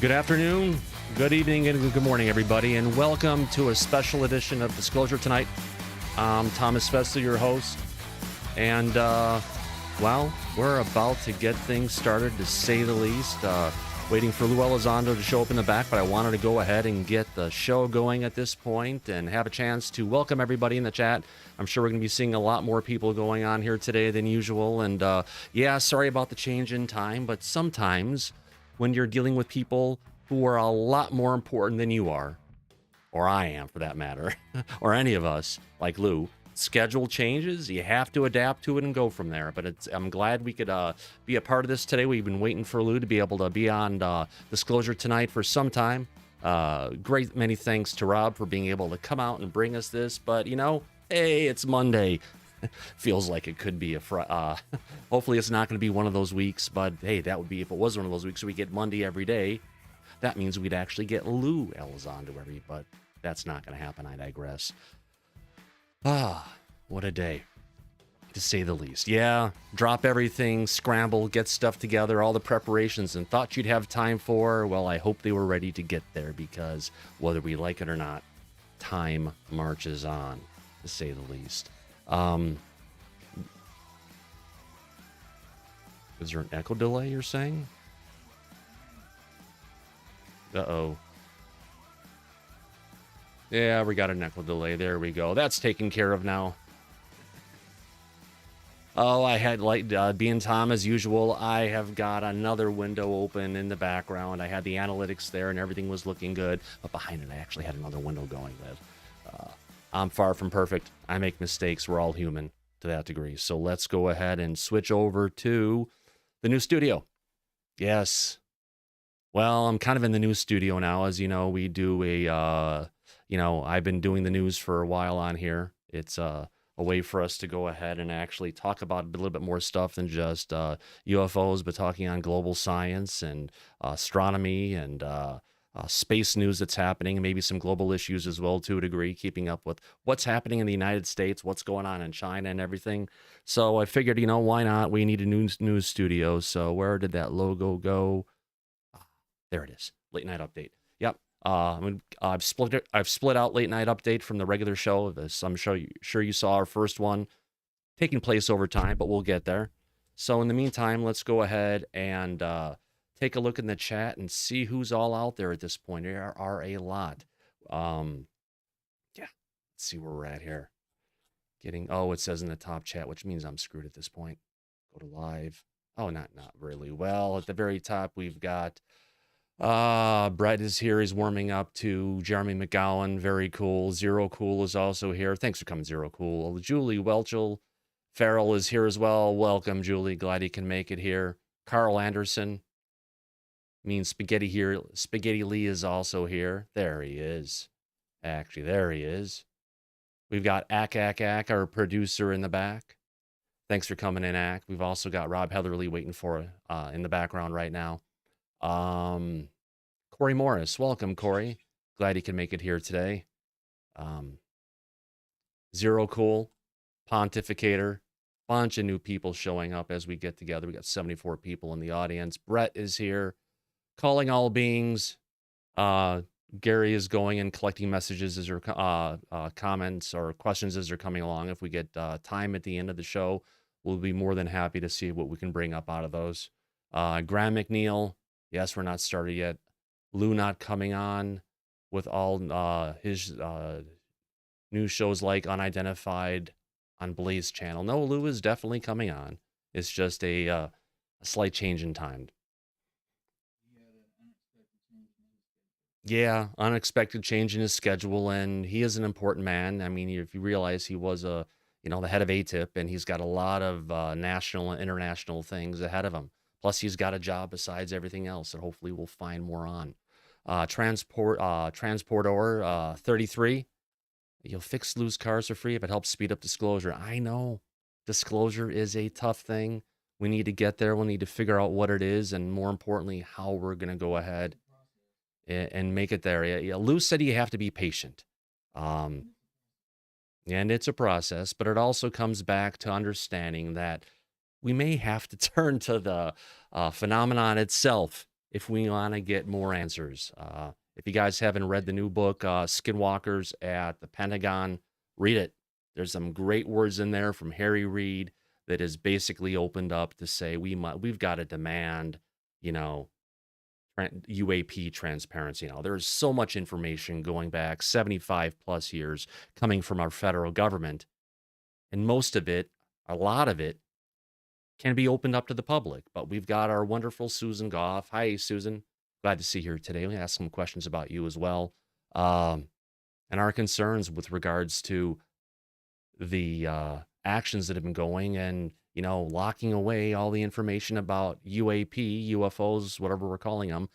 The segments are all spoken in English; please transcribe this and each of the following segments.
Good afternoon, good evening, and good morning, everybody, and welcome to a special edition of Disclosure tonight. I'm Thomas Fessler, your host, and, well, we're about to get things started, to say the least. Waiting for Lue Elizondo to show up in the back, but I wanted to go ahead and get the show going at this point and have a chance to welcome everybody in the chat. I'm sure we're going to be seeing a lot more people going on here today than usual, and, yeah, sorry about the change in time, but sometimes when you're dealing with people who are a lot more important than you are, or I am for that matter, or any of us, like Lou, schedule changes, you have to adapt to it and go from there. But I'm glad we could be a part of this today. We've been waiting for Lou to be able to be on Disclosure tonight for some time. Great many thanks to Rob for being able to come out and bring us this. But, you know, hey, it's Monday. Feels like it could be hopefully it's not going to be one of those weeks, but hey, that would be if it was one of those weeks we get Monday every day. That means we'd actually get Lue Elizondo but that's not going to happen. I digress. What a day, to say the least. Yeah, drop everything, scramble, get stuff together, all the preparations and thought you'd have time for. Well, I hope they were ready to get there, because whether we like it or not, time marches on, to say the least. Is there an echo delay, you're saying? Uh-oh. Yeah, we got an echo delay. There we go. That's taken care of now. Oh, I had, like, being Tom as usual, I have got another window open in the background. I had the analytics there and everything was looking good. But behind it, I actually had another window going with. I'm far from perfect. I make mistakes. We're all human to that degree. So let's go ahead and switch over to the new studio. Yes. Well, I'm kind of in the new studio now. As you know, we do I've been doing the news for a while on here. It's a way for us to go ahead and actually talk about a little bit more stuff than just UFOs, but talking on global science and astronomy and space news that's happening, and maybe some global issues as well to a degree, keeping up with what's happening in the United States, what's going on in China and everything. So I figured, why not? We need a news studio. So where did that logo go? There it is. Late night update. Yep. I've split out late night update from the regular show. I'm sure you saw our first one taking place over time, but we'll get there. So in the meantime, let's go ahead and take a look in the chat and see who's all out there at this point. There are a lot. Yeah, let's see where we're at here. It says in the top chat, which means I'm screwed at this point. Go to live. Oh, not really. Well, at the very top, we've got Brett is here. He's warming up to Jeremy McGowan. Very cool. Zero Cool is also here. Thanks for coming, Zero Cool. Julie Welchel Farrell is here as well. Welcome, Julie. Glad you can make it here. Carl Anderson. Means Spaghetti here. Spaghetti Lee is also here. There he is. Actually, there he is. We've got Ak, our producer in the back. Thanks for coming in, Ak. We've also got Rob Heatherly waiting for in the background right now. Corey Morris. Welcome, Corey. Glad you can make it here today. Zero Cool. Pontificator. Bunch of new people showing up as we get together. We got 74 people in the audience. Brett is here. Calling all beings. Gary is going and collecting messages as comments or questions as they're coming along. If we get time at the end of the show, we'll be more than happy to see what we can bring up out of those. Graham McNeil, yes, we're not started yet. Lou not coming on with all his news shows like Unidentified on Blaze channel. No, Lou is definitely coming on. It's just a slight change in time. Yeah, unexpected change in his schedule, and he is an important man. I mean, if you realize he was the head of ATIP, and he's got a lot of national and international things ahead of him. Plus, he's got a job besides everything else that hopefully we'll find more on. Transporter 33. You'll fix Lou's cars for free if it helps speed up disclosure. I know disclosure is a tough thing. We need to get there. We'll need to figure out what it is, and more importantly, how we're going to go ahead and make it there. Yeah, Lou said you have to be patient. And it's a process, but it also comes back to understanding that we may have to turn to the phenomenon itself if we want to get more answers. If you guys haven't read the new book, Skinwalkers at the Pentagon, read it. There's some great words in there from Harry Reid that is basically opened up to say we've got to demand, you know, UAP transparency. Now, there's so much information going back 75 plus years coming from our federal government, and most of it, a lot of it, can be opened up to the public. But we've got our wonderful Susan Goff. Hi, Susan. Glad to see you here today. We ask some questions about you as well, and our concerns with regards to the actions that have been going and, you know, locking away all the information about UAP, UFOs, whatever we're calling them,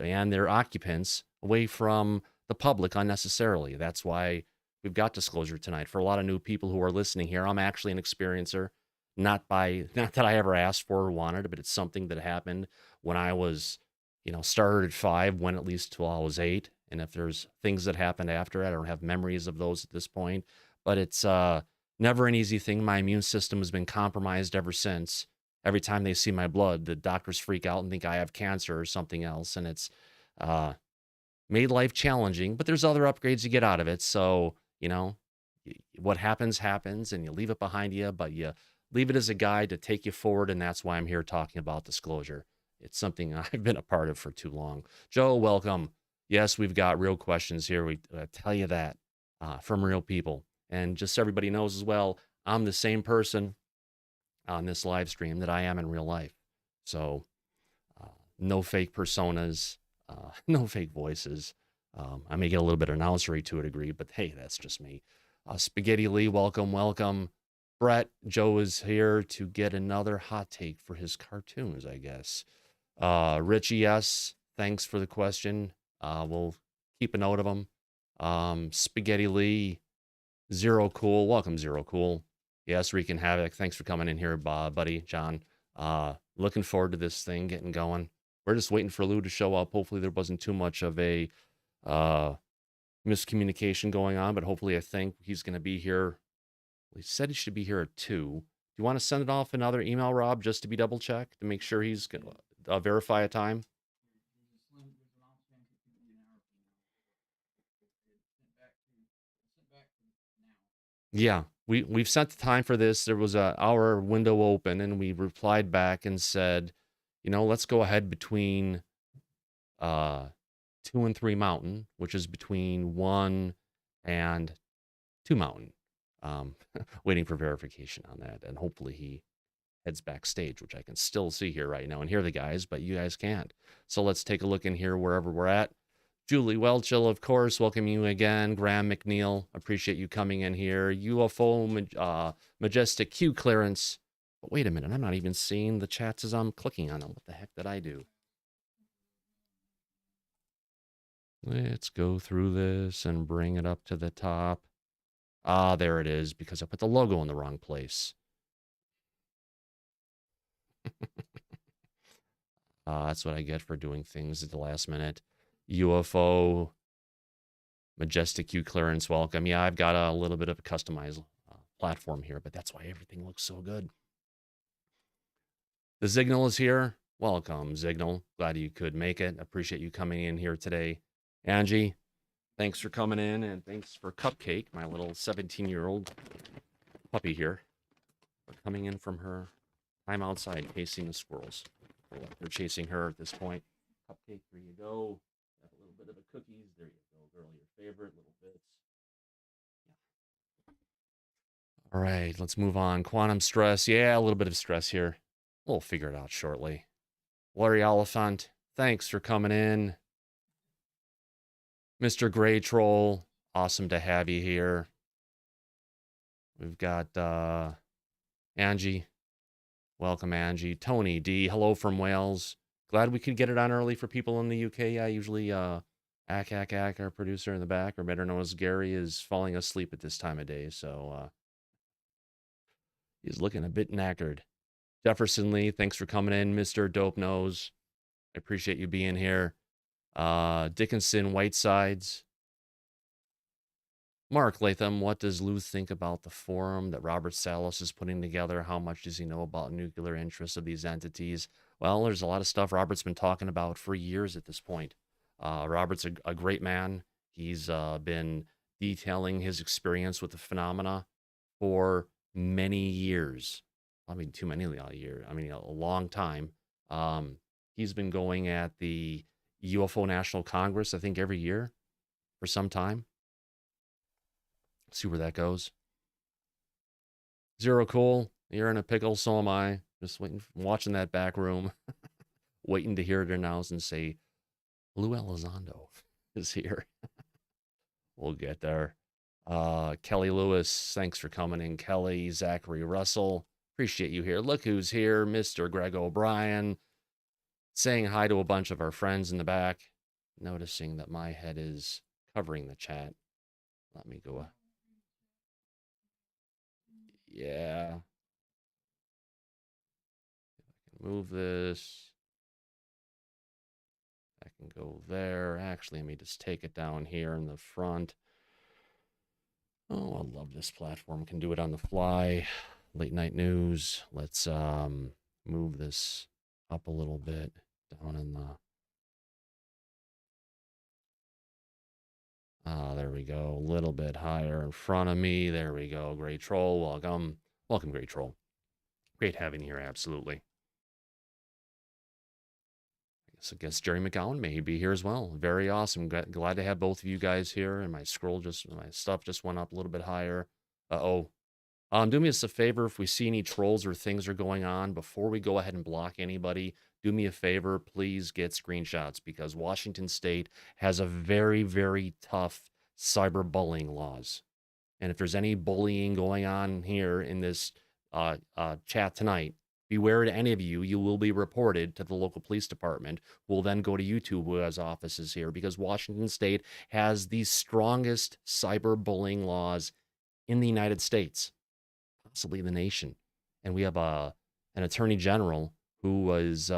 and their occupants away from the public unnecessarily. That's why we've got disclosure tonight. For a lot of new people who are listening here, I'm actually an experiencer, not that I ever asked for or wanted, but it's something that happened when I was, you know, started at 5, went at least till I was 8. And if there's things that happened after it, I don't have memories of those at this point, but it's never an easy thing. My immune system has been compromised ever since. Every time they see my blood, the doctors freak out and think I have cancer or something else. And it's made life challenging, but there's other upgrades you get out of it. So, you know, what happens, happens, and you leave it behind you, but you leave it as a guide to take you forward. And that's why I'm here talking about disclosure. It's something I've been a part of for too long. Joe, welcome. Yes, we've got real questions here. We tell you that from real people. And just so everybody knows as well, I'm the same person on this live stream that I am in real life. So no fake personas, no fake voices. I may get a little bit of announcery to a degree, but hey, that's just me. Spaghetti Lee, welcome, welcome. Brett, Joe is here to get another hot take for his cartoons, I guess. Richie, yes, thanks for the question. We'll keep a note of them. Spaghetti Lee, Zero Cool, welcome Zero Cool. Yes, Wreaking Havoc, thanks for coming in here, buddy, John. Looking forward to this thing getting going. We're just waiting for Lou to show up. Hopefully there wasn't too much of a miscommunication going on, but hopefully I think he's going to be here. He said he should be here at 2. Do you want to send it off another email, Rob, just to be double checked to make sure he's going to verify a time? Yeah, we've set the time for this. There was our window open, and we replied back and said, you know, let's go ahead between 2 and 3 Mountain, which is between 1 and 2 Mountain. Waiting for verification on that, and hopefully he heads backstage, which I can still see here right now and hear the guys, but you guys can't. So let's take a look in here wherever we're at. Julie Welchel, of course, welcome you again. Graham McNeil, appreciate you coming in here. UFO Majestic Q clearance. But wait a minute, I'm not even seeing the chats as I'm clicking on them. What the heck did I do? Let's go through this and bring it up to the top. Ah, there it is, because I put the logo in the wrong place. That's what I get for doing things at the last minute. UFO Majestic Q clearance, welcome. Yeah, I've got a little bit of a customized platform here, but that's why everything looks so good. The Signal is here. Welcome, Signal. Glad you could make it. Appreciate you coming in here today. Angie, thanks for coming in, and thanks for Cupcake, my little 17-year-old puppy here, for coming in from her time outside chasing the squirrels. They're chasing her at this point. Cupcake, here you go. Have a little bit of a cookies. There you go, girl. Your favorite little bits. Yeah. All right, let's move on. Quantum stress. Yeah, a little bit of stress here. We'll figure it out shortly. Larry Oliphant, thanks for coming in. Mr. Gray Troll, awesome to have you here. We've got Angie. Welcome, Angie. Tony D, hello from Wales. Glad we could get it on early for people in the UK. Yeah, usually our producer in the back, or better known as Gary, is falling asleep at this time of day, so he's looking a bit knackered. Jefferson Lee, thanks for coming in. Mr. Dope Nose, I appreciate you being here. Dickinson Whitesides. Mark Latham, what does Lou think about the forum that Robert Salas is putting together? How much does he know about nuclear interests of these entities? Well, there's a lot of stuff Robert's been talking about for years at this point. Robert's a great man. He's been detailing his experience with the phenomena for many years. I mean, too many years. I mean, a long time. He's been going at the UFO National Congress, I think, every year for some time. See where that goes. Zero Cool, you're in a pickle, so am I. Just waiting, watching that back room, waiting to hear it announced and say, Lue Elizondo is here. We'll get there. Kelly Lewis, thanks for coming in. Kelly, Zachary Russell, appreciate you here. Look who's here, Mr. Greg O'Brien, saying hi to a bunch of our friends in the back. Noticing that my head is covering the chat. Let me go. Yeah. I can move this. I can go there. Actually, let me just take it down here in the front. Oh, I love this platform. Can do it on the fly. Late night news. Let's move this up a little bit down in the. There we go. A little bit higher in front of me. There we go. Great Troll. Welcome. Welcome, Great Troll. Great having you here. Absolutely. I guess Jerry McGowan may be here as well. Very awesome. Glad to have both of you guys here. And my stuff just went up a little bit higher. Do me a favor, if we see any trolls or things are going on, before we go ahead and block anybody, do me a favor, please get screenshots, because Washington State has a very, very tough cyberbullying laws. And if there's any bullying going on here in this chat tonight, beware to any of you. You will be reported to the local police department, who will then go to YouTube, who has offices here, because Washington State has the strongest cyberbullying laws in the United States, possibly the nation. And we have an attorney general who was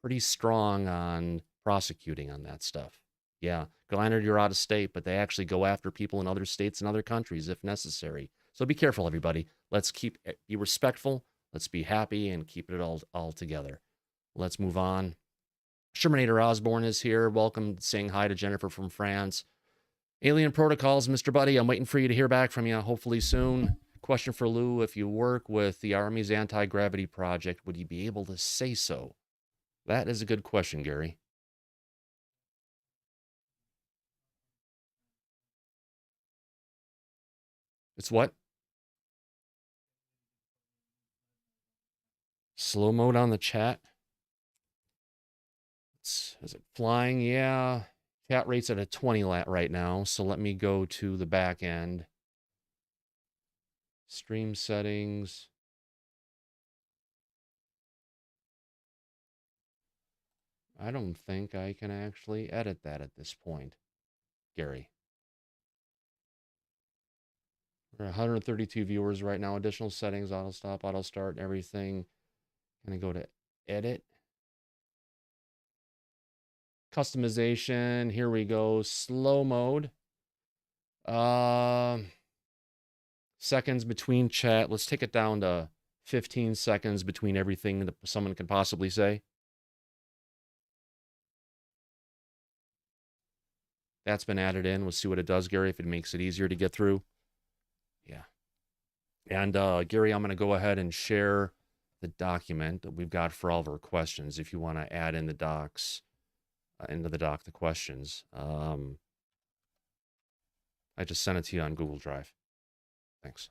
pretty strong on prosecuting on that stuff. Yeah, granted, you're out of state, but they actually go after people in other states and other countries if necessary. So be careful, everybody. Let's be respectful. Let's be happy and keep it all together. Let's move on. Shermanator Osborne is here. Welcome, saying hi to Jennifer from France. Alien Protocols, Mr. Buddy, I'm waiting for you to hear back from you, hopefully soon. Question for Lou, if you work with the Army's anti-gravity project, would you be able to say so? That is a good question, Gary. It's what? Slow mode on the chat. Is it flying? Yeah. Chat rate's at a 20 right now, so let me go to the back end. Stream settings. I don't think I can actually edit that at this point, Gary. We're 132 viewers right now. Additional settings, auto stop, auto start, everything. Gonna go to edit. Customization. Here we go. Slow mode. Seconds between chat. Let's take it down to 15 seconds between everything that someone could possibly say. That's been added in. We'll see what it does, Gary, if it makes it easier to get through. Yeah. And Gary, I'm going to go ahead and share the document that we've got for all of our questions. If you want to add in the docs, into the doc, the questions. I just sent it to you on Google Drive. Thanks.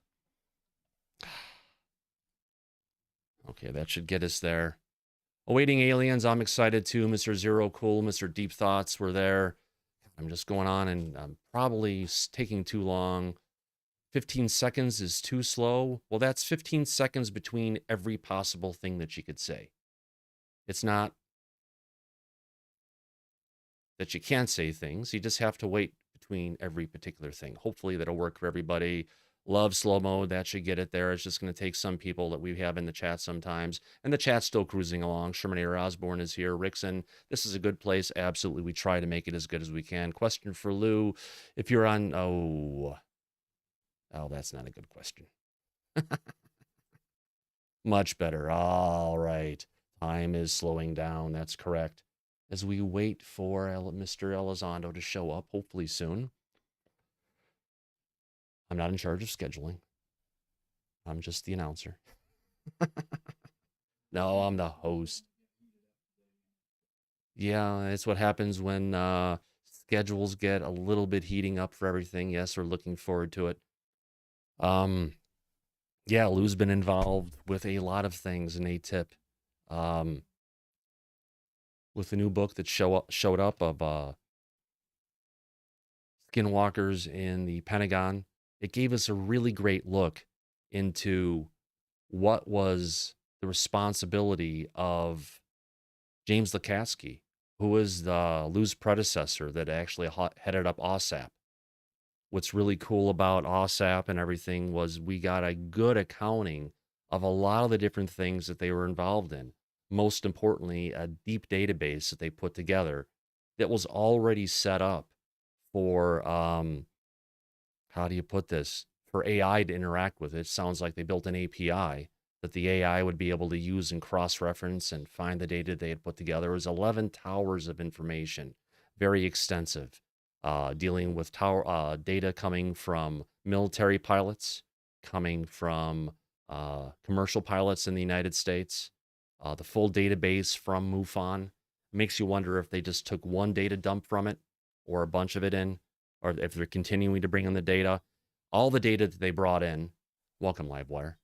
Okay, that should get us there. Awaiting aliens, I'm excited too. Mr. Zero Cool, Mr. Deep Thoughts were there. I'm just going on and I'm probably taking too long. 15 seconds is too slow. Well, that's 15 seconds between every possible thing that you could say. It's not that you can't say things. You just have to wait between every particular thing. Hopefully that'll work for everybody. Love slow mode. That should get it there. It's just going to take some people that we have in the chat sometimes. And the chat's still cruising along. Shermanator Osborne is here. Rickson, this is a good place. Absolutely. We try to make it as good as we can. Question for Lou. If you're on, Oh, that's not a good question. Much better. All right. Time is slowing down. That's correct. As we wait for Mr. Elizondo to show up, hopefully soon. I'm not in charge of scheduling. I'm just the announcer. No, I'm the host. Yeah, it's what happens when schedules get a little bit heating up for everything. Yes, we're looking forward to it. Yeah, Lou's been involved with a lot of things in ATIP. With the new book that showed up of skinwalkers in the Pentagon, it gave us a really great look into what was the responsibility of James Lacatski, who was Lou's predecessor that actually headed up AAWSAP. What's really cool about OVSAP and everything was we got a good accounting of a lot of the different things that they were involved in. Most importantly, a deep database that they put together that was already set up for, how do you put this? For AI to interact with it. Sounds like they built an API that the AI would be able to use and cross-reference and find the data they had put together. It was 11 towers of information, very extensive. Dealing with tower data coming from military pilots, coming from commercial pilots in the United States, the full database from MUFON. Makes you wonder if they just took one data dump from it or a bunch of it in, or if they're continuing to bring in the data. All the data that they brought in, welcome Livewire.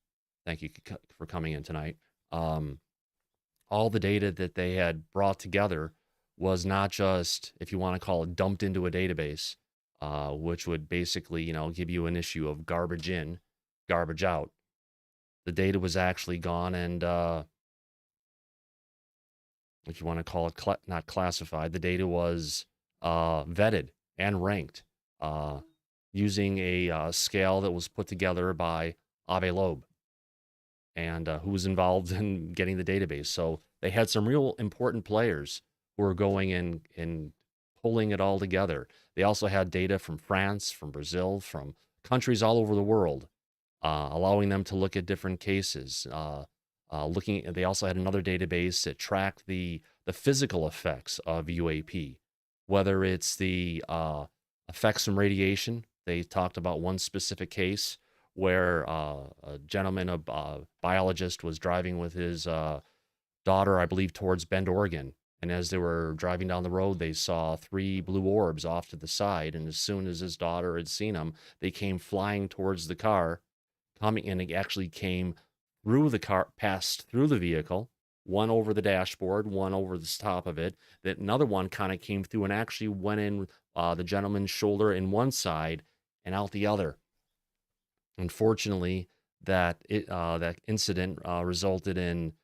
Thank you for coming in tonight. All the data that they had brought together was not just, if you want to call it, dumped into a database, which would basically, give you an issue of garbage in, garbage out. The data was actually gone and, if you want to call it not classified, the data was vetted and ranked using a scale that was put together by Ave Loeb, and who was involved in getting the database. So they had some real important players who were going in and pulling it all together. They also had data from France, from Brazil, from countries all over the world, allowing them to look at different cases. They also had another database that tracked the physical effects of UAP, whether it's the effects from radiation. They talked about one specific case where a gentleman, a biologist, was driving with his daughter, I believe, towards Bend, Oregon. And as they were driving down the road, they saw 3 blue orbs off to the side. And as soon as his daughter had seen them, they came flying towards the car, and it actually came through the car, passed through the vehicle, one over the dashboard, one over the top of it. That another one kind of came through and actually went in the gentleman's shoulder in one side and out the other. Unfortunately, that incident resulted in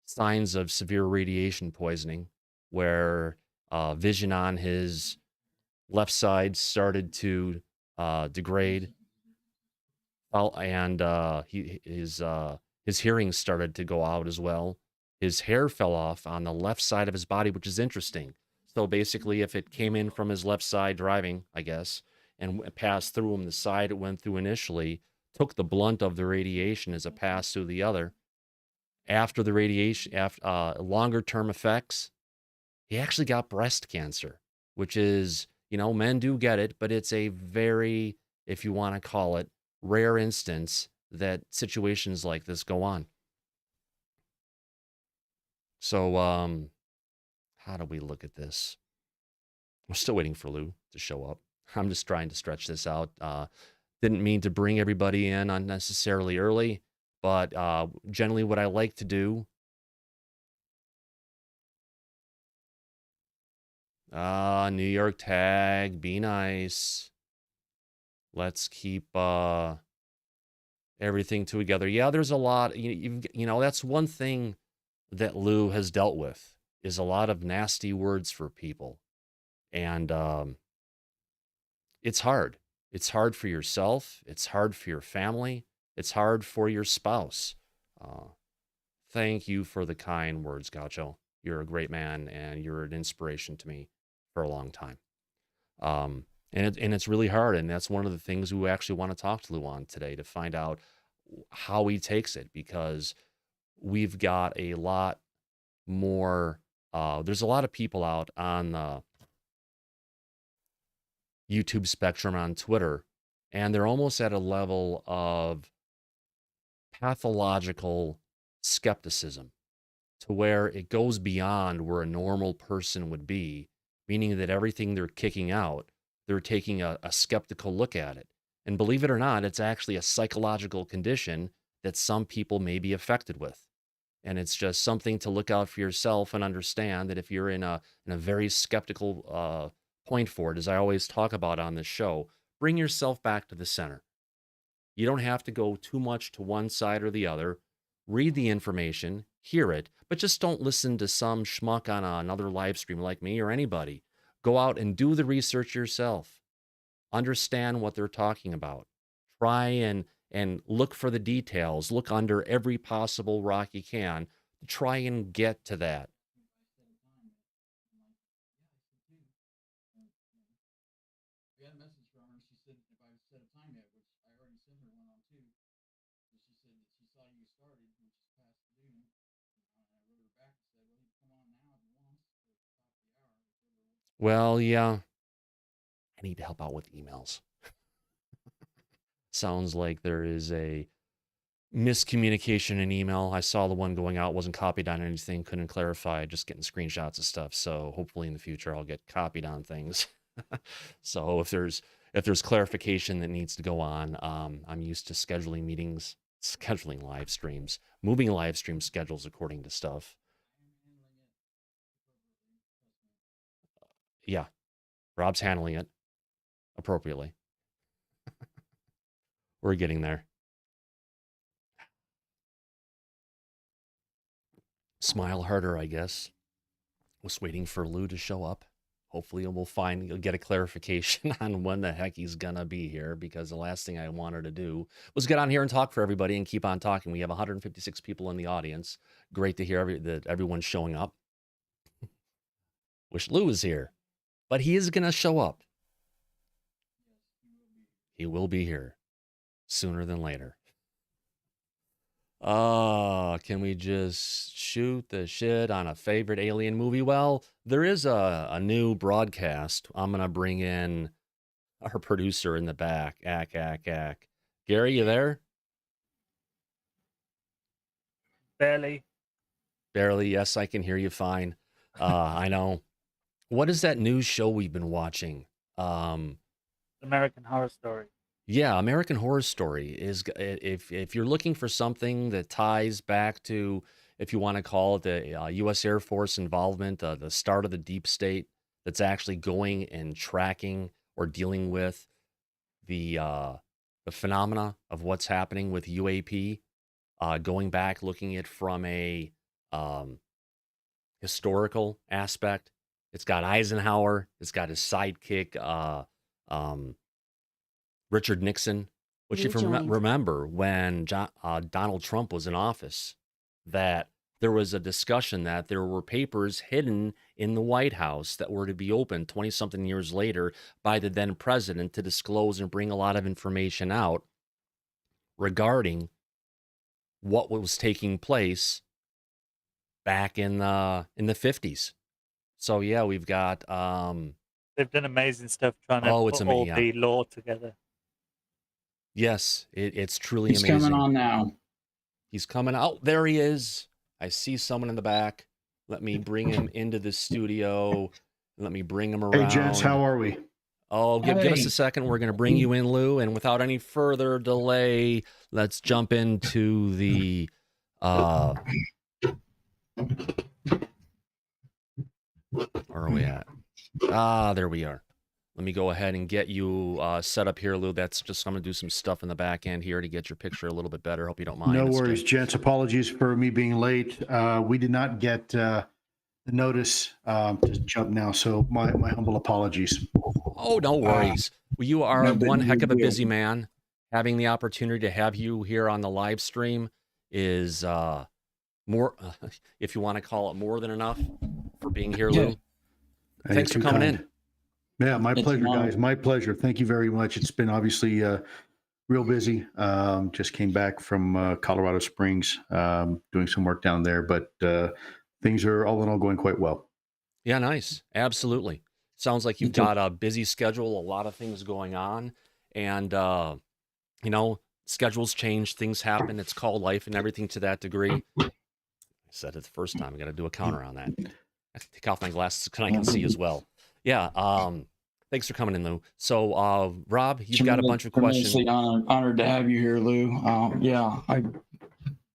signs of severe radiation poisoning, where vision on his left side started to degrade, and his hearing started to go out as well. His hair fell off on the left side of his body, which is interesting. So basically, if it came in from his left side driving, I guess, and passed through him, the side it went through initially took the blunt of the radiation as it passed through the other. After the radiation, after longer term effects, he actually got breast cancer, which is, men do get it, but it's a very, if you want to call it, rare instance that situations like this go on. So, how do we look at this? We're still waiting for Lou to show up. I'm just trying to stretch this out. Didn't mean to bring everybody in unnecessarily early, but generally what I like to do, New York tag, be nice. Let's keep everything together. Yeah, there's a lot. That's one thing that Lou has dealt with, is a lot of nasty words for people. And it's hard. It's hard for yourself. It's hard for your family. It's hard for your spouse. Thank you for the kind words, Gaucho. You're a great man, and you're an inspiration to me for a long time. And it's really hard. And that's one of the things we actually want to talk to Lou on today, to find out how he takes it, because we've got a lot more, there's a lot of people out on the YouTube spectrum, on Twitter, and they're almost at a level of pathological skepticism, to where it goes beyond where a normal person would be, meaning that everything they're kicking out, they're taking a skeptical look at it. And believe it or not, it's actually a psychological condition that some people may be affected with. And it's just something to look out for yourself and understand that if you're in a very skeptical point for it, as I always talk about on this show, bring yourself back to the center. You don't have to go too much to one side or the other. Read the information, hear it, but just don't listen to some schmuck on another live stream like me or anybody. Go out and do the research yourself. Understand what they're talking about. Try and look for the details. Look under every possible rock you can to try and get to that. Well, yeah, I need to help out with emails. Sounds like there is a miscommunication in email. I saw the one going out, wasn't copied on anything, couldn't clarify, just getting screenshots of stuff. So hopefully in the future I'll get copied on things. So if there's clarification that needs to go on, I'm used to scheduling meetings, scheduling live streams, moving live stream schedules according to stuff. Yeah, Rob's handling it appropriately. We're getting there. Smile harder, I guess. Was waiting for Lou to show up. Hopefully you'll get a clarification on when the heck he's gonna be here, because the last thing I wanted to do was get on here and talk for everybody and keep on talking. We have 156 people in the audience. Great to hear that everyone's showing up. Wish Lou was here, but he is gonna show up. He will be here sooner than later. Can we just shoot the shit on a favorite alien movie? Well, there is a new broadcast. I'm going to bring in our producer in the back. Ack. Gary, you there? Barely. Barely, yes, I can hear you fine. I know. What is that news show we've been watching? American Horror Story. Yeah, American Horror Story is, if you're looking for something that ties back to, if you want to call it the U.S. Air Force involvement, the start of the deep state, that's actually going and tracking or dealing with the phenomena of what's happening with UAP, going back, looking at from a historical aspect. It's got Eisenhower. It's got his sidekick, Richard Nixon, which if you remember when Donald Trump was in office, that there was a discussion that there were papers hidden in the White House that were to be opened 20-something years later by the then president to disclose and bring a lot of information out regarding what was taking place back in the 50s. So yeah, we've got they've done amazing stuff trying to put all the law together. Yes, it's truly amazing. He's coming on now. He's coming out. There he is. I see someone in the back. Let me bring him into the studio. Let me bring him around. Hey, gents, how are we? Oh, give us a second. We're going to bring you in, Lou. And without any further delay, let's jump into the... Where are we at? There we are. Let me go ahead and get you set up here, Lou. That's just, I'm going to do some stuff in the back end here to get your picture a little bit better. Hope you don't mind. No worries, gents. Apologies for me being late. We did not get the notice to jump now, so my humble apologies. Oh, no worries. Well, you are one heck of a busy man. Having the opportunity to have you here on the live stream is more, if you want to call it more than enough for being here, Lou. Thanks for coming in. Yeah, my pleasure, guys. My pleasure. Thank you very much. It's been obviously real busy. Just came back from Colorado Springs, doing some work down there, but things are all in all going quite well. Yeah, nice. Absolutely. Sounds like you've got a busy schedule, a lot of things going on, and you know, schedules change, things happen. It's called life and everything to that degree. I said it the first time. I got to do a counter on that. I have to take off my glasses so I can see as well. Yeah. Thanks for coming in, Lou. So, Rob, you've got a bunch of questions. Honored to have you here, Lou.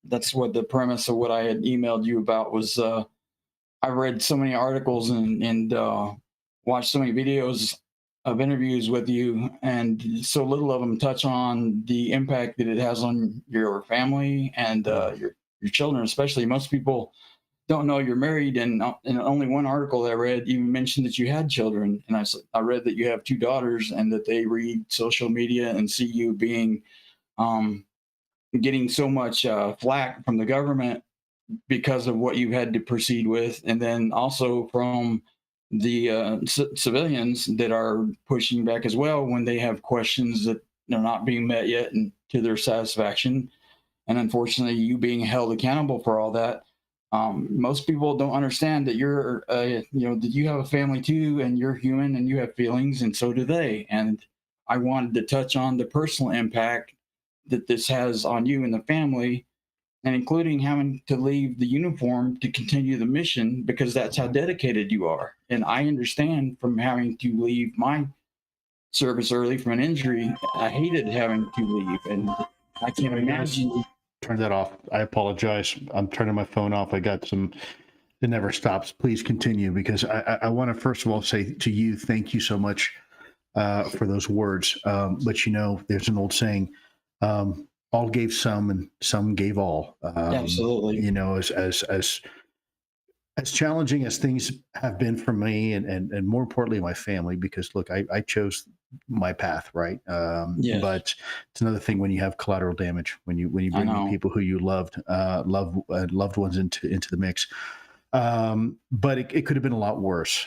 That's what the premise of what I had emailed you about was. I read so many articles and watched so many videos of interviews with you, and so little of them touch on the impact that it has on your family and your children, especially. Most people don't know you're married, and only one article that I read even mentioned that you had children. And I read that you have 2 daughters and that they read social media and see you being getting so much flack from the government because of what you had to proceed with, and then also from the civilians that are pushing back as well when they have questions that are not being met yet and to their satisfaction. And unfortunately, you being held accountable for all that. Most people don't understand that you're, that you have a family too, and you're human and you have feelings, and so do they. And I wanted to touch on the personal impact that this has on you and the family, and including having to leave the uniform to continue the mission because that's how dedicated you are. And I understand from having to leave my service early from an injury, I hated having to leave, and I can't imagine. Turn that off. I apologize. I'm turning my phone off. I got some, it never stops. Please continue, because I want to first of all say to you, thank you so much for those words. But there's an old saying, all gave some and some gave all. Absolutely. As challenging as things have been for me and more importantly, my family, because look, I chose my path, right? Yes. But it's another thing when you have collateral damage, when you bring people who you loved ones into the mix. But it could have been a lot worse.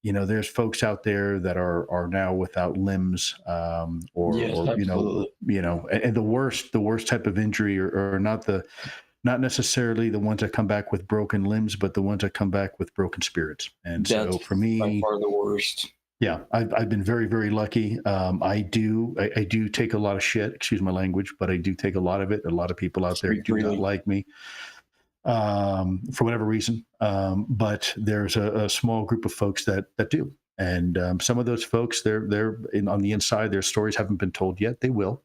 There's folks out there that are now without limbs, and the worst type of injury are not necessarily the ones that come back with broken limbs, but the ones that come back with broken spirits. And so for me, by far the worst. Yeah, I've been very, very lucky. I do take a lot of shit, excuse my language, but I do take a lot of it. A lot of people out there do not like me. For whatever reason. But there's a small group of folks that do. And some of those folks, they're on the inside, their stories haven't been told yet. They will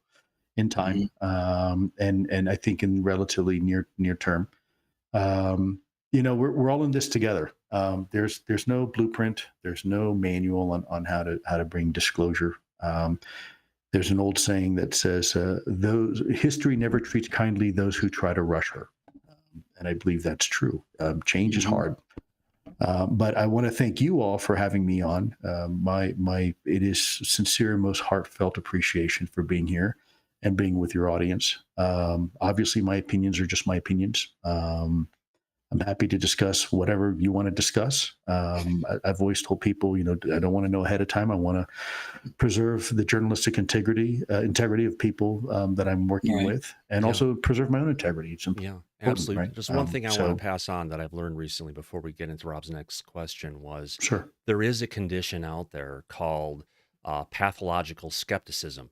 in time. And I think in relatively near term. We're all in this together. There's no blueprint. There's no manual on how to bring disclosure. There's an old saying that says, history never treats kindly those who try to rush her. And I believe that's true. Change is hard. But I want to thank you all for having me on. It is sincere, most heartfelt appreciation for being here and being with your audience. Obviously, my opinions are just my opinions. I'm happy to discuss whatever you want to discuss. I've always told people, I don't want to know ahead of time. I want to preserve the journalistic integrity of people that I'm working with, and also preserve my own integrity. It's important, absolutely. Right? Just one thing I want to pass on that I've learned recently before we get into Rob's next question was, there is a condition out there called pathological skepticism.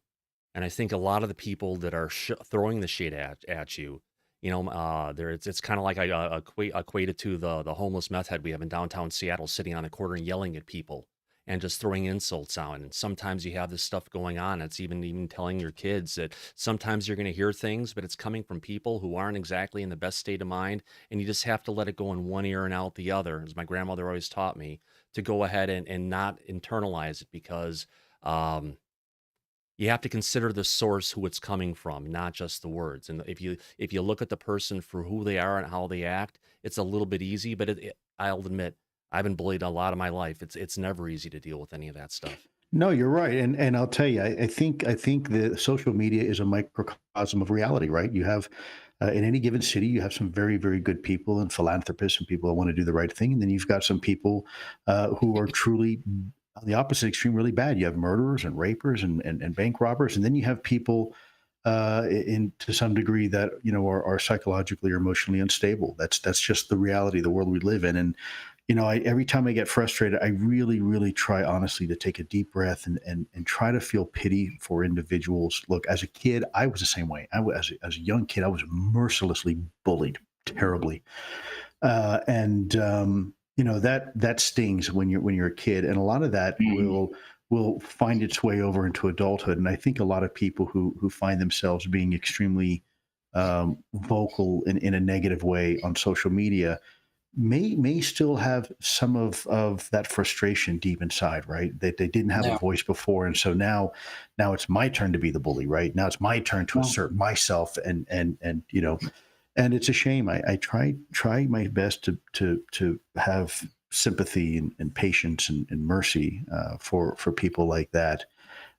And I think a lot of the people that are throwing the shade at you, it's kind of like I equate it to the homeless meth head we have in downtown Seattle sitting on the corner and yelling at people and just throwing insults out. And sometimes you have this stuff going on. It's even telling your kids that sometimes you're going to hear things, but it's coming from people who aren't exactly in the best state of mind. And you just have to let it go in one ear and out the other, as my grandmother always taught me, to go ahead and not internalize it, because you have to consider the source, who it's coming from, not just the words. And if you look at the person for who they are and how they act, it's a little bit easy. But I'll admit, I've been bullied a lot of my life. It's never easy to deal with any of that stuff. No, you're right, and I'll tell you, I think the social media is a microcosm of reality, right? You have in any given city, you have some very, very good people and philanthropists and people that want to do the right thing, and then you've got some people who are truly on the opposite extreme really bad. You have murderers and rapers and bank robbers, and then you have people in to some degree that are psychologically or emotionally unstable. That's just the reality of the world we live in. And every time I get frustrated, I really try honestly to take a deep breath and try to feel pity for individuals. Look, as a kid, I was the same way. As a young kid, I was mercilessly bullied terribly, and that stings when you're a kid, and a lot of that will find its way over into adulthood. And I think a lot of people who find themselves being extremely vocal in a negative way on social media may still have some of that frustration deep inside, right? That they didn't have a voice before, and so now it's my turn to be the bully, right? Now it's my turn to assert myself, and and it's a shame. I try my best to have sympathy and patience and mercy for people like that.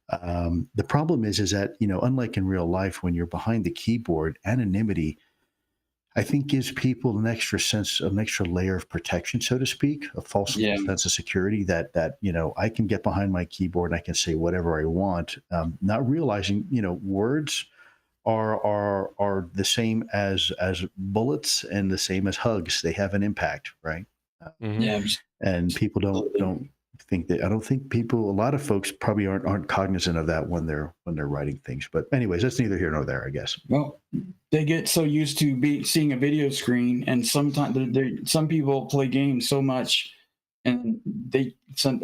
The problem is that unlike in real life, when you're behind the keyboard, anonymity, I think, gives people an extra layer of protection, so to speak, a false sense of security that I can get behind my keyboard and I can say whatever I want, not realizing words are the same as bullets and the same as hugs. They have an impact, right? And people don't think that. I don't think a lot of folks probably aren't cognizant of that when they're writing things. But anyways, that's neither here nor there, I guess. Well, they get so used to seeing a video screen, and sometimes some people play games so much, and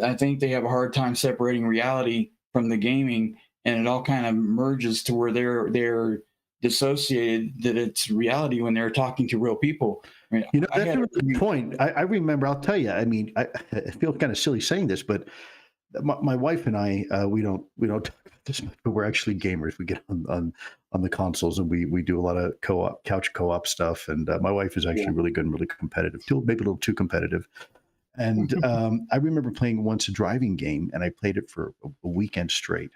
I think they have a hard time separating reality from the gaming, and it all kind of merges to where they're dissociated that it's reality when they're talking to real people. I mean, that's a really good point. I remember. I'll tell you. I mean, I feel kind of silly saying this, but my wife and I, we don't talk about this much, but we're actually gamers. We get on the consoles, and we do a lot of couch co-op stuff. And my wife is actually really good and really competitive, maybe a little too competitive. And I remember playing once a driving game, and I played it for a weekend straight.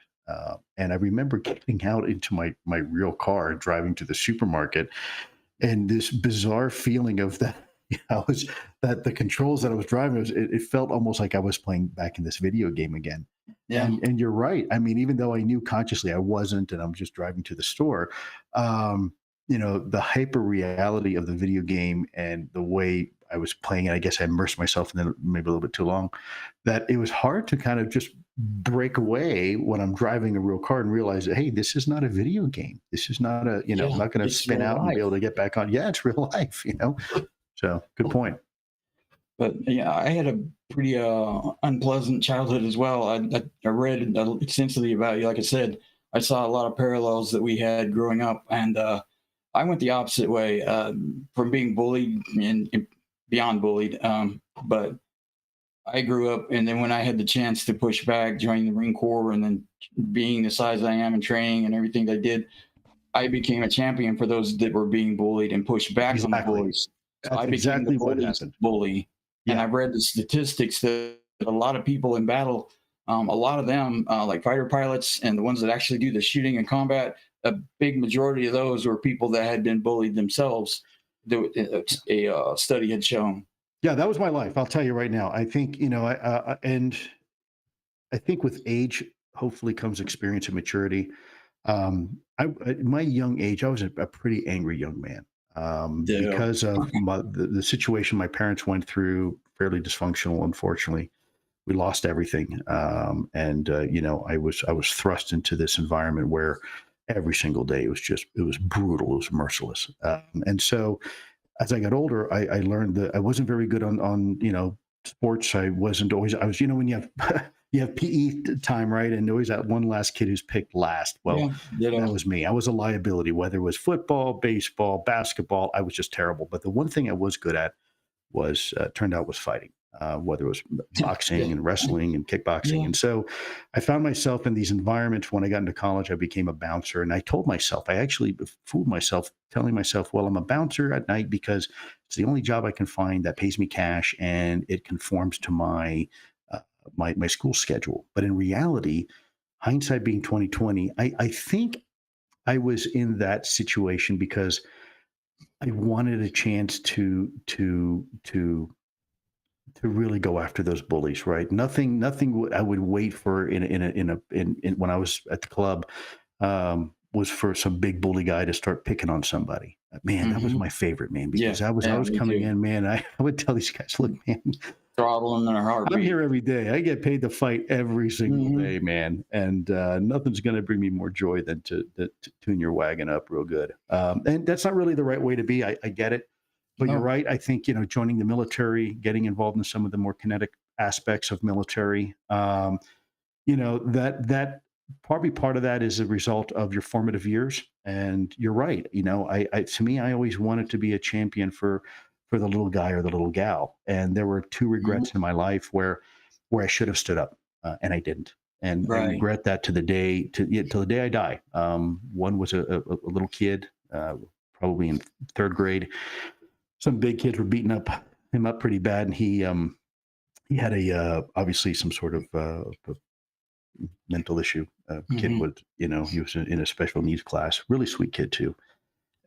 And I remember getting out into my real car and driving to the supermarket, and this bizarre feeling of that, that the controls that I was driving, it felt almost like I was playing back in this video game again. Yeah. And you're right. I mean, even though I knew consciously I wasn't, and I'm just driving to the store, the hyper reality of the video game and the way I was playing it, I guess I immersed myself in it maybe a little bit too long, that it was hard to kind of just break away when I'm driving a real car and realize that, hey, this is not a video game. This is not I'm not going to spin out and be able to get back on. Yeah, it's real life, So good point. But yeah, I had a pretty unpleasant childhood as well. I read extensively about you. Like I said, I saw a lot of parallels that we had growing up, and I went the opposite way from being bullied and beyond bullied. But I grew up, and then when I had the chance to push back, joining the Marine Corps, and then being the size I am in training and everything I did, I became a champion for those that were being bullied and pushed back on the bullies. So I became the bully. Yeah. And I've read the statistics that a lot of people in battle, a lot of them, like fighter pilots and the ones that actually do the shooting and combat, a big majority of those were people that had been bullied themselves. A study had shown. Yeah, that was my life. I'll tell you right now. I think, and I think with age, hopefully comes experience and maturity. At my young age, I was a pretty angry young man because of the situation my parents went through, fairly dysfunctional, unfortunately. We lost everything. And I was thrust into this environment where every single day it was brutal, it was merciless. And so as I got older, I learned that I wasn't very good on sports. I was when you have PE time, right? And always that one last kid who's picked last. Well, that was me. I was a liability, whether it was football, baseball, basketball. I was just terrible. But the one thing I was good at was turned out was fighting, whether it was boxing and wrestling and kickboxing. And so I found myself in these environments. When I got into college, I became a bouncer, and I actually fooled myself, telling myself, well, I'm a bouncer at night because it's the only job I can find that pays me cash and it conforms to my school schedule. But in reality, hindsight being 2020, I think I was in that situation because I wanted a chance to really go after those bullies, right? Nothing I would wait for in when I was at the club was for some big bully guy to start picking on somebody. Man, that was my favorite, man, because I was coming in, man. I would tell these guys, look, man, throttle them in a heartbeat. I'm here every day. I get paid to fight every single day, man, and nothing's going to bring me more joy than to tune your wagon up real good. And that's not really the right way to be. I get it. But you're right. I think, joining the military, getting involved in some of the more kinetic aspects of military, that probably part of that is a result of your formative years. And you're right. To me, I always wanted to be a champion for the little guy or the little gal. And there were 2 regrets in my life where I should have stood up and I didn't. And I regret that till the day I die. One was a little kid, probably in 3rd grade. Some big kids were beating him up pretty bad, and he had obviously some sort of mental issue. Kid was, he was in a special needs class. Really sweet kid too,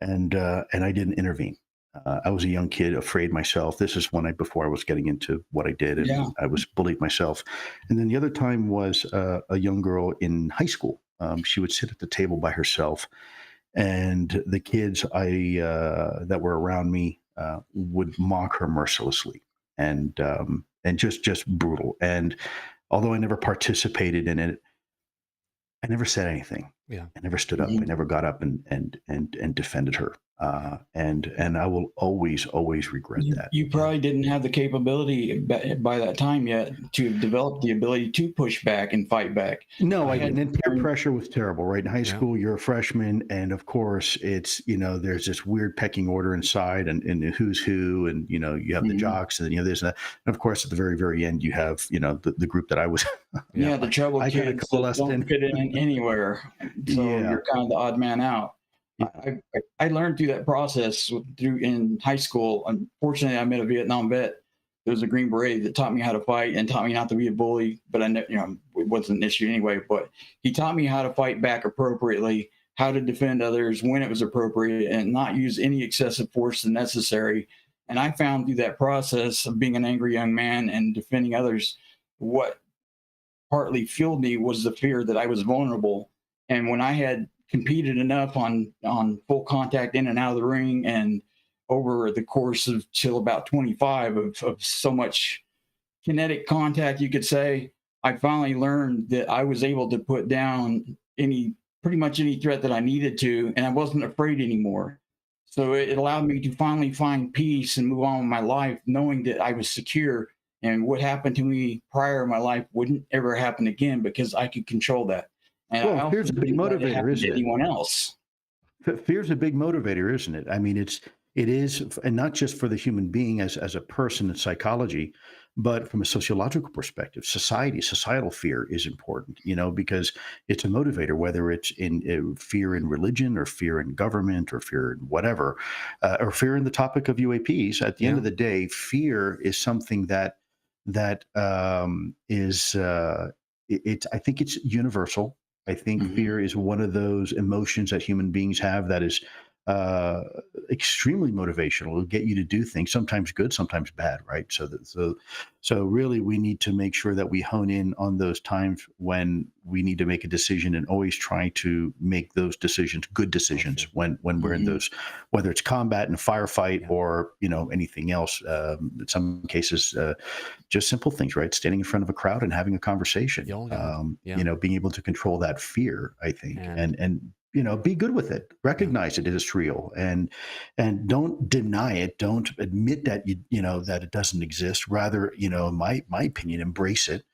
and I didn't intervene. I was a young kid, afraid myself. This is before I was getting into what I did, and I was bullied myself. And then the other time was a young girl in high school. She would sit at the table by herself, and the kids that were around me would mock her mercilessly, and just brutal. And although I never participated in it, I never said anything. Yeah, I never stood up. I never got up and defended her. And I will always regret that. You probably didn't have the capability by that time yet to develop the ability to push back and fight back. No, I didn't. And peer pressure was terrible, right? In high school, you're a freshman, and of course, it's there's this weird pecking order inside, and who's who, and you have the jocks, and this and that. And of course, at the very, very end, you have the group that I was. The trouble kids that don't fit in anywhere, so you're kind of the odd man out. I learned through that process in high school. Unfortunately, I met a Vietnam vet. There was a Green Beret that taught me how to fight and taught me not to be a bully. But it wasn't an issue anyway. But he taught me how to fight back appropriately, how to defend others when it was appropriate, and not use any excessive force than necessary. And I found through that process of being an angry young man and defending others, what partly fueled me was the fear that I was vulnerable. And when I had competed enough on full contact in and out of the ring, and over the course of till about 25 of so much kinetic contact, you could say, I finally learned that I was able to put down pretty much any threat that I needed to, and I wasn't afraid anymore. So it allowed me to finally find peace and move on with my life, knowing that I was secure, and what happened to me prior in my life wouldn't ever happen again because I could control that. And fear's a big motivator, isn't it? Anyone else? Fear's a big motivator, isn't it? I mean, it is, and not just for the human being as a person in psychology, but from a sociological perspective, societal fear is important, because it's a motivator, whether it's in fear in religion or fear in government or fear in whatever, or fear in the topic of UAPs. At the end of the day, fear is something that is, I think it's universal. I think fear is one of those emotions that human beings have that is extremely motivational. It'll get you to do things, sometimes good, sometimes bad, right? So really, we need to make sure that we hone in on those times when we need to make a decision, and always try to make those decisions good decisions when we're in those, whether it's combat and firefight or anything else. In some cases, just simple things, right? Standing in front of a crowd and having a conversation. Being able to control that fear, I think, and be good with it. Recognize it as real, and don't deny it. Don't admit that that it doesn't exist. Rather, in my opinion, embrace it.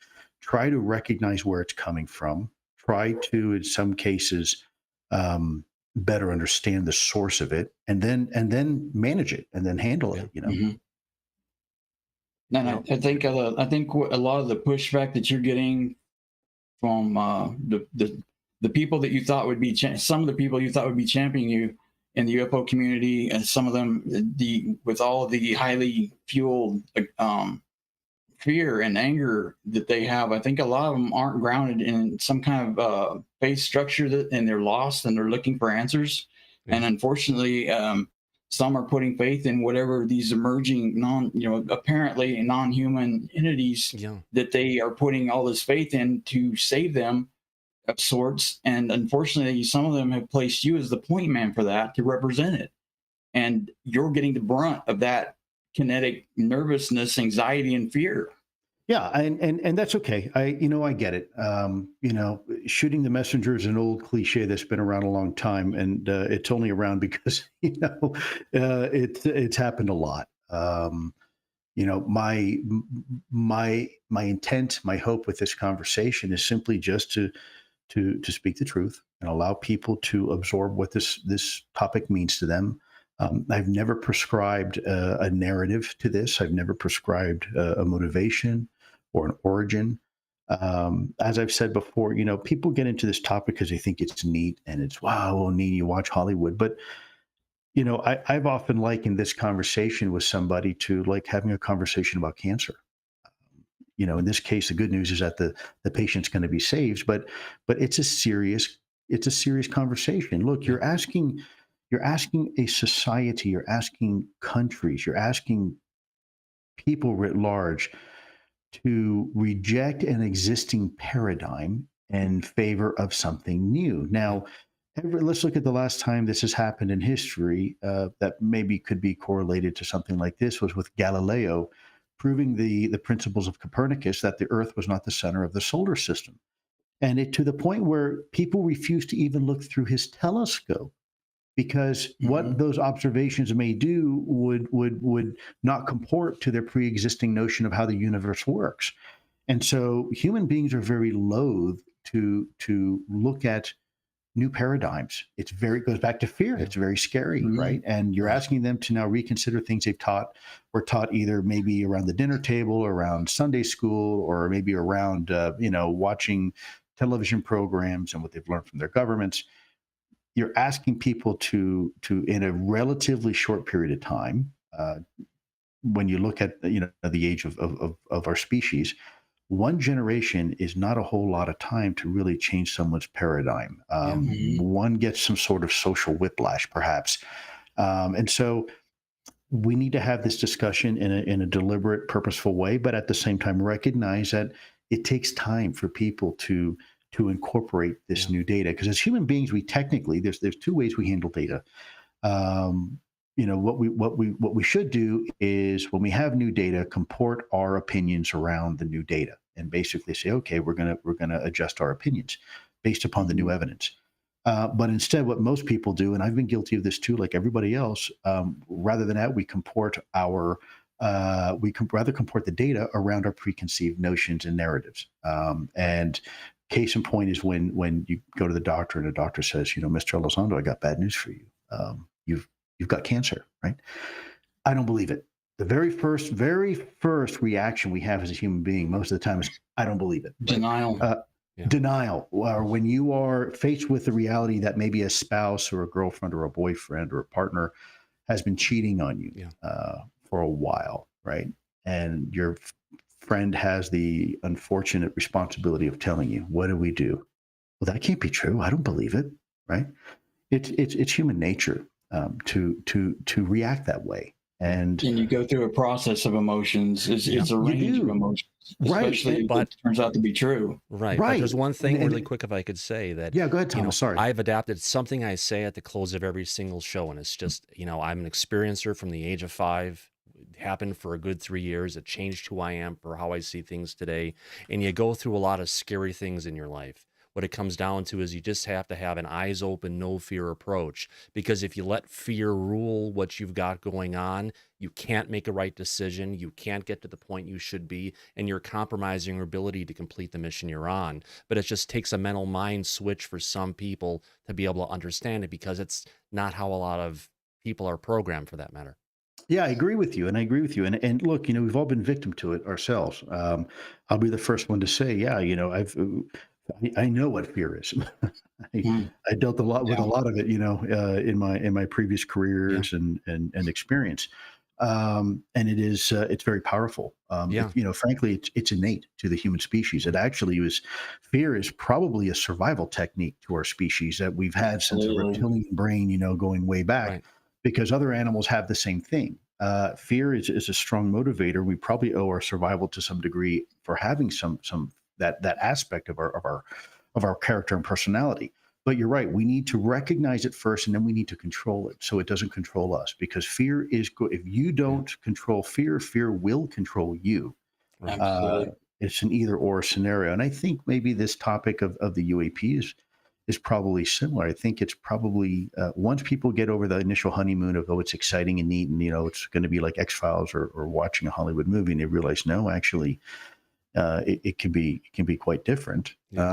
Try to recognize where it's coming from. Try to, in some cases, better understand the source of it, and then manage it, and then handle it. And I think a lot of the pushback that you're getting from the people that you thought would be some of the people you thought would be championing you in the UFO community, and some of them with all of the highly fueled fear and anger that they have, I think a lot of them aren't grounded in some kind of faith structure and they're lost and they're looking for answers. And unfortunately, some are putting faith in whatever these emerging apparently non-human entities that they are putting all this faith in to save them of sorts. And unfortunately, some of them have placed you as the point man for that, to represent it. And you're getting the brunt of that kinetic nervousness, anxiety, and fear. Yeah, and that's okay. I get it. Shooting the messenger is an old cliche that's been around a long time, and it's only around because it's happened a lot. My intent, my hope with this conversation is simply just to speak the truth and allow people to absorb what this topic means to them. I've never prescribed a narrative to this. I've never prescribed a motivation or an origin. As I've said before, people get into this topic because they think it's neat and it's, wow, neat, you watch Hollywood. But, I've often likened this conversation with somebody to like having a conversation about cancer. In this case, the good news is that the patient's going to be saved, but it's a serious conversation. Look, you're asking a society, you're asking countries, you're asking people writ large to reject an existing paradigm in favor of something new. Now, let's look at the last time this has happened in history that maybe could be correlated to something like this, was with Galileo proving the principles of Copernicus, that the Earth was not the center of the solar system. And to the point where people refused to even look through his telescope, because what those observations may do would not comport to their pre-existing notion of how the universe works. And so human beings are very loath to look at new paradigms. It goes back to fear. It's very scary, right? And you're asking them to now reconsider things they've were taught either maybe around the dinner table, around Sunday school, or maybe around watching television programs and what they've learned from their governments. You're asking people to in a relatively short period of time, when you look at the age of our species, one generation is not a whole lot of time to really change someone's paradigm. One gets some sort of social whiplash, perhaps, and so we need to have this discussion in a deliberate, purposeful way, but at the same time recognize that it takes time for people to incorporate this new data. Because as human beings, we technically, there's two ways we handle data. What we should do is, when we have new data, comport our opinions around the new data and basically say, okay, we're gonna adjust our opinions based upon the new evidence. But instead, what most people do, and I've been guilty of this too, like everybody else, rather than that, we comport rather comport the data around our preconceived notions and narratives. And case in point is when you go to the doctor and the doctor says, Mr. Elizondo, I got bad news for you. You've got cancer, right? I don't believe it. The very first reaction we have as a human being most of the time is, I don't believe it. Denial. Denial. Or when you are faced with the reality that maybe a spouse or a girlfriend or a boyfriend or a partner has been cheating on you for a while, right? And your friend has the unfortunate responsibility of telling you, what do we do? Well, that can't be true. I don't believe it, right? It's human nature to react that way. And you go through a process of emotions. It's a range of emotions, especially if it turns out to be true. Right. But there's one thing really quick, if I could say that. Yeah, go ahead, Thomas. Sorry. I've adapted something I say at the close of every single show. And it's just, I'm an experiencer from the age of 5. It happened for a good 3 years. It changed who I am for how I see things today. And you go through a lot of scary things in your life. What it comes down to is you just have to have an eyes open, no fear approach. Because if you let fear rule what you've got going on, you can't make a right decision. You can't get to the point you should be, and you're compromising your ability to complete the mission you're on. But it just takes a mental mind switch for some people to be able to understand it, because it's not how a lot of people are programmed, for that matter. Yeah, I agree with you. And look, we've all been victim to it ourselves. I'll be the first one to say, I know what fear is. I dealt a lot with a lot of it, in my previous careers and experience. And it's very powerful. Frankly, it's innate to the human species. It actually fear is probably a survival technique to our species that we've had since the reptilian brain, going way back. Right. because other animals have the same thing. Fear is a strong motivator. We probably owe our survival to some degree for having that aspect of our character and personality. But you're right. We need to recognize it first, and then we need to control it so it doesn't control us. Because fear is good. If you don't control fear, fear will control you. It's an either or scenario. And I think maybe this topic of the UAP is probably similar. I think it's probably once people get over the initial honeymoon of, oh, it's exciting and neat, and it's going to be like X-Files or watching a Hollywood movie, and they realize, no, actually, it can be quite different. They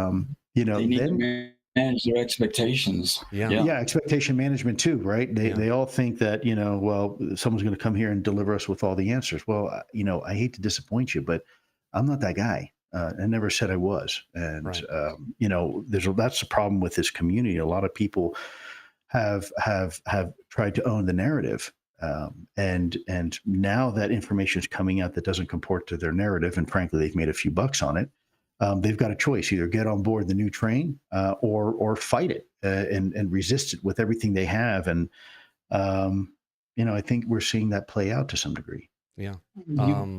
need to manage their expectations. Expectation management too, right? They all think that, well, someone's going to come here and deliver us with all the answers. Well, I hate to disappoint you, but I'm not that guy. I never said I was. And, that's the problem with this community. A lot of people have tried to own the narrative. And now that information is coming out that doesn't comport to their narrative, and frankly, they've made a few bucks on it. They've got a choice: either get on board the new train or fight it and resist it with everything they have. And I think we're seeing that play out to some degree. Yeah.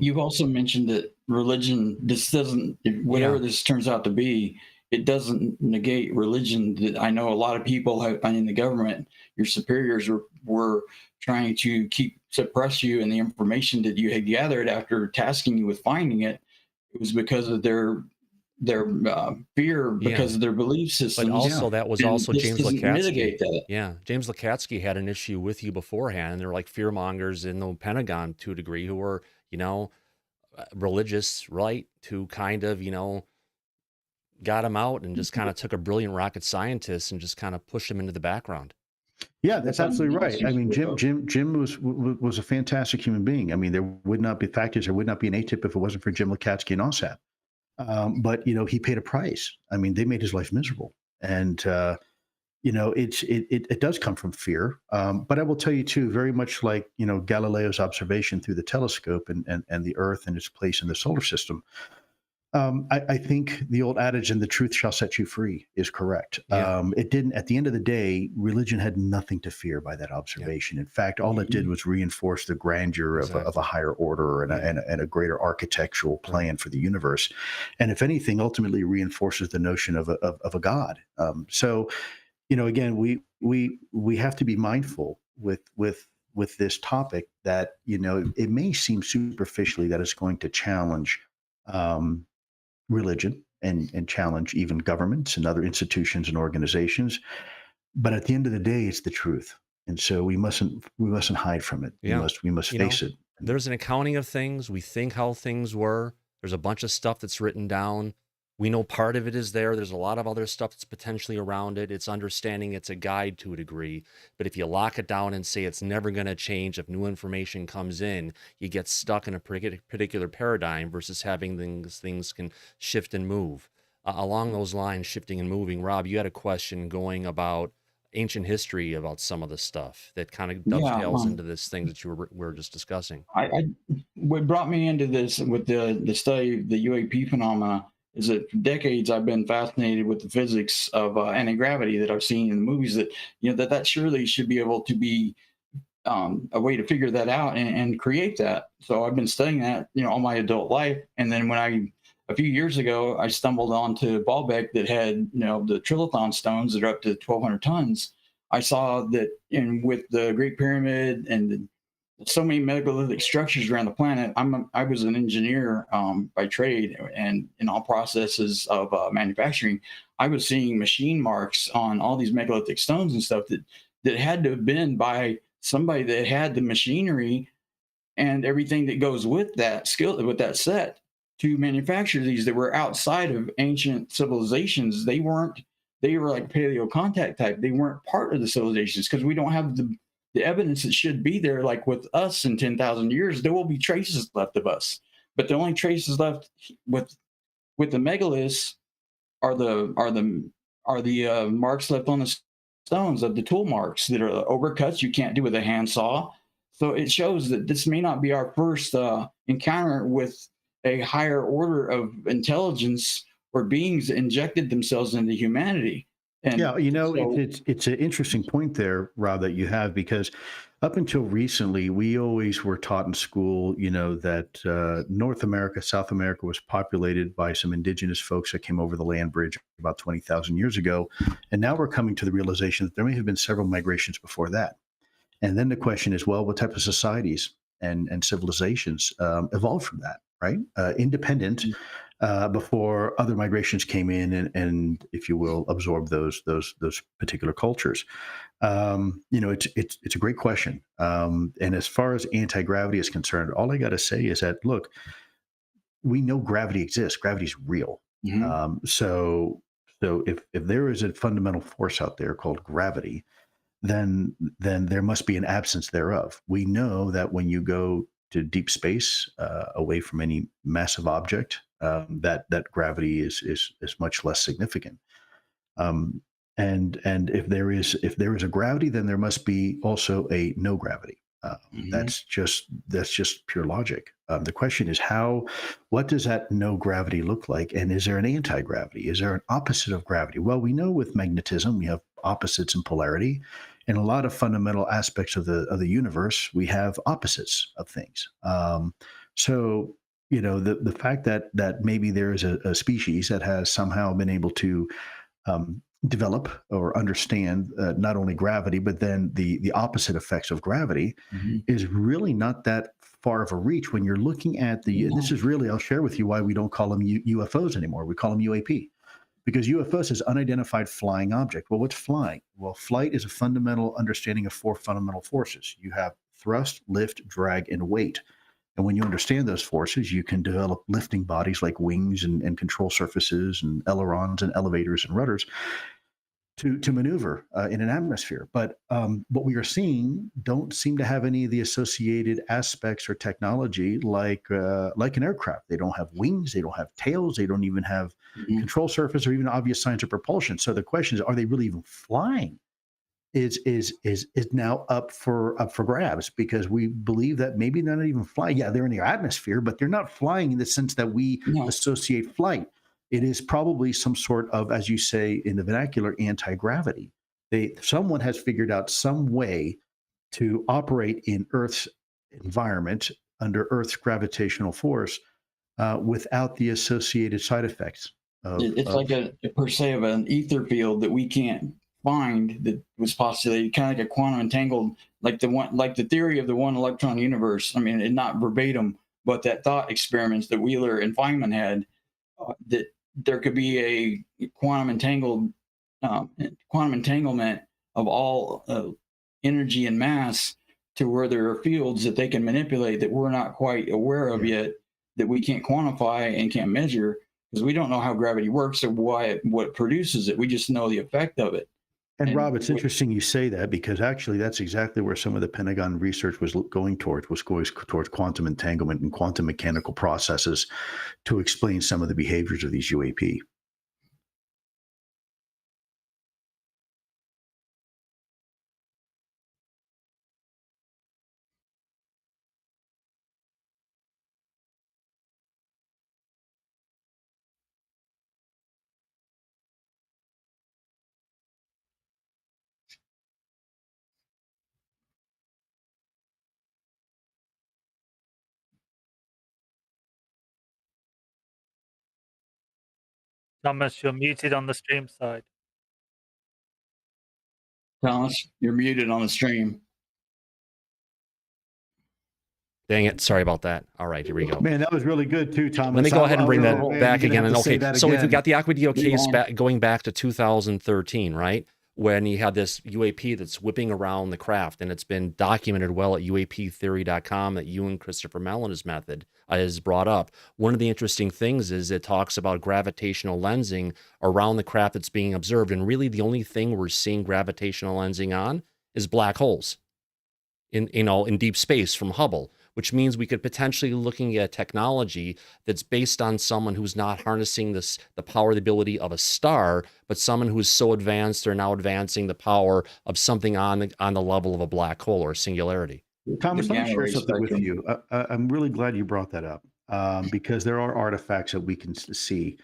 You've also mentioned that religion, this doesn't, whatever this turns out to be, it doesn't negate religion. I know a lot of people in the government, your superiors were trying to suppress you, and the information that you had gathered after tasking you with finding it, it was because of their fear, because of their belief systems. But also that was also James Lacatski. That. Yeah, James Lacatski had an issue with you beforehand, and there were like fear mongers in the Pentagon to a degree who were, religious, right, to kind of, got him out and just kind of took a brilliant rocket scientist and just kind of pushed him into the background. Yeah, that's absolutely right. I mean, Jim was a fantastic human being. I mean, there would not be an ATIP if it wasn't for Jim Lacatski and OVSAP. But he paid a price. I mean, they made his life miserable, and it does come from fear. But I will tell you too, very much like Galileo's observation through the telescope and the Earth and its place in the solar system. I think the old adage, "and the truth shall set you free," is correct. It didn't. At the end of the day, religion had nothing to fear by that observation. In fact, all it did was reinforce the grandeur of a higher order and a greater architectural plan for the universe. And if anything, ultimately reinforces the notion of a God. So, again, we have to be mindful with this topic that it may seem superficially that it's going to challenge religion and challenge even governments and other institutions and organizations, but at the end of the day, it's the truth, and so we mustn't hide from it. We must face it. There's an accounting of things. We think how things were. There's a bunch of stuff that's written down. We know part of it is there. There's a lot of other stuff that's potentially around it. It's understanding, it's a guide to a degree. But if you lock it down and say it's never going to change, if new information comes in, you get stuck in a particular paradigm versus having things can shift and move. Along those lines, shifting and moving, Rob, you had a question going about ancient history about some of the stuff that kind of dovetails into this thing that you were just discussing. What brought me into this with the study of the UAP phenomena is that for decades I've been fascinated with the physics of anti-gravity that I've seen in the movies, that that surely should be able to be a way to figure that out and create that. So I've been studying that all my adult life, and then when a few years ago I stumbled onto Baalbek that had the trilithon stones that are up to 1,200 tons. I saw that with the Great Pyramid and so many megalithic structures around the planet. I was an engineer by trade, and in all processes of manufacturing, I was seeing machine marks on all these megalithic stones and stuff that had to have been by somebody that had the machinery and everything that goes with that skill, with that set, to manufacture these that were outside of ancient civilizations. They were like paleo contact type. They weren't part of the civilizations because we don't have the evidence that should be there. Like with us in 10,000 years, there will be traces left of us, but the only traces left with the megaliths are the marks left on the stones of the tool marks that are overcuts you can't do with a handsaw. So it shows that this may not be our first encounter with a higher order of intelligence or beings that injected themselves into humanity. And it's an interesting point there, Rob, that you have, because Up until recently, we always were taught in school, that North America, South America was populated by some indigenous folks that came over the land bridge about 20,000 years ago. And now we're coming to the realization that there may have been several migrations before that. And then the question is, well, what type of societies and civilizations evolved from that, right? Independent before other migrations came in and, if you will, absorb those particular cultures. It's a great question. And as far as anti-gravity is concerned, all I got to say is that, look, we know gravity exists. Gravity is real. Mm-hmm. So if there is a fundamental force out there called gravity, then there must be an absence thereof. We know that when you go to deep space, away from any massive object, that gravity is much less significant. And if there is a gravity, then there must be also a no gravity. Mm-hmm. That's just pure logic. The question is what does that no gravity look like? And is there an anti-gravity? Is there an opposite of gravity? Well, we know with magnetism, we have opposites in polarity. In a lot of fundamental aspects of the universe, we have opposites of things. So, the fact that maybe there is a species that has somehow been able to develop or understand not only gravity, but then the opposite effects of gravity mm-hmm. is really not that far of a reach when you're looking at this is really, I'll share with you why we don't call them UFOs anymore. We call them UAP. Because UFOs is unidentified flying object. Well, what's flying? Well, flight is a fundamental understanding of four fundamental forces. You have thrust, lift, drag, and weight. And when you understand those forces, you can develop lifting bodies like wings and control surfaces and ailerons and elevators and rudders to maneuver in an atmosphere. But what we are seeing don't seem to have any of the associated aspects or technology like an aircraft. They don't have wings, they don't have tails, they don't even have mm-hmm. control surface or even obvious signs of propulsion. So the question is, are they really even flying? Is now up for grabs, because we believe that maybe they're not even flying. Yeah, they're in the atmosphere, but they're not flying in the sense that we associate flight. It is probably some sort of, as you say in the vernacular, anti-gravity. Someone has figured out some way to operate in Earth's environment under Earth's gravitational force without the associated side effects. It's like a per se of an ether field that we can't find that was postulated, kind of like a quantum entangled, like the theory of the one electron universe. I mean, not verbatim, but that thought experiments that Wheeler and Feynman had, that there could be a quantum entanglement of all energy and mass to where there are fields that they can manipulate that we're not quite aware of yet, that we can't quantify and can't measure, because we don't know how gravity works or what produces it. We just know the effect of it. And Rob, it's interesting you say that, because actually that's exactly where some of the Pentagon research was going towards quantum entanglement and quantum mechanical processes to explain some of the behaviors of these UAP. Thomas, you're muted on the stream side. Thomas, you're muted on the stream. Dang it. Sorry about that. All right, here we go. Man, that was really good too, Thomas. Let me go ahead and bring that back again. And okay, so we've got the Aqua case going back to 2013, right? When you had this UAP that's whipping around the craft, and it's been documented well at UAPtheory.com that you and Christopher Mellon's method is brought up. One of the interesting things is it talks about gravitational lensing around the craft that's being observed, and really the only thing we're seeing gravitational lensing on is black holes in deep space from Hubble, which means we could potentially be looking at technology that's based on someone who's not harnessing the power, the ability of a star, but someone who's so advanced they're now advancing the power of something on the level of a black hole or a singularity. Thomas, let me share something with you. I'm really glad you brought that up, because there are artifacts that we can see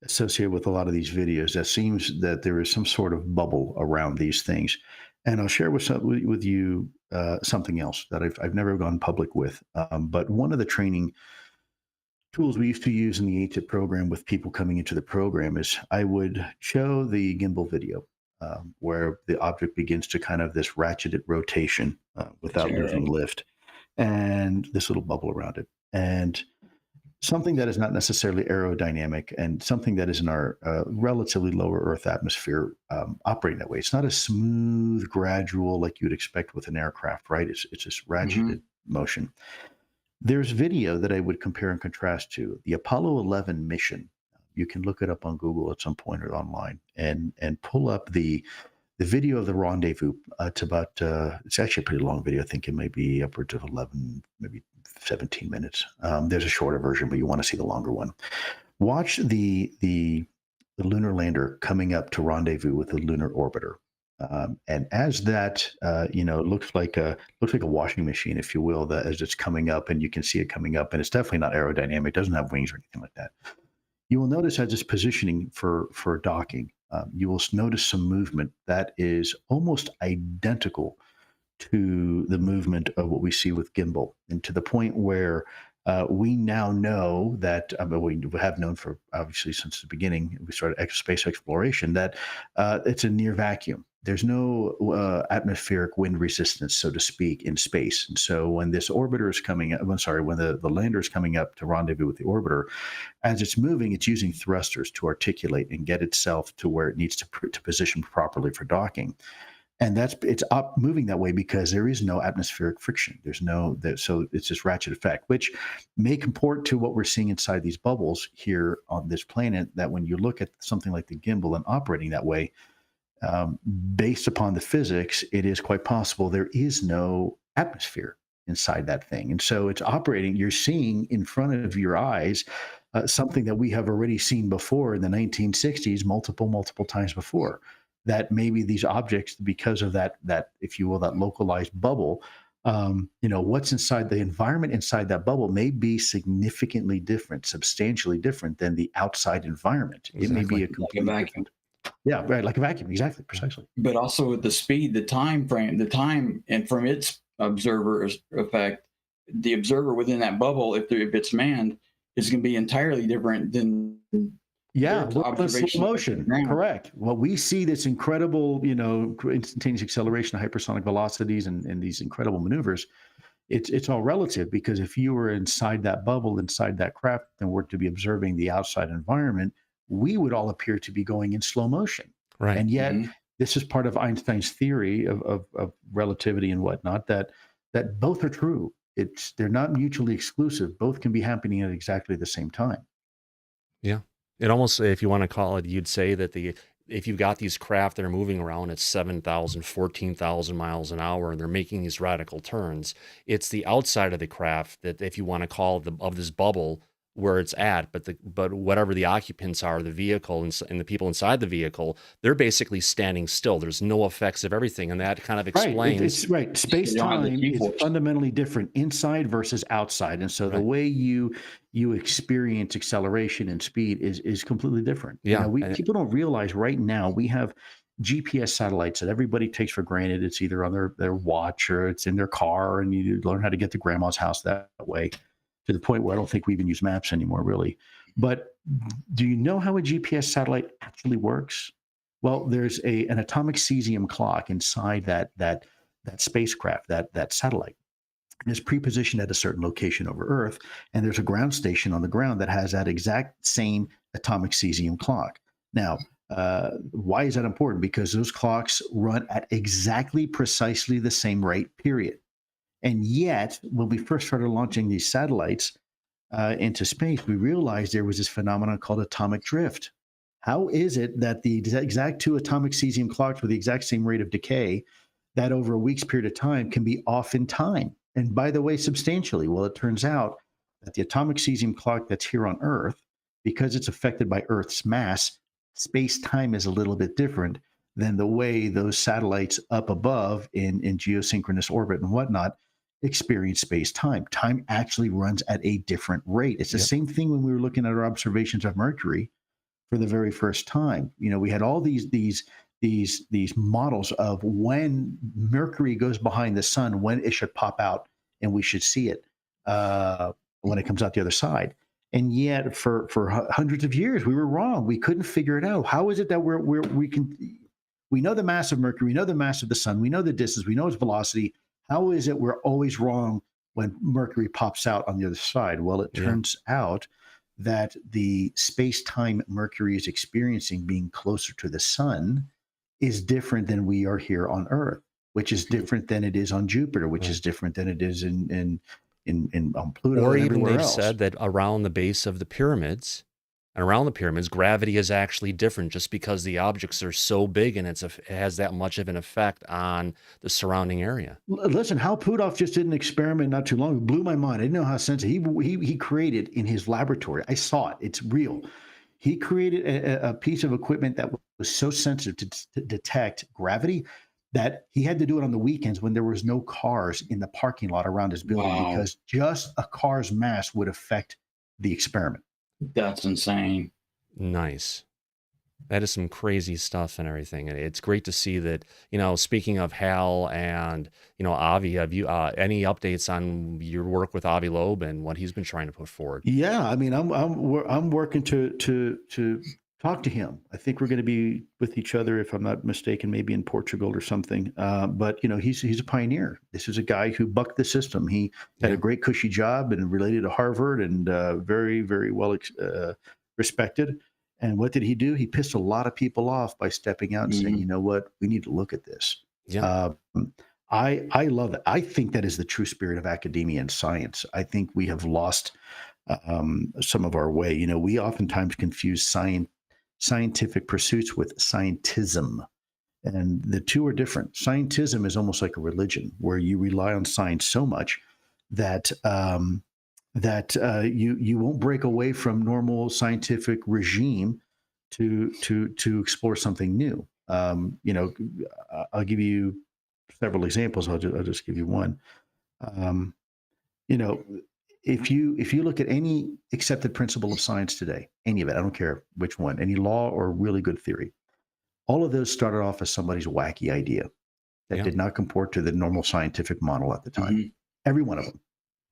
associated with a lot of these videos that seems that there is some sort of bubble around these things. And I'll share with you something else that I've never gone public with. But one of the training tools we used to use in the ATIP program with people coming into the program is I would show the gimbal video where the object begins to kind of this ratcheted rotation without losing lift, and this little bubble around it. And something that is not necessarily aerodynamic and something that is in our relatively lower Earth atmosphere operating that way. It's not a smooth, gradual like you would expect with an aircraft, right? It's just ratcheted motion. There's video that I would compare and contrast to the Apollo 11 mission. You can look it up on Google at some point or online and pull up the video of the rendezvous. It's about, it's actually a pretty long video. I think it may be upwards of 11, maybe 17 minutes. There's a shorter version, but you want to see the longer one. Watch the lunar lander coming up to rendezvous with the lunar orbiter. And as that, looks like a washing machine, if you will, that as it's coming up and you can see it coming up, and it's definitely not aerodynamic, it doesn't have wings or anything like that. You will notice as it's positioning for docking, you will notice some movement that is almost identical to the movement of what we see with gimbal, and to the point where we now know that, we have known for obviously since the beginning, we started space exploration, that it's a near vacuum. There's no atmospheric wind resistance, so to speak, in space. And so when this orbiter is coming up, when the lander is coming up to rendezvous with the orbiter, as it's moving, it's using thrusters to articulate and get itself to where it needs to position properly for docking. And it's moving that way because there is no atmospheric friction. So it's this ratchet effect, which may comport to what we're seeing inside these bubbles here on this planet, that when you look at something like the gimbal and operating that way, based upon the physics, it is quite possible there is no atmosphere inside that thing. And so it's operating, you're seeing in front of your eyes something that we have already seen before in the 1960s, multiple times before. That maybe these objects, because of that, if you will, that localized bubble, what's inside the environment inside that bubble may be significantly different, substantially different than the outside environment. Exactly. It may be a completely different. Yeah, right, like a vacuum, exactly, precisely. But also with the speed, the time frame, and from its observer effect, the observer within that bubble, if it's manned, is going to be entirely different than slow motion. Correct. Well, we see this incredible, instantaneous acceleration of hypersonic velocities and these incredible maneuvers. It's all relative, because if you were inside that bubble, inside that craft, and were to be observing the outside environment, we would all appear to be going in slow motion. Right. And yet this is part of Einstein's theory of relativity and whatnot, that both are true. They're not mutually exclusive. Both can be happening at exactly the same time. Yeah. It almost, if you want to call it, you'd say that if you've got these craft that are moving around at 7,000, 14,000 miles an hour, and they're making these radical turns, it's the outside of the craft that, if you want to call it, of this bubble, where it's at, but whatever the occupants are, the vehicle and the people inside the vehicle, they're basically standing still. There's no effects of everything, and that kind of explains. It's right. Space-time is fundamentally different inside versus outside, and so the way you experience acceleration and speed is completely different. Yeah, people don't realize right now we have GPS satellites that everybody takes for granted. It's either on their watch or it's in their car, and you learn how to get to grandma's house that way. To the point where I don't think we even use maps anymore, really. But do you know how a GPS satellite actually works? Well, there's an atomic cesium clock inside that spacecraft, that satellite. And it's pre-positioned at a certain location over Earth, and there's a ground station on the ground that has that exact same atomic cesium clock. Now, why is that important? Because those clocks run at precisely the same rate, period. And yet, when we first started launching these satellites into space, we realized there was this phenomenon called atomic drift. How is it that the exact two atomic cesium clocks with the exact same rate of decay, that over a week's period of time can be off in time? And by the way, substantially. Well, it turns out that the atomic cesium clock that's here on Earth, because it's affected by Earth's mass, space-time is a little bit different than the way those satellites up above in geosynchronous orbit and whatnot experience space-time. Time actually runs at a different rate. It's the same thing when we were looking at our observations of Mercury for the very first time. We had all these these models of when Mercury goes behind the sun, when it should pop out, and we should see it when it comes out the other side. And yet, for hundreds of years, we were wrong. We couldn't figure it out. How is it that we know the mass of Mercury, we know the mass of the sun, we know the distance, we know its velocity. How is it we're always wrong when Mercury pops out on the other side? Well, it turns out that the space-time Mercury is experiencing, being closer to the sun, is different than we are here on Earth, which is different than it is on Jupiter, which is different than it is in on Pluto, or and even everywhere they've else. said that around the base of the pyramids and around the pyramids, gravity is actually different just because the objects are so big and it has that much of an effect on the surrounding area. Listen, Hal Puthoff just did an experiment not too long ago. It blew my mind. I didn't know how sensitive. He created in his laboratory. I saw it. It's real. He created a piece of equipment that was so sensitive to detect gravity that he had to do it on the weekends when there was no cars in the parking lot around his building, because just a car's mass would affect the experiment. That's insane. Nice. That is some crazy stuff and everything. And it's great to see that, speaking of Hal and, Avi, have you any updates on your work with Avi Loeb and what he's been trying to put forward? Yeah, I mean, I'm working to talk to him. I think we're going to be with each other, if I'm not mistaken, maybe in Portugal or something. But he's a pioneer. This is a guy who bucked the system. He had a great cushy job and related to Harvard and very, very well respected. And what did he do? He pissed a lot of people off by stepping out and saying, you know what, we need to look at this. Yeah. I love it. I think that is the true spirit of academia and science. I think we have lost some of our way. We oftentimes confuse scientific pursuits with scientism, and the two are different. Scientism is almost like a religion where you rely on science so much that you won't break away from normal scientific regime to explore something new. I'll give you several examples. I'll just give you one. If you look at any accepted principle of science today, any of it, I don't care which one, any law or really good theory, all of those started off as somebody's wacky idea that did not comport to the normal scientific model at the time. Every one of them,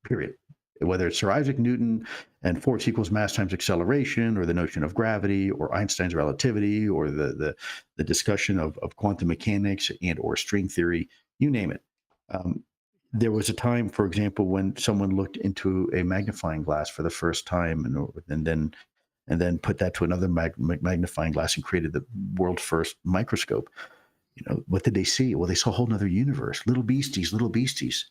period. Whether it's Sir Isaac Newton and force equals mass times acceleration, or the notion of gravity, or Einstein's relativity, or the discussion of quantum mechanics and or string theory, you name it. There was a time, for example, when someone looked into a magnifying glass for the first time and then put that to another magnifying glass and created the world's first microscope. What did they see? Well, they saw a whole other universe, little beasties,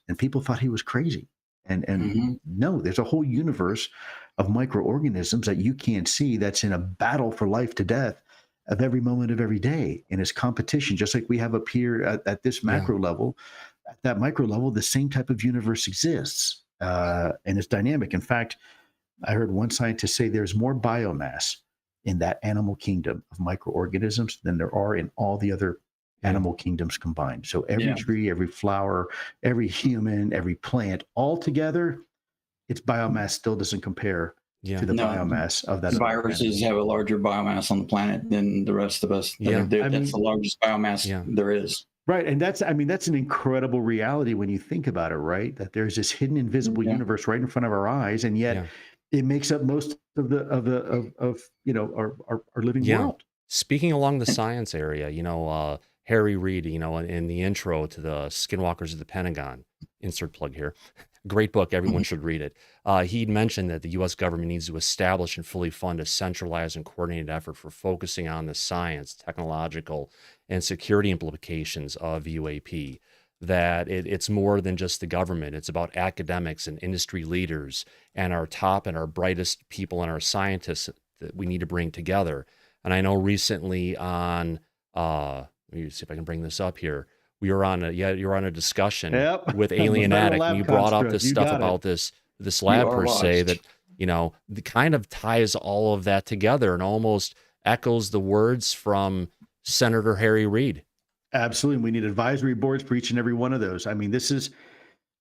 and people thought he was crazy. And no, there's a whole universe of microorganisms that you can't see that's in a battle for life to death of every moment of every day. And it's competition, just like we have up here at this macro level. At that micro level, the same type of universe exists, and it's dynamic. In fact, I heard one scientist say there's more biomass in that animal kingdom of microorganisms than there are in all the other animal kingdoms combined. So every tree, every flower, every human, every plant, all together, its biomass still doesn't compare to the biomass of that. Viruses have a larger biomass on the planet than the rest of us. That's the largest biomass there is. Right. And that's an incredible reality when you think about it, right? That there's this hidden invisible universe right in front of our eyes. And yet it makes up most of our living world. Speaking along the science area, Harry Reid, in the intro to the Skinwalkers of the Pentagon, insert plug here, great book, everyone should read it. He'd mentioned that the U.S. government needs to establish and fully fund a centralized and coordinated effort for focusing on the science, technological, and security implications of UAP. That it's more than just the government. It's about academics and industry leaders and our top and our brightest people and our scientists that we need to bring together. And I know recently on, let me see if I can bring this up here. You're on a discussion with Alien Addict, and you brought up this stuff about this lab per se that, kind of ties all of that together and almost echoes the words from Senator Harry Reid. Absolutely. We need advisory boards for each and every one of those. I mean,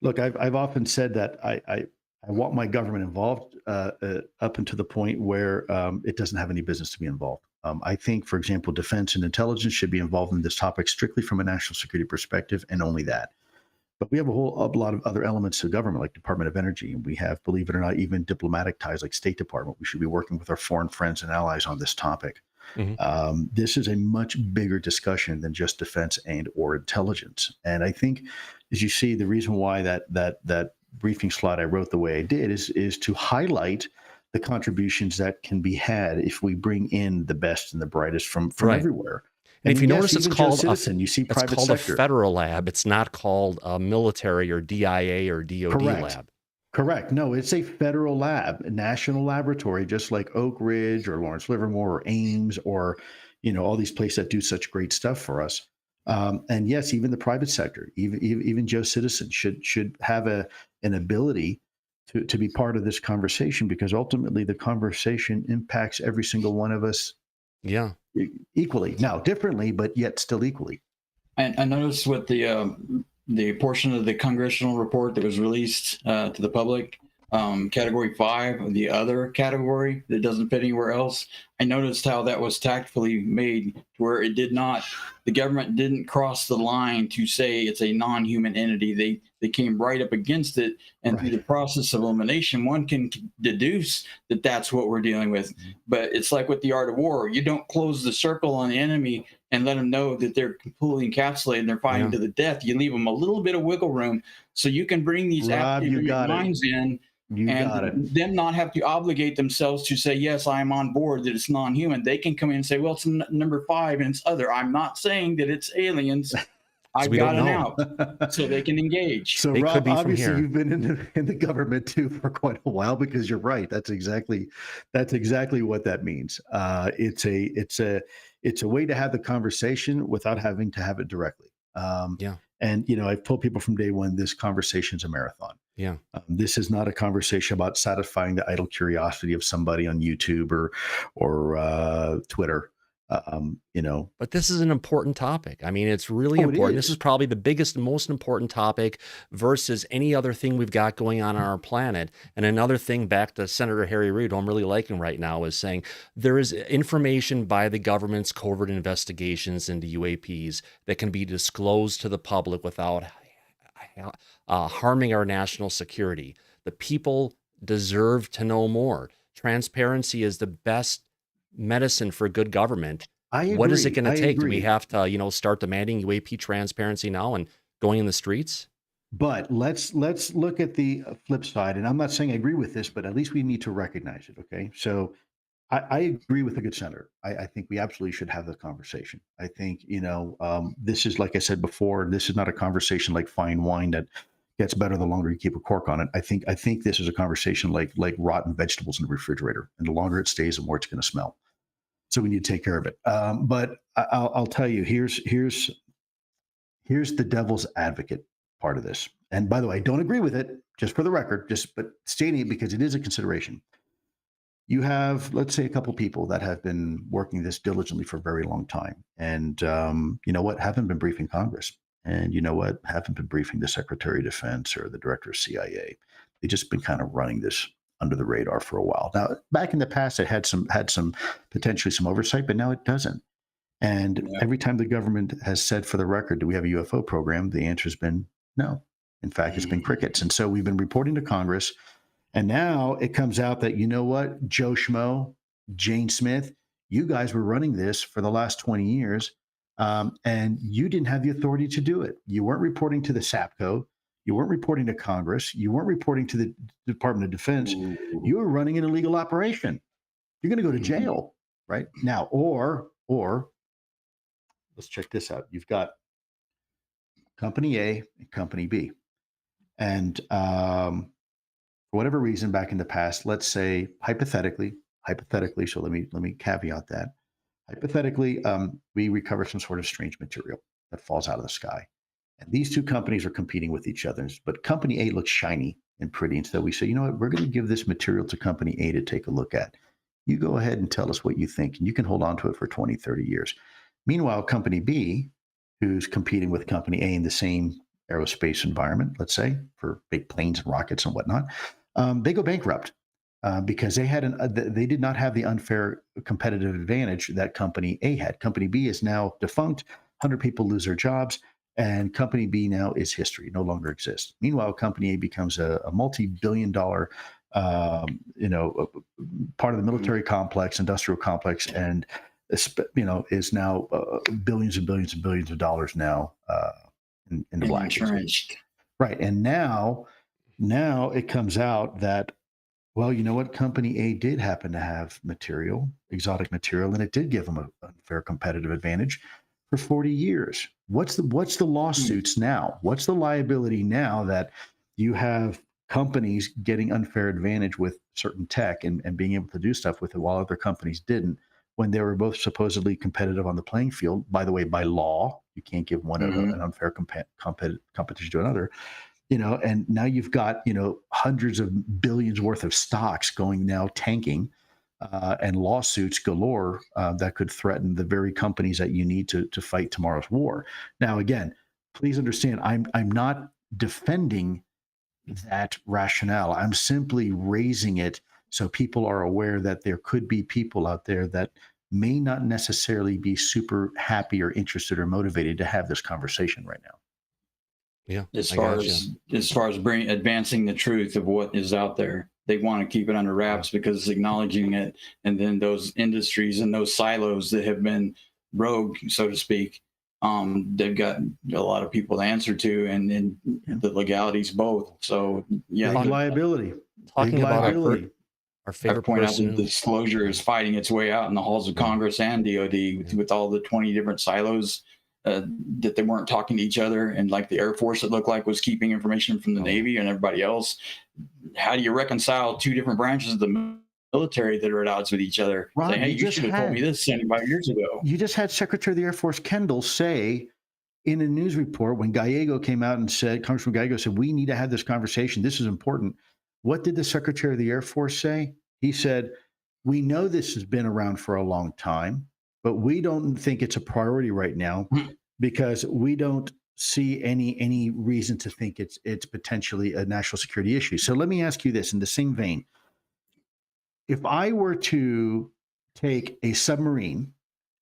look, I've often said that I want my government involved up until the point where it doesn't have any business to be involved. I think, for example, defense and intelligence should be involved in this topic strictly from a national security perspective, and only that. But we have a lot of other elements of government, like Department of Energy, and we have, believe it or not, even diplomatic ties like State Department. We should be working with our foreign friends and allies on this topic. This is a much bigger discussion than just defense and or intelligence. And I think, as you see, the reason why that briefing slot I wrote the way I did is to highlight the contributions that can be had if we bring in the best and the brightest from everywhere. And if you notice, it's called citizen, you see private it's called sector. A federal lab. It's not called a military or DIA or DOD lab. Correct. No, it's a federal lab, a national laboratory, just like Oak Ridge or Lawrence Livermore or Ames or, all these places that do such great stuff for us. And yes, even the private sector, even Joe Citizen should have an ability to be part of this conversation, because ultimately the conversation impacts every single one of us. Yeah. Equally. Now, differently, but yet still equally. And I noticed with the portion of the congressional report that was released to the public, category 5, the other category that doesn't fit anywhere else, I noticed how that was tactfully made to where the government didn't cross the line to say it's a non-human entity. They came right up against it, and through the process of elimination, one can deduce that that's what we're dealing with. But it's like with the art of war. You don't close the circle on the enemy and let them know that they're completely encapsulated and they're fighting to the death. You leave them a little bit of wiggle room so you can bring these active minds in and them not have to obligate themselves to say, yes, I am on board that it's non-human. They can come in and say, well, it's number 5 and it's other. I'm not saying that it's aliens. I've got an out, so they can engage. So, Rob, obviously you've been in the government too for quite a while, because you're right. That's exactly what that means. It's a way to have the conversation without having to have it directly. And I've told people from day one, this conversation's a marathon. Yeah. This is not a conversation about satisfying the idle curiosity of somebody on YouTube or Twitter. But this is an important topic. I mean, it's really important. This is probably the biggest and most important topic versus any other thing we've got going on our planet. And another thing, back to Senator Harry Reid, who I'm really liking right now, is saying there is information by the government's covert investigations into UAPs that can be disclosed to the public without harming our national security. The people deserve to know more. Transparency is the best medicine for good government. I agree. What is it going to take? Do we have to, start demanding UAP transparency now and going in the streets? But let's look at the flip side. And I'm not saying I agree with this, but at least we need to recognize it. Okay. So I agree with the good senator. I think we absolutely should have the conversation. I think, this is, like I said before, this is not a conversation like fine wine that gets better the longer you keep a cork on it. I think this is a conversation like rotten vegetables in the refrigerator, and the longer it stays, the more it's going to smell. So we need to take care of it. But I'll tell you, here's the devil's advocate part of this. And by the way, I don't agree with it, just for the record, but stating it because it is a consideration. You have, let's say, a couple people that have been working this diligently for a very long time, and haven't been briefing Congress. And haven't been briefing the Secretary of Defense or the Director of CIA. They've just been kind of running this under the radar for a while. Now, back in the past, it had some potentially some oversight, but now it doesn't. And every time the government has said, for the record, do we have a UFO program? The answer has been no. In fact, it's been crickets. And so we've been reporting to Congress. And now it comes out that, Joe Schmo, Jane Smith, you guys were running this for the last 20 years. And you didn't have the authority to do it. You weren't reporting to the SAPCO. You weren't reporting to Congress. You weren't reporting to the Department of Defense. You were running an illegal operation. You're going to go to jail, right? Now, or let's check this out. You've got Company A and Company B. And for whatever reason, back in the past, let's say hypothetically, so let me caveat that. Hypothetically, we recover some sort of strange material that falls out of the sky. And these two companies are competing with each other. But Company A looks shiny and pretty. And so we say, we're going to give this material to Company A to take a look at. You go ahead and tell us what you think. And you can hold on to it for 20, 30 years. Meanwhile, Company B, who's competing with Company A in the same aerospace environment, let's say, for big planes and rockets and whatnot, they go bankrupt. because they did not have the unfair competitive advantage that Company A had. Company B is now defunct. 100 people lose their jobs, and Company B now is history, no longer exists. Meanwhile, Company A becomes a multi-billion-dollar, part of the military complex, industrial complex, and is now billions and billions and billions of dollars now in the black. Entrenched. Right, and now it comes out that, well, you know what? Company A did happen to have exotic material, and it did give them an unfair competitive advantage for 40 years. What's the lawsuits now? What's the liability now that you have companies getting unfair advantage with certain tech and being able to do stuff with it while other companies didn't, when they were both supposedly competitive on the playing field? By the way, by law, you can't give one an unfair competition to another. And now you've got, hundreds of billions worth of stocks going now tanking, and lawsuits galore that could threaten the very companies that you need to fight tomorrow's war. Now, again, please understand, I'm not defending that rationale. I'm simply raising it so people are aware that there could be people out there that may not necessarily be super happy or interested or motivated to have this conversation right now. Yeah. As far as advancing the truth of what is out there, they want to keep it under wraps because acknowledging it, and then those industries and those silos that have been rogue, so to speak, they've got a lot of people to answer to, and the legalities both. So yeah, big liability. Talking about our favorite point person. out that disclosure is fighting its way out in the halls of Congress and DOD with all the 20 different silos. That they weren't talking to each other, and like the Air Force, it looked like was keeping information from the Navy and everybody else. How do you reconcile two different branches of the military that are at odds with each other? Ron, saying, hey, you should have told me this 75 years ago. You just had Secretary of the Air Force Kendall say in a news report when Gallego came out and said, Congressman Gallego said, we need to have this conversation. This is important. What did the Secretary of the Air Force say? He said, we know this has been around for a long time, but we don't think it's a priority right now because we don't see any reason to think it's potentially a national security issue. So let me ask you this in the same vein. If I were to take a submarine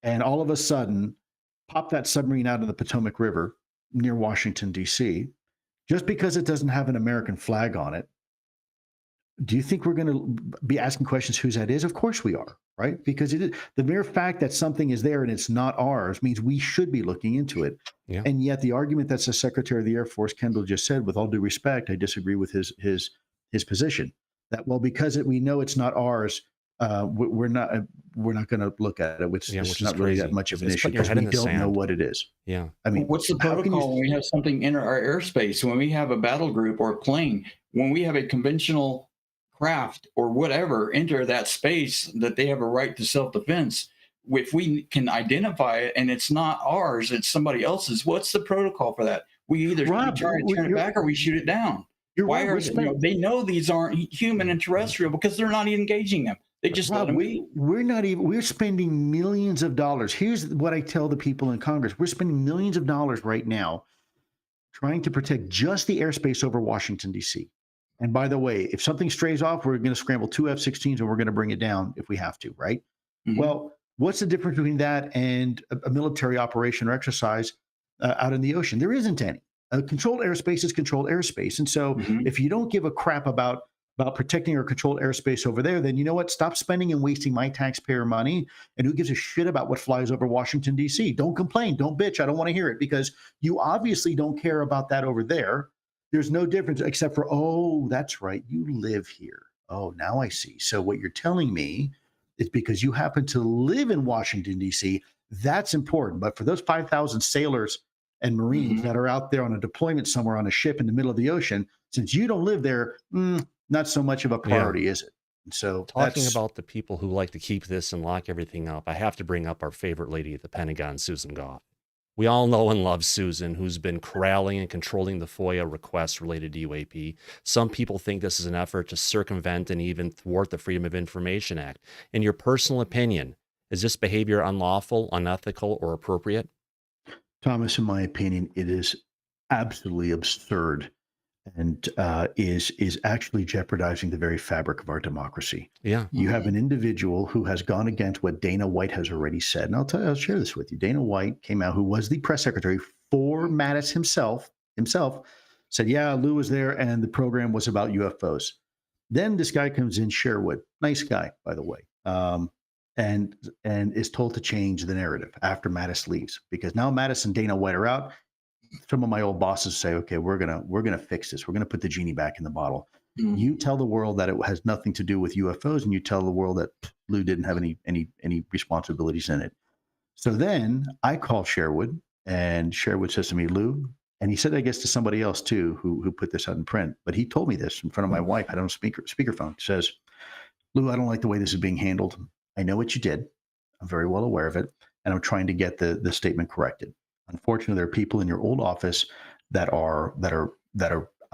and all of a sudden pop that submarine out of the Potomac River near Washington, D.C., just because it doesn't have an American flag on it, do you think we're going to be asking questions whose that is? Of course we are, right? Because the mere fact that something is there and it's not ours means we should be looking into it. Yeah. And yet the argument that the Secretary of the Air Force, Kendall, just said, with all due respect, I disagree with his position, that, well, because we know it's not ours, we're not going to look at it, which is not really that much of an issue because we don't know what it is. Yeah. I mean, what's the protocol when we have something in our airspace, when we have a battle group or a plane, when we have a conventional craft or whatever enter that space that they have a right to self-defense? If we can identify it and it's not ours, it's somebody else's, what's the protocol for that? We either try to turn it back or we shoot it down. Why are they know these aren't human and terrestrial because they're not engaging them. They just let them be. We're spending millions of dollars. Here's what I tell the people in Congress. We're spending millions of dollars right now trying to protect just the airspace over Washington, D.C. And by the way, if something strays off, we're going to scramble 2 F-16s and we're going to bring it down if we have to, right? Mm-hmm. Well, what's the difference between that and a military operation or exercise out in the ocean? There isn't any. Controlled airspace is controlled airspace. And so if you don't give a crap about protecting our controlled airspace over there, then you know what? Stop spending and wasting my taxpayer money. And who gives a shit about what flies over Washington, D.C.? Don't complain. Don't bitch. I don't want to hear it because you obviously don't care about that over there. There's no difference except for, oh, that's right, you live here. Oh, now I see. So what you're telling me is because you happen to live in Washington, D.C., that's important. But for those 5,000 sailors and Marines that are out there on a deployment somewhere on a ship in the middle of the ocean, since you don't live there, not so much of a priority, is it? And so talking about the people who like to keep this and lock everything up, I have to bring up our favorite lady at the Pentagon, Susan Goff. We all know and love Susan, who's been corralling and controlling the FOIA requests related to UAP. Some people think this is an effort to circumvent and even thwart the Freedom of Information Act. In your personal opinion, is this behavior unlawful, unethical, or appropriate? Thomas, in my opinion, it is absolutely absurd and is actually jeopardizing the very fabric of our democracy. Yeah. You have an individual who has gone against what Dana White has already said. And I'll share this with you. Dana White came out, who was the press secretary for Mattis himself, said, yeah, Lue was there and the program was about UFOs. Then this guy comes in, Sherwood, nice guy, by the way, and is told to change the narrative after Mattis leaves, because now Mattis and Dana White are out. Some of my old bosses say, okay, we're gonna fix this. We're gonna put the genie back in the bottle. Mm-hmm. You tell the world that it has nothing to do with UFOs, and you tell the world that Lue didn't have any responsibilities in it. So then I call Sherwood, and Sherwood says to me, Lue, and he said, I guess, to somebody else too, who put this out in print, but he told me this in front of my wife. I don't have speakerphone. He says, Lue, I don't like the way this is being handled. I know what you did. I'm very well aware of it, and I'm trying to get the statement corrected. Unfortunately, there are people in your old office that are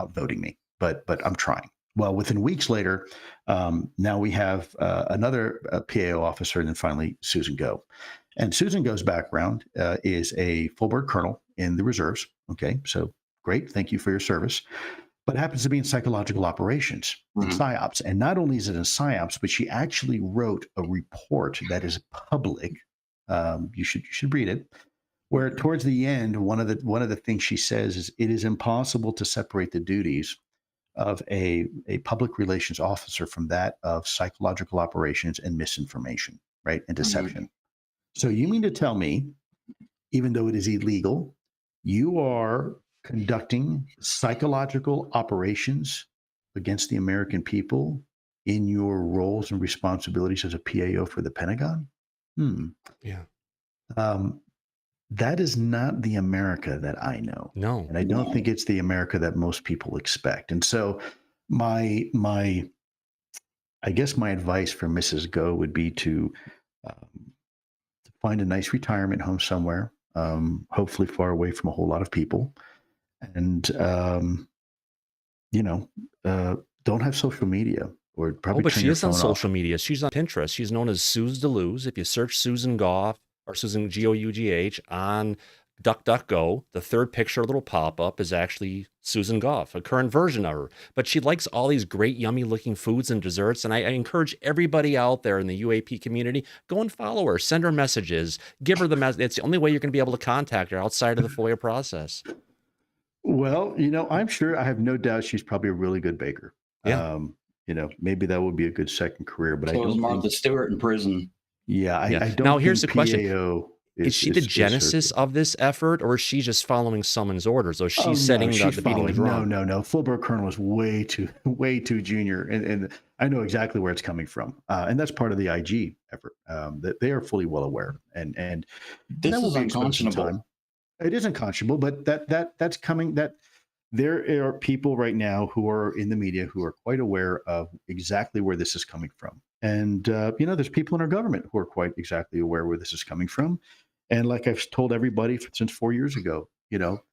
outvoting me, but I'm trying. Well, within weeks later, now we have another PAO officer, and then finally Susan Go. And Susan Go's background is a full-bird colonel in the reserves. Okay, so great, thank you for your service. But happens to be in psychological operations, in PSYOPs. And not only is it in PSYOPs, but she actually wrote a report that is public. You should read it. Where towards the end, one of the things she says is it is impossible to separate the duties of a public relations officer from that of psychological operations and misinformation, right, and deception. So you mean to tell me, even though it is illegal, you are conducting psychological operations against the American people in your roles and responsibilities as a PAO for the Pentagon? Yeah. That is not the America that I know. No. And I don't think it's the America that most people expect. And so I guess my advice for Mrs. Go would be to find a nice retirement home somewhere, hopefully far away from a whole lot of people. And, don't have social media. Or probably but she is on social media. She's on Pinterest. She's known as Suze DeLuz. If you search Susan Gough or Susan Gough on DuckDuckGo, the third picture, little pop-up, is actually Susan Gough, a current version of her. But she likes all these great, yummy-looking foods and desserts, and I encourage everybody out there in the UAP community, go and follow her, send her messages, give her the message. It's the only way you're going to be able to contact her outside of the FOIA process. Well, I'm sure, I have no doubt she's probably a really good baker. Yeah. Maybe that would be a good second career. But so I don't Martha Stewart in prison. Yeah, I don't. Now, here's the question. PAO is she the genesis of this effort, or is she just following someone's orders? Or she's setting the beating the drum? No. Full-bird colonel is way too junior. And I know exactly where it's coming from. And that's part of the IG effort. That they are fully well aware. And this is unconscionable. It is unconscionable, but that's coming. That there are people right now who are in the media who are quite aware of exactly where this is coming from. And, there's people in our government who are quite exactly aware where this is coming from. And like I've told everybody since 4 years ago,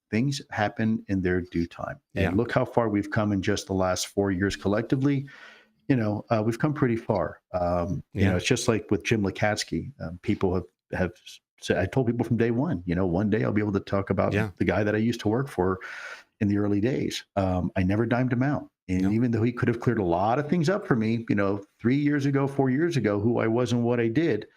things happen in their due time. And look how far we've come in just the last 4 years collectively. We've come pretty far. It's just like with Jim Lacatski. People have said, I told people from day one, one day I'll be able to talk about the guy that I used to work for in the early days. I never dimed him out. And even though he could have cleared a lot of things up for me, 3 years ago, 4 years ago, who I was and what I did,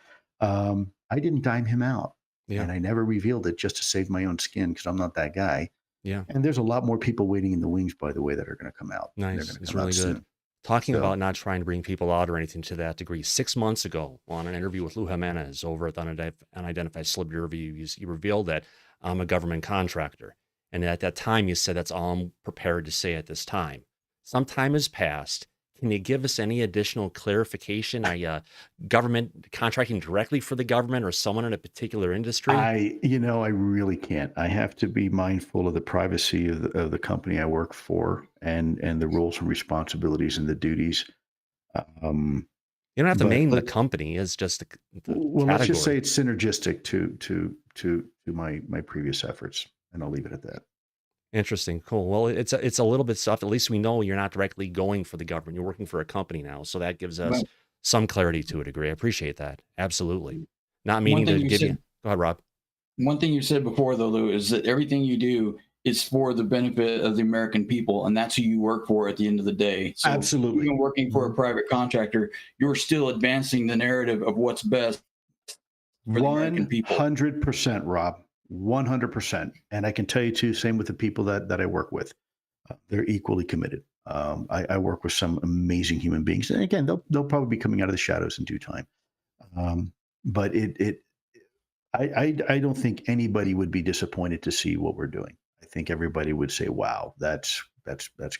I didn't dime him out. Yeah. And I never revealed it just to save my own skin, because I'm not that guy. Yeah. And there's a lot more people waiting in the wings, by the way, that are going to come out. Nice. It's really good. Soon. Talking about not trying to bring people out or anything to that degree. 6 months ago, on an interview with Lou Jimenez over at the Unidentified Celebrity Review, you revealed that I'm a government contractor. And at that time, you said, that's all I'm prepared to say at this time. Some time has passed. Can you give us any additional clarification? Are you government contracting directly for the government or someone in a particular industry? I really can't. I have to be mindful of the privacy of the company I work for and the roles and responsibilities and the duties. You don't have to name the company as just the well, let's just say it's synergistic to my previous efforts, and I'll leave it at that. Interesting. Cool. Well, it's a little bit soft. At least we know you're not directly going for the government. You're working for a company now. So that gives us some clarity to a degree. I appreciate that. Absolutely. Not meaning to give you. Go ahead, Rob. One thing you said before, though, Lou, is that everything you do it's for the benefit of the American people, and that's who you work for at the end of the day. So Absolutely. even working for a private contractor, you're still advancing the narrative of what's best for the American people. 100%, Rob. 100%. And I can tell you too, same with the people that I work with. They're equally committed. I work with some amazing human beings, and again, they'll probably be coming out of the shadows in due time. But I don't think anybody would be disappointed to see what we're doing. I think everybody would say, "Wow, that's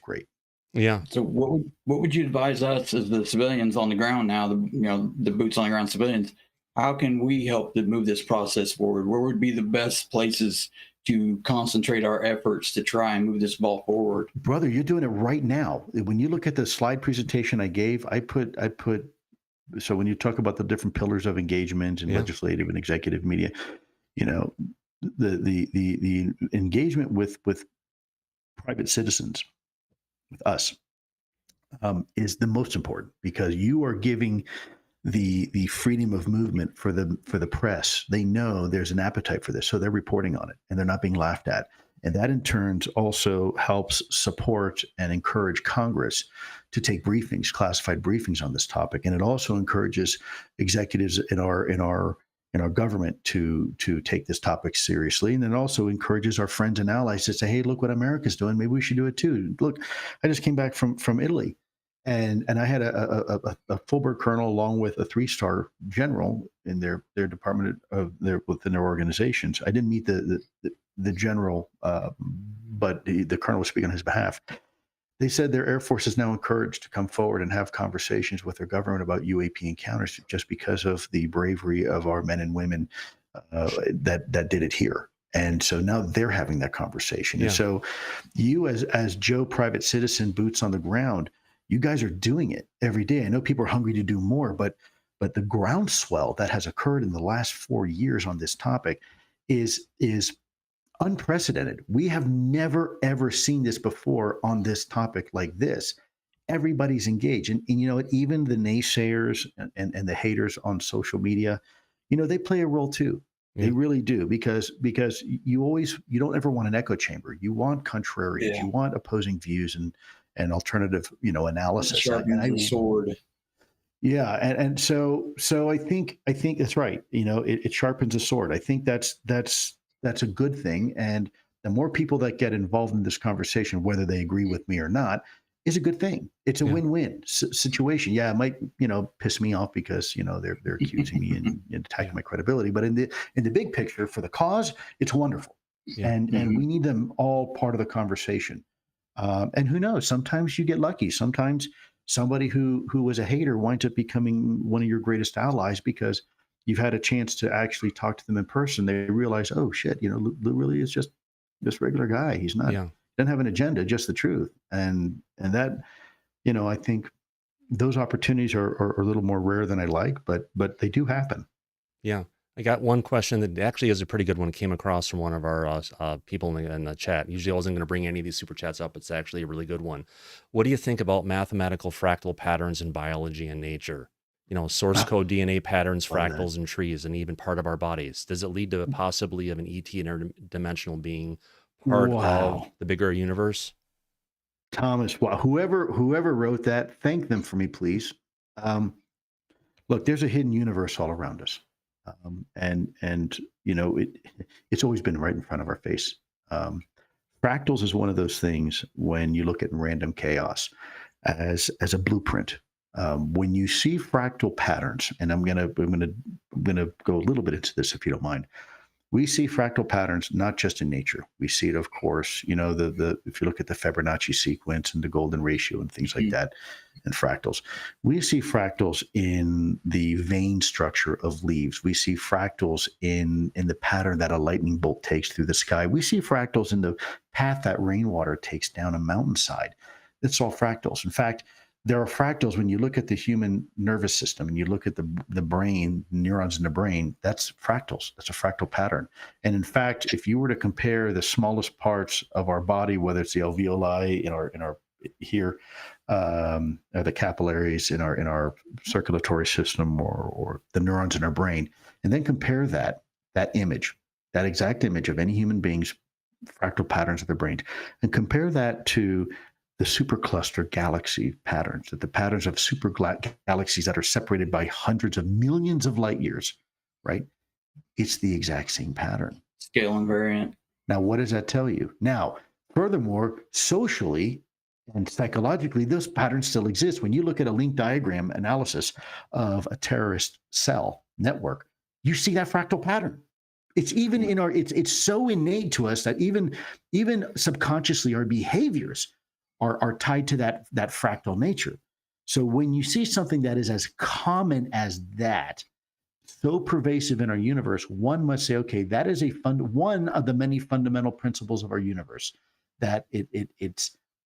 great." Yeah. So what would you advise us as the civilians on the ground now, the boots on the ground civilians? How can we help to move this process forward? Where would be the best places to concentrate our efforts to try and move this ball forward? Brother, you're doing it right now. When you look at the slide presentation I gave, I put so when you talk about the different pillars of engagement and legislative and executive media, the engagement with private citizens, with us, is the most important, because you are giving the freedom of movement for the press. They know there's an appetite for this, so they're reporting on it, and they're not being laughed at. And that in turn also helps support and encourage Congress to take briefings, classified briefings on this topic. And it also encourages executives in our government to take this topic seriously. And it also encourages our friends and allies to say, hey, look what America's doing. Maybe we should do it too. Look, I just came back from Italy. And I had a full-bird colonel along with a 3-star general in their department within their organizations. I didn't meet the general, but the colonel was speaking on his behalf. They said their Air Force is now encouraged to come forward and have conversations with their government about UAP encounters, just because of the bravery of our men and women that did it here. And so now they're having that conversation. Yeah. And so you as Joe, private citizen, boots on the ground, you guys are doing it every day. I know people are hungry to do more, but the groundswell that has occurred in the last 4 years on this topic is unprecedented. We have never, ever seen this before on this topic like this. Everybody's engaged. And you know what, even the naysayers and the haters on social media, they play a role too. Yeah. They really do, because you don't ever want an echo chamber. You want contrarians, you want opposing views and alternative, analysis. Sharpens the sword. Yeah, and so I think that's right. It sharpens a sword. I think that's a good thing, and the more people that get involved in this conversation, whether they agree with me or not, is a good thing. It's a win-win situation. Yeah, it might piss me off because they're accusing me and attacking my credibility, but in the big picture, for the cause, it's wonderful, and we need them all part of the conversation. And who knows? Sometimes you get lucky. Sometimes somebody who was a hater winds up becoming one of your greatest allies, because you've had a chance to actually talk to them in person. They realize, oh shit, Lou really is just this regular guy. He's not doesn't have an agenda, just the truth. And that, I think those opportunities are a little more rare than I like, but they do happen. Yeah. I got one question that actually is a pretty good one. It came across from one of our people in the chat. Usually I wasn't going to bring any of these super chats up. It's actually a really good one. What do you think about mathematical fractal patterns in biology and nature? Source code DNA patterns, fractals in trees, and even part of our bodies. Does it lead to possibly of an ET interdimensional being part of the bigger universe? Thomas, whoever wrote that, thank them for me, please. Look, there's a hidden universe all around us. It's always been right in front of our face. Fractals is one of those things, when you look at random chaos as a blueprint. When you see fractal patterns, and I'm gonna go a little bit into this if you don't mind. We see fractal patterns not just in nature. We see it, of course, if you look at the Fibonacci sequence and the golden ratio and things like that, and fractals. We see fractals in the vein structure of leaves. We see fractals in the pattern that a lightning bolt takes through the sky. We see fractals in the path that rainwater takes down a mountainside. It's all fractals. In fact, there are fractals when you look at the human nervous system and you look at the brain, neurons in the brain. That's fractals. That's a fractal pattern. And in fact, if you were to compare the smallest parts of our body, whether it's the alveoli in our here, the capillaries in our circulatory system, or the neurons in our brain, and then compare that exact image of any human being's fractal patterns of the brain, and compare that to the supercluster galaxy patterns, that the patterns of galaxies that are separated by hundreds of millions of light years, right? It's the exact same pattern. Scale invariant. Now, what does that tell you? Now, furthermore, socially and psychologically, those patterns still exist. When you look at a link diagram analysis of a terrorist cell network, you see that fractal pattern. It's even in our, it's so innate to us that even subconsciously our behaviors are tied to that fractal nature. So when you see something that is as common as that, so pervasive in our universe, one must say, okay, that is one of the many fundamental principles of our universe, that it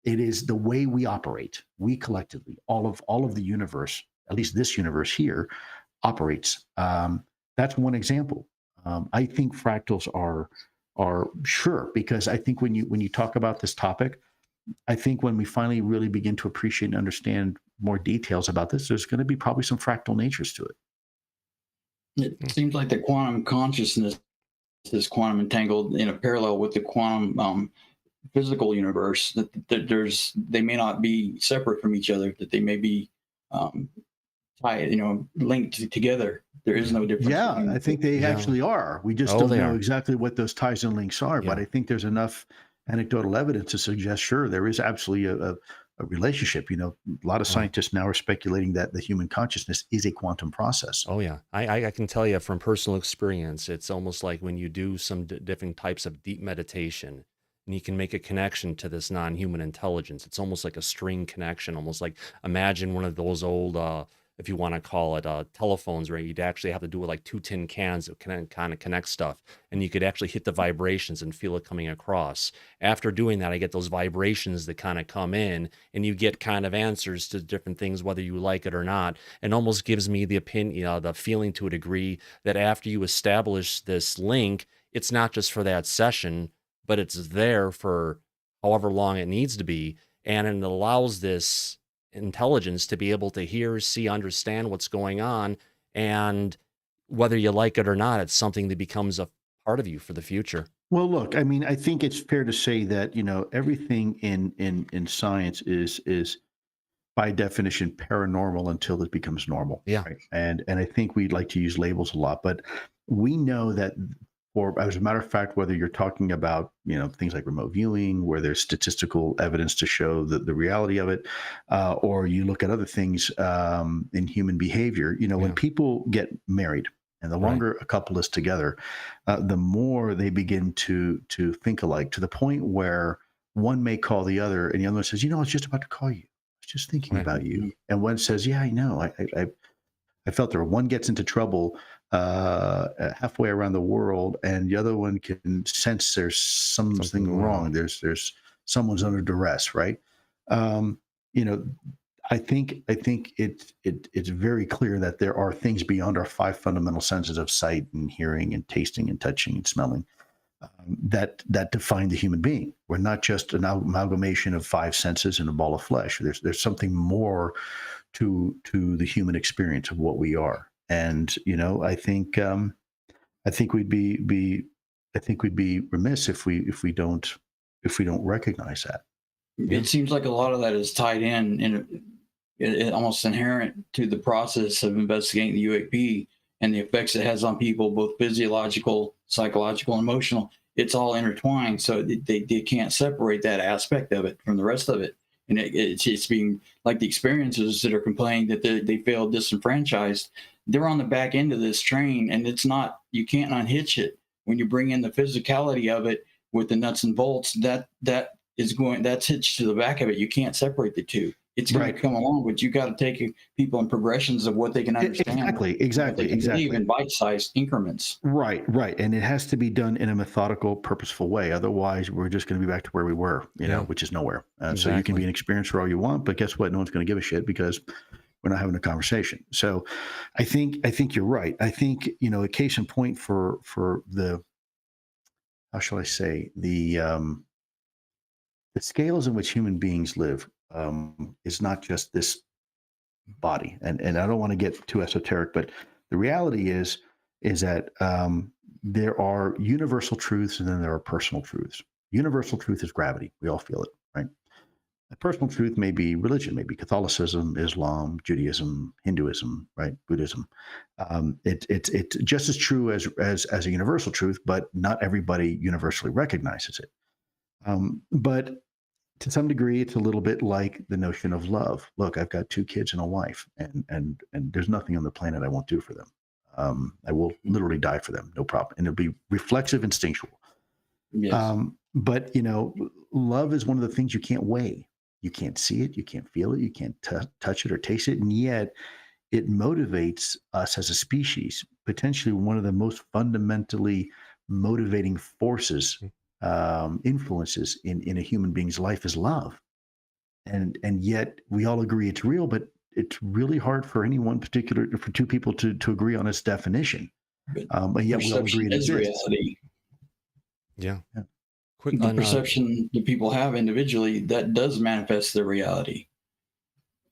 is the way we operate. We collectively, all of the universe, at least this universe here, operates. That's one example. I think fractals are sure, because I think when you talk about this topic, I think when we finally really begin to appreciate and understand more details about this, there's going to be probably some fractal natures to it. It seems like the quantum consciousness is quantum entangled in a parallel with the quantum physical universe. That they may not be separate from each other. That they may be tied, linked together. There is no difference. Yeah, I think they actually are. We just don't know exactly what those ties and links are. Yeah. But I think there's enough anecdotal evidence to suggest, sure, there is absolutely a relationship. A lot of scientists now are speculating that the human consciousness is a quantum process. Oh yeah, I can tell you from personal experience, it's almost like when you do some different types of deep meditation and you can make a connection to this non-human intelligence. It's almost like a string connection, almost like imagine one of those old, if you want to call it telephones, where you'd actually have to do it like 2 tin cans that can kind of connect stuff, and you could actually hit the vibrations and feel it coming across. After doing that, I get those vibrations that kind of come in, and you get kind of answers to different things, whether you like it or not, and almost gives me the opinion, the feeling to a degree that after you establish this link, it's not just for that session, but it's there for however long it needs to be, and it allows this intelligence to be able to hear, see, understand what's going on, and whether you like it or not, it's something that becomes a part of you for the future. Well, look, I mean, I think it's fair to say that everything in science is by definition paranormal until it becomes normal. Yeah, right? And I think we'd like to use labels a lot, but we know that. Or as a matter of fact, whether you're talking about, things like remote viewing, where there's statistical evidence to show the reality of it, or you look at other things in human behavior, when people get married and the longer a couple is together, the more they begin to think alike, to the point where one may call the other and the other one says, I was just about to call you. I was just thinking about you. And one says, yeah, I know. I felt there. One gets into trouble halfway around the world, and the other one can sense there's something wrong. There's someone's under duress, right? I think it's very clear that there are things beyond our 5 fundamental senses of sight and hearing and tasting and touching and smelling that define the human being. We're not just an amalgamation of 5 senses and a ball of flesh. There's something more to the human experience of what we are. And I think we'd be remiss if we don't recognize that. It seems like a lot of that is tied in almost inherent to the process of investigating the UAP and the effects it has on people, both physiological, psychological, and emotional. It's all intertwined, so they can't separate that aspect of it from the rest of it. And it's being like the experiences that are complaining that they feel disenfranchised. They're on the back end of this train, and you can't unhitch it. When you bring in the physicality of it with the nuts and bolts, that's hitched to the back of it. You can't separate the two. It's going to come along, but you got to take people in progressions of what they can understand. Exactly. In bite-sized increments. Right. And it has to be done in a methodical, purposeful way. Otherwise, we're just going to be back to where we were, which is nowhere. So you can be an experiencer all you want, but guess what? No one's going to give a shit because we're not having a conversation. So I think you're right. I think, a case in point for the, how shall I say, the scales in which human beings live is not just this body. And I don't want to get too esoteric, but the reality is that there are universal truths and then there are personal truths. Universal truth is gravity. We all feel it, right? A personal truth may be religion, maybe Catholicism, Islam, Judaism, Hinduism, right? Buddhism. It's just as true as a universal truth, but not everybody universally recognizes it. But to some degree, it's a little bit like the notion of love. Look, I've got 2 kids and a wife, and there's nothing on the planet I won't do for them. I will literally die for them, no problem, and it'll be reflexive, instinctual. Yes. But love is one of the things you can't weigh. You can't see it, you can't feel it, you can't touch it or taste it, and yet it motivates us as a species. Potentially one of the most fundamentally motivating forces, influences in a human being's life is love, and yet we all agree it's real, but it's really hard for for 2 people to agree on its definition. But yet we all agree it exists. Reality. Yeah. The perception that people have individually, that does manifest their reality.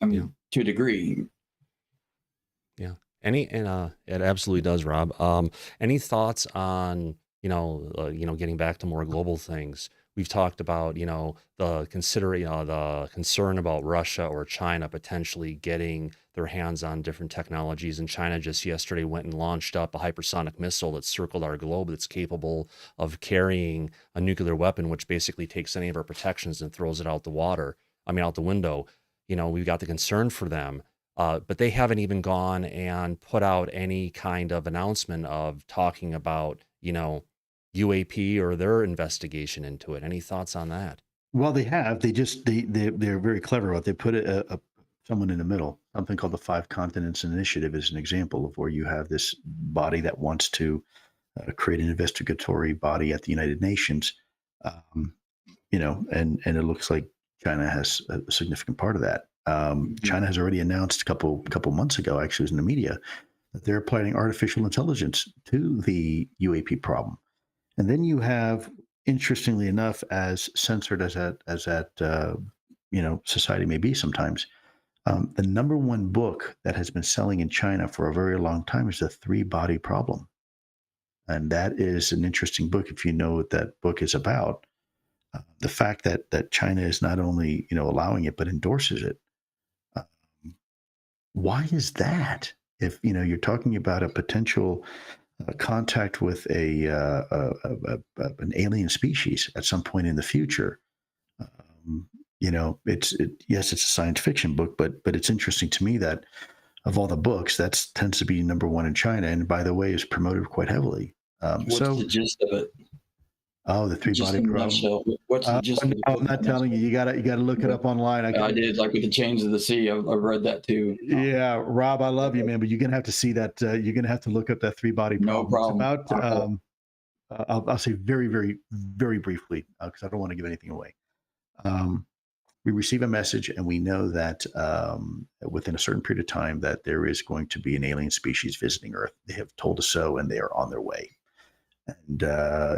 I mean, to a degree. Yeah. It absolutely does, Rob. Any thoughts on, getting back to more global things? We've talked about, the concern about Russia or China potentially getting their hands on different technologies. And China just yesterday went and launched up a hypersonic missile that circled our globe that's capable of carrying a nuclear weapon, which basically takes any of our protections and throws it out the window. We've got the concern for them. But they haven't even gone and put out any kind of announcement of talking about, UAP or their investigation into it. Any thoughts on that? Well, they have. They're very clever. They put someone in the middle. Something called the 5 Continents Initiative is an example of where you have this body that wants to create an investigatory body at the United Nations. And it looks like China has a significant part of that. China has already announced a couple months ago, actually, it was in the media, that they're applying artificial intelligence to the UAP problem. And then you have, interestingly enough, as censored as that society may be sometimes, the number 1 book that has been selling in China for a very long time is The 3-Body Problem. And that is an interesting book if you know what that book is about. The fact that China is not only allowing it but endorses it. Why is that? If you're talking about a potential contact with an alien species at some point in the future, yes, it's a science fiction book, but it's interesting to me that of all the books, that tends to be number 1 in China, and by the way, is promoted quite heavily. What's the gist of it? Oh, the 3-Body Problem. What's the gist of it? I'm not telling you. You got to look it up online. I did, like with the Chains of the Sea. I've read that too. Yeah, Rob, I love you, man, but you're gonna have to see that. You're gonna have to look up that 3-Body Problem. No problem. It's about. I'll say very, very, very briefly because I don't want to give anything away. We receive a message, and we know that within a certain period of time that there is going to be an alien species visiting Earth. They have told us so, and they are on their way. And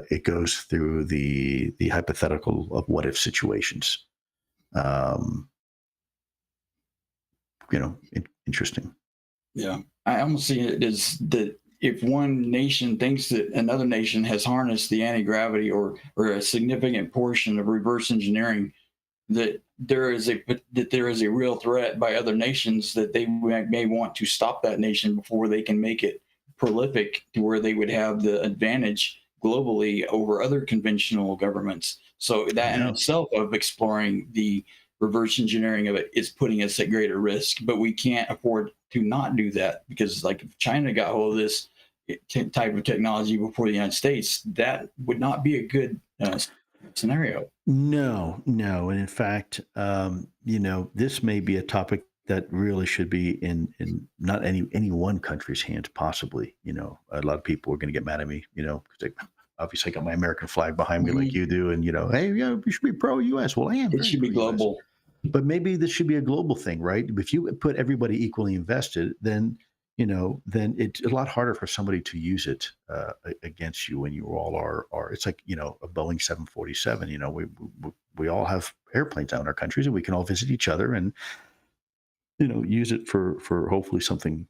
it goes through the hypothetical of what if situations. Interesting. Yeah, I almost see it as that if one nation thinks that another nation has harnessed the anti-gravity or a significant portion of reverse engineering, that there is a real threat by other nations that they may want to stop that nation before they can make it prolific to where they would have the advantage globally over other conventional governments. So that in itself of exploring the reverse engineering of it is putting us at greater risk, but we can't afford to not do that because like if China got hold of this type of technology before the United States, that would not be a good scenario. No. And in fact, this may be a topic that really should be in not any one country's hands, possibly. A lot of people are going to get mad at me, because obviously I got my American flag behind me like you do. And, hey, yeah, we should be pro-US. Well, I am. It should be global. But maybe this should be a global thing, right? If you put everybody equally invested, then it's a lot harder for somebody to use it against you when you all are. It's like, a Boeing 747, we all have airplanes out in our countries and we can all visit each other and, use it for hopefully something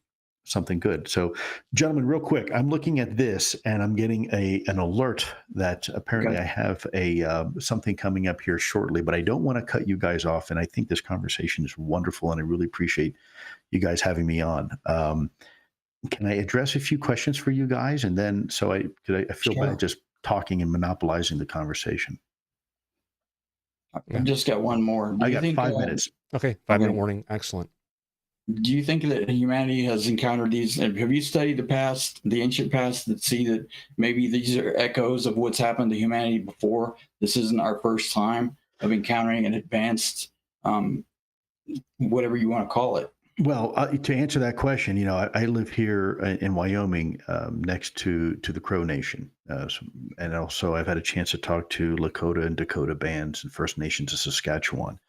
something good. So, gentlemen, real quick, I'm looking at this and I'm getting an alert that apparently I have something coming up here shortly, but I don't want to cut you guys off. And I think this conversation is wonderful, and I really appreciate you guys having me on. Can I address a few questions for you guys? And then, I feel bad just talking and monopolizing the conversation. I've just got one more. I got 5 minutes. Okay, 5-minute warning. Excellent. Do you think that humanity has encountered these? Have you studied the ancient past, that see that maybe these are echoes of what's happened to humanity before? This isn't our first time of encountering an advanced, whatever you want to call it. Well, to answer that question, I live here in Wyoming, next to the Crow Nation. And also I've had a chance to talk to Lakota and Dakota bands and First Nations of Saskatchewan.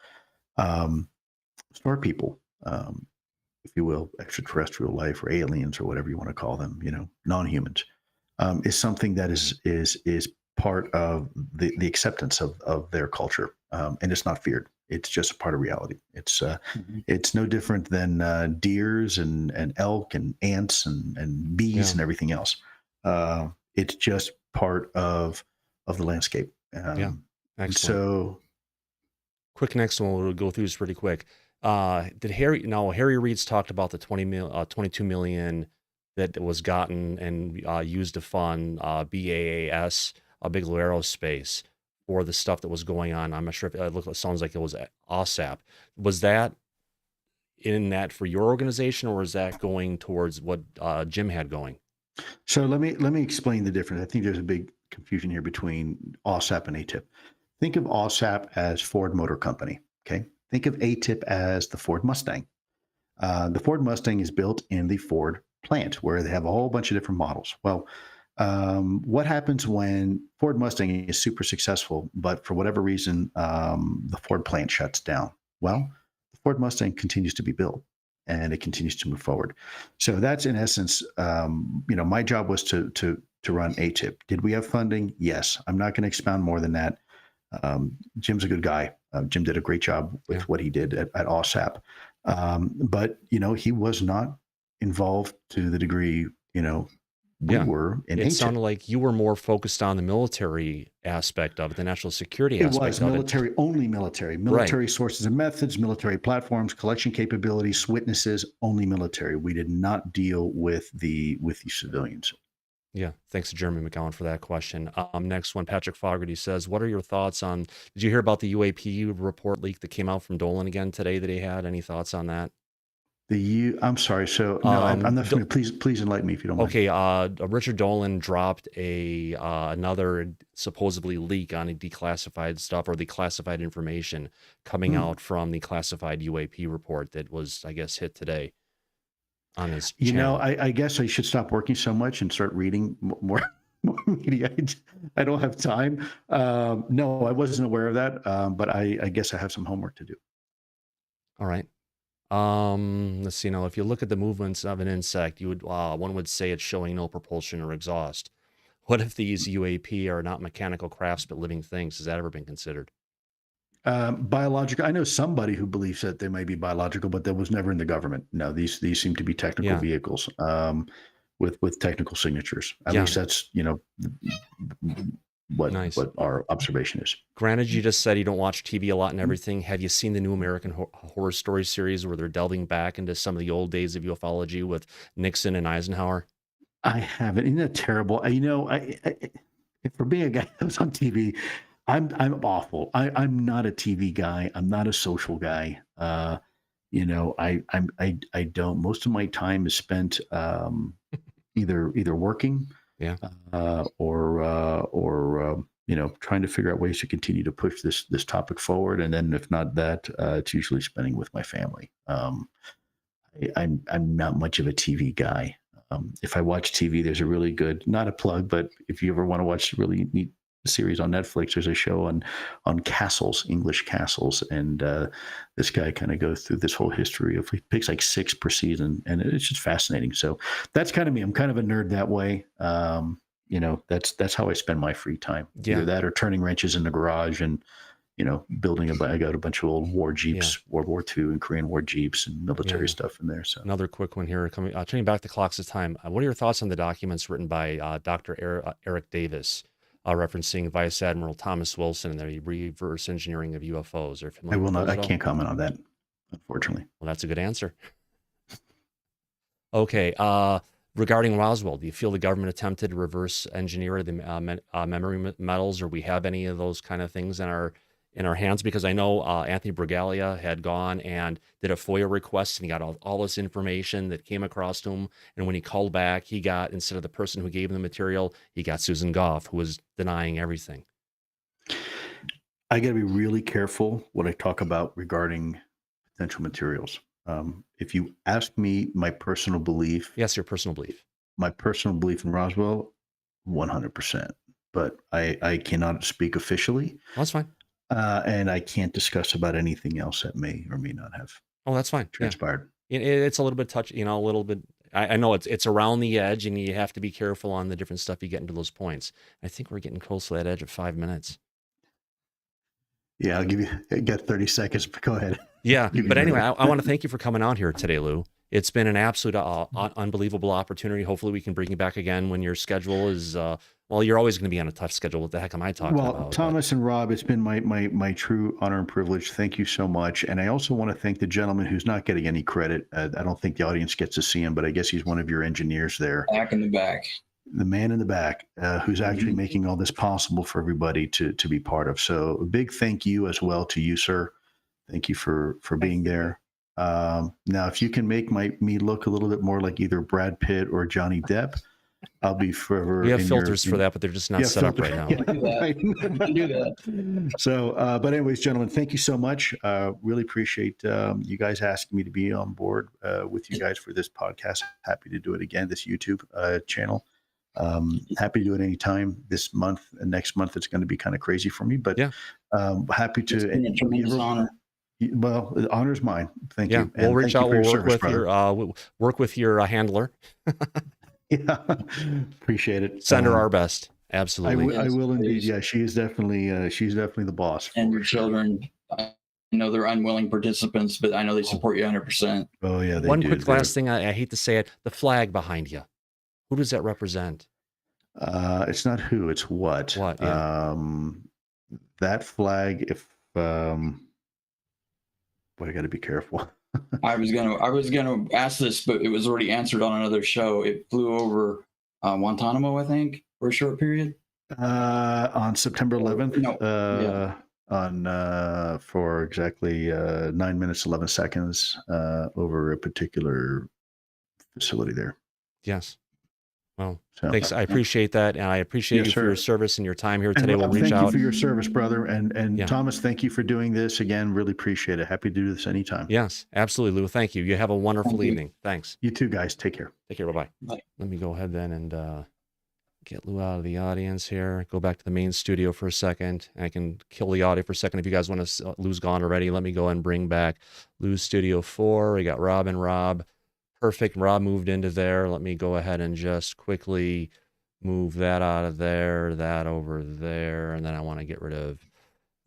Smart people, if you will, extraterrestrial life or aliens or whatever you want to call them, non-humans, is something that is part of the acceptance of their culture. And it's not feared. It's just a part of reality. It's no different than deers and elk and ants and bees and everything else. It's just part of the landscape. Excellent. So, quick next one. We'll go through this pretty quick. Harry Reid's talked about the 22 million that was gotten and used to fund BAAS, Bigelow Aerospace, or the stuff that was going on. I'm not sure if it sounds like it was OSAP. Was that in that for your organization, or is that going towards what Jim had going? So let me explain the difference. I think there's a big confusion here between OSAP and ATIP. Think of OSAP as Ford Motor Company. Okay. Think of ATIP as the Ford Mustang. The Ford Mustang is built in the Ford plant where they have a whole bunch of different models. Well, what happens when Ford Mustang is super successful, but for whatever reason, the Ford plant shuts down? Well, the Ford Mustang continues to be built and it continues to move forward. So that's in essence, my job was to run ATIP. Did we have funding? Yes. I'm not going to expound more than that. Jim's a good guy. Jim did a great job with what he did at OSAP. But, he was not involved to the degree, we were in ATIP. It sounded like you were more focused on the military aspect of it, the national security aspect of it. It was military, only military. Military sources and methods, military platforms, collection capabilities, witnesses, only military. We did not deal with the civilians. Yeah, thanks to Jeremy McGowan for that question. Next one, Patrick Fogarty says, what are your thoughts on, did you hear about the UAP report leak that came out from Dolan again today that he had? Any thoughts on that? I'm sorry. So no, I'm not familiar. Please enlighten me if you don't mind. Okay. Richard Dolan dropped another supposedly leak on a declassified stuff or the classified information coming out from the classified UAP report that was, I guess, hit today on his channel. I guess I should stop working so much and start reading more media. I don't have time. No, I wasn't aware of that. But I guess I have some homework to do. All right. Let's see. Now, if you look at the movements of an insect, one would say it's showing no propulsion or exhaust. What if these UAP are not mechanical crafts but living things? Has that ever been considered? Biological. I know somebody who believes that they may be biological, but that was never in the government. No, these seem to be technical vehicles with technical signatures. At least that's what our observation is. Granted, you just said you don't watch TV a lot and everything. Have you seen the new American Horror Story series where they're delving back into some of the old days of ufology with Nixon and Eisenhower? I haven't. Isn't that terrible? For being a guy that was on TV, I'm awful. I'm not a TV guy. I'm not a social guy. I don't. Most of my time is spent either working. Or trying to figure out ways to continue to push this topic forward, and then if not that, it's usually spending with my family. I'm not much of a TV guy. If I watch TV, there's a really good, not a plug, but if you ever want to watch a really neat series on Netflix, there's a show on castles, English castles, and this guy kind of goes through this whole history of, he picks like 6 per season, and it's just fascinating. So that's kind of me. I'm kind of a nerd that way. That's how I spend my free time. Either that or turning wrenches in the garage and building I got a bunch of old war Jeeps, World War II and Korean War Jeeps and military stuff in there. So another quick one here, turning back the clocks of time. What are your thoughts on the documents written by Dr. Eric Davis, referencing Vice Admiral Thomas Wilson and the reverse engineering of UFOs? I will not. I can't comment on that, unfortunately. Well, that's a good answer. Okay. Regarding Roswell, do you feel the government attempted to reverse engineer the memory metals, or we have any of those kind of things in our hands? Because I know Anthony Bragalia had gone and did a FOIA request, and he got all this information that came across to him. And when he called back, he got, instead of the person who gave him the material, he got Susan Goff, who was denying everything. I got to be really careful what I talk about regarding potential materials. If you ask me my personal belief. Yes, your personal belief. My personal belief in Roswell, 100%. But I cannot speak officially. Well, that's fine. And I can't discuss about anything else that may or may not have. Oh, that's fine. Transpired. Yeah. It's a little bit touchy, a little bit. I know it's around the edge, and you have to be careful on the different stuff you get into those points. I think we're getting close to that edge of 5 minutes. Yeah, I got 30 seconds, but go ahead. Yeah, but anyway, I want to thank you for coming out here today, Lou. It's been an absolute unbelievable opportunity. Hopefully we can bring you back again when your schedule is, well, you're always going to be on a tough schedule. What the heck am I talking about? Well, Thomas and Rob, it's been my true honor and privilege. Thank you so much. And I also want to thank the gentleman who's not getting any credit. I don't think the audience gets to see him, but I guess he's one of your engineers there. Back in the back. The man in the back, who's actually making all this possible for everybody to be part of. So a big thank you as well to you, sir. Thank you for being there. Now, if you can make me look a little bit more like either Brad Pitt or Johnny Depp, I'll be forever. We have filters for that, but they're just not set up right now. Do that. So, but anyways, gentlemen, thank you so much. Really appreciate you guys asking me to be on board with you guys for this podcast. Happy to do it again, this YouTube channel. Happy to do it anytime this month and next month. It's going to be kind of crazy for me, but happy to. It's been a tremendous honor. Well, the honor's mine. Thank you. We'll reach out. We'll work with your handler. Yeah, appreciate it. Send her our best. Absolutely, I will indeed. Yeah, she's definitely the boss. And your children, I know they're unwilling participants, but I know they support you 100%. Oh yeah. One quick last thing. I hate to say it. The flag behind you. Who does that represent? It's not who. It's what. What? Yeah. That flag. If but I got to be careful. I was gonna ask this, but it was already answered on another show. It flew over Guantanamo, I think, for a short period. On September 11th. No. On for exactly 9 minutes 11 seconds over a particular facility there. Yes. Well, thanks. I appreciate that, and I appreciate you for your service and your time here today. We'll reach out. Thank you for your service, brother. And Thomas, thank you for doing this again. Really appreciate it. Happy to do this anytime. Yes, absolutely, Lou. Thank you. You have a wonderful evening. Thanks. You too, guys. Take care. Take care. Bye-bye. Bye. Let me go ahead then and get Lou out of the audience here. Go back to the main studio for a second. I can kill the audio for a second if you guys want to. Lou's gone already. Let me go and bring back Lou's Studio 4. We got Rob and Rob. Perfect. Rob moved into there. Let me go ahead and just quickly move that out of there, that over there, and then I want to get rid of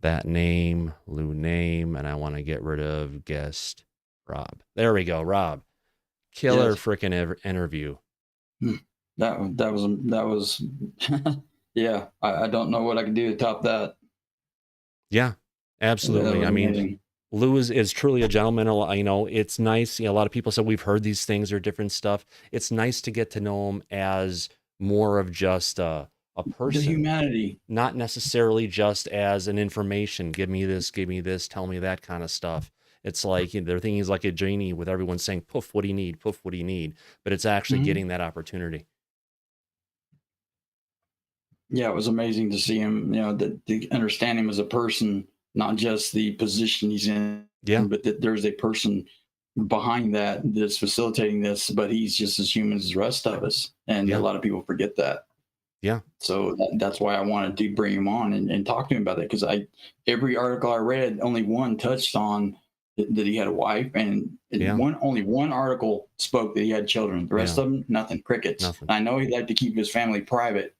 that name, Lou name, and I want to get rid of guest Rob. There we go, Rob. Killer freaking interview. That was yeah. I don't know what I can do to top that. Yeah, absolutely. I mean, amazing. Lou is truly a gentleman. It's nice. A lot of people said we've heard these things or different stuff. It's nice to get to know him as more of just a person. The humanity. Not necessarily just as an information. Give me this, tell me that kind of stuff. It's like they're thinking he's like a genie with everyone saying, poof, what do you need? Poof, what do you need? But it's actually getting that opportunity. Yeah, it was amazing to see him, to understand him as a person. Not just the position he's in, but that there's a person behind that's facilitating this, but he's just as human as the rest of us. And a lot of people forget that. Yeah. So that's why I wanted to bring him on and talk to him about that. Because every article I read, only one touched on that he had a wife, and only one article spoke that he had children. The rest of them, nothing, crickets. Nothing. I know he liked to keep his family private,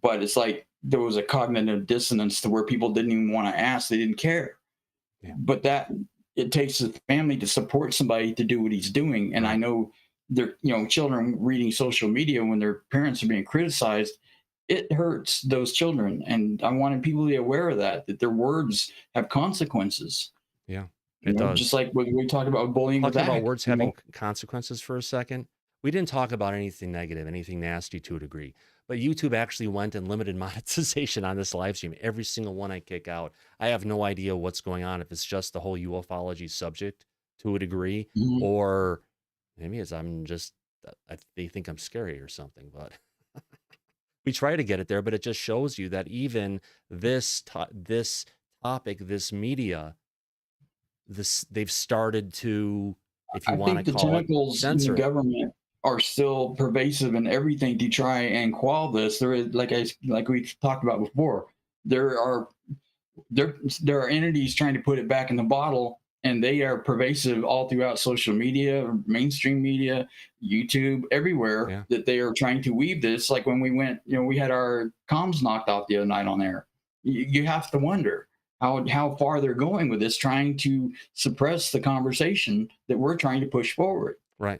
but it's like, there was a cognitive dissonance to where people didn't even want to ask, they didn't care. Yeah. But that it takes a family to support somebody to do what he's doing. And I know they're, children reading social media when their parents are being criticized, it hurts those children. And I wanted people to be aware of that their words have consequences. Yeah, it does. Just like when we talked about bullying. Talking about words having consequences for a second. We didn't talk about anything negative, anything nasty to a degree. But YouTube actually went and limited monetization on this live stream. Every single one I kick out, I have no idea what's going on. If it's just the whole ufology subject to a degree, or maybe it's they think I'm scary or something. But we try to get it there. But it just shows you that even this topic, this media, they've started to, if you want to call it, censor in the government are still pervasive in everything to try and quell this. There is, like we talked about before, there are entities trying to put it back in the bottle, and they are pervasive all throughout social media, mainstream media, YouTube, everywhere, that they are trying to weave this. Like when we went, we had our comms knocked off the other night on air. You have to wonder how far they're going with this, trying to suppress the conversation that we're trying to push forward. Right.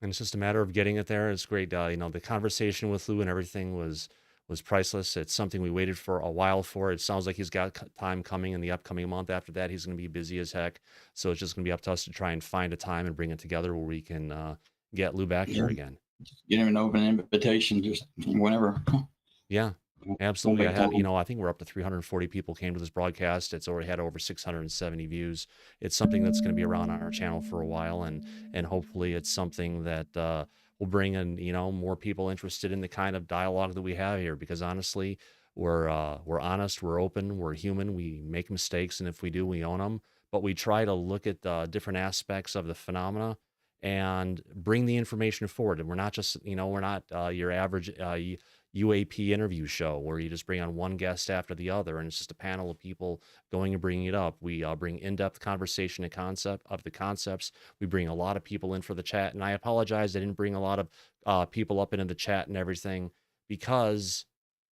And it's just a matter of getting it there. It's great. The conversation with Lue and everything was priceless. It's something we waited for a while for. It sounds like he's got time coming in the upcoming month. After that, he's going to be busy as heck. So it's just going to be up to us to try and find a time and bring it together where we can get Lue back here again. Just get him an open invitation, just whenever. Yeah. Absolutely. I think we're up to 340 people came to this broadcast. It's already had over 670 views. It's something that's going to be around on our channel for a while, and hopefully it's something that will bring in, more people interested in the kind of dialogue that we have here, because honestly, we're honest, we're open, we're human, we make mistakes, and if we do, we own them, but we try to look at different aspects of the phenomena and bring the information forward. And we're not just, we're not your average UAP interview show where you just bring on one guest after the other and it's just a panel of people going and bringing it up. We bring in-depth conversation and concepts. We bring a lot of people in for the chat, and I apologize I didn't bring a lot of people up into the chat and everything because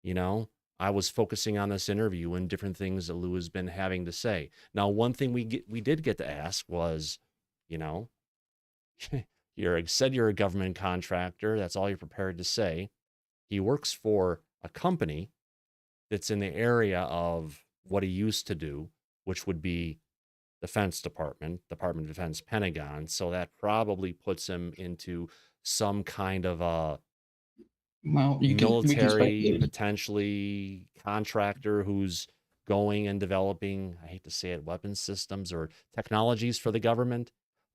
I was focusing on this interview and different things that Lue has been having to say. Now, one thing we did get to ask was, you said you're a government contractor. That's all you're prepared to say. He works for a company that's in the area of what he used to do, which would be Defense Department of Defense, Pentagon. So that probably puts him into some kind of military, potentially contractor who's going and developing, I hate to say it, weapons systems or technologies for the government.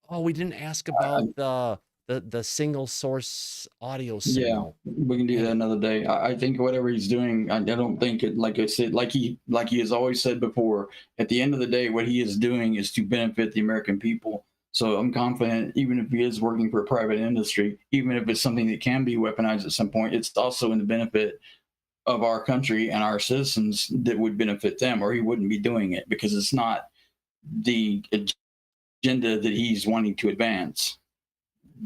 Oh, we didn't ask about the single source audio signal. Yeah, we can do that another day. I think whatever he's doing, I don't think it, like I said, like he has always said before, at the end of the day, what he is doing is to benefit the American people. So I'm confident, even if he is working for a private industry, even if it's something that can be weaponized at some point, it's also in the benefit of our country and our citizens that would benefit them, or he wouldn't be doing it, because it's not the agenda that he's wanting to advance,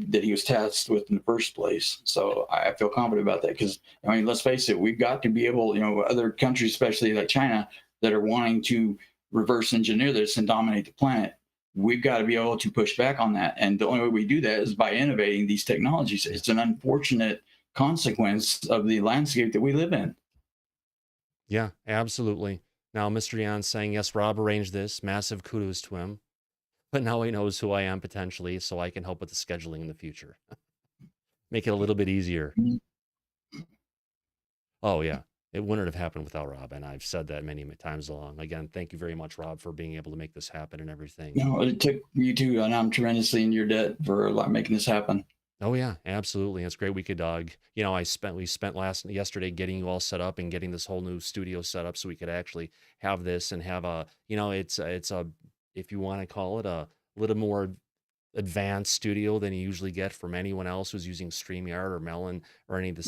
that he was tasked with in the first place. So I feel confident about that, because let's face it, we've got to be able, other countries, especially like China, that are wanting to reverse engineer this and dominate the planet. We've got to be able to push back on that, and the only way we do that is by innovating these technologies. It's an unfortunate consequence of the landscape that we live in. Yeah, absolutely. Now, Mr. Yan's saying, yes, Rob arranged this. Massive kudos to him. But now he knows who I am potentially, so I can help with the scheduling in the future. Make it a little bit easier. Oh, yeah. It wouldn't have happened without Rob, and I've said that many times along. Again, thank you very much, Rob, for being able to make this happen and everything. No, it took you too, and I'm tremendously in your debt for making this happen. Oh yeah, absolutely. It's great. We could, we spent yesterday getting you all set up and getting this whole new studio set up so we could actually have this and have a, it's a, if you want to call it a little more advanced studio than you usually get from anyone else who's using StreamYard or Melon or any of the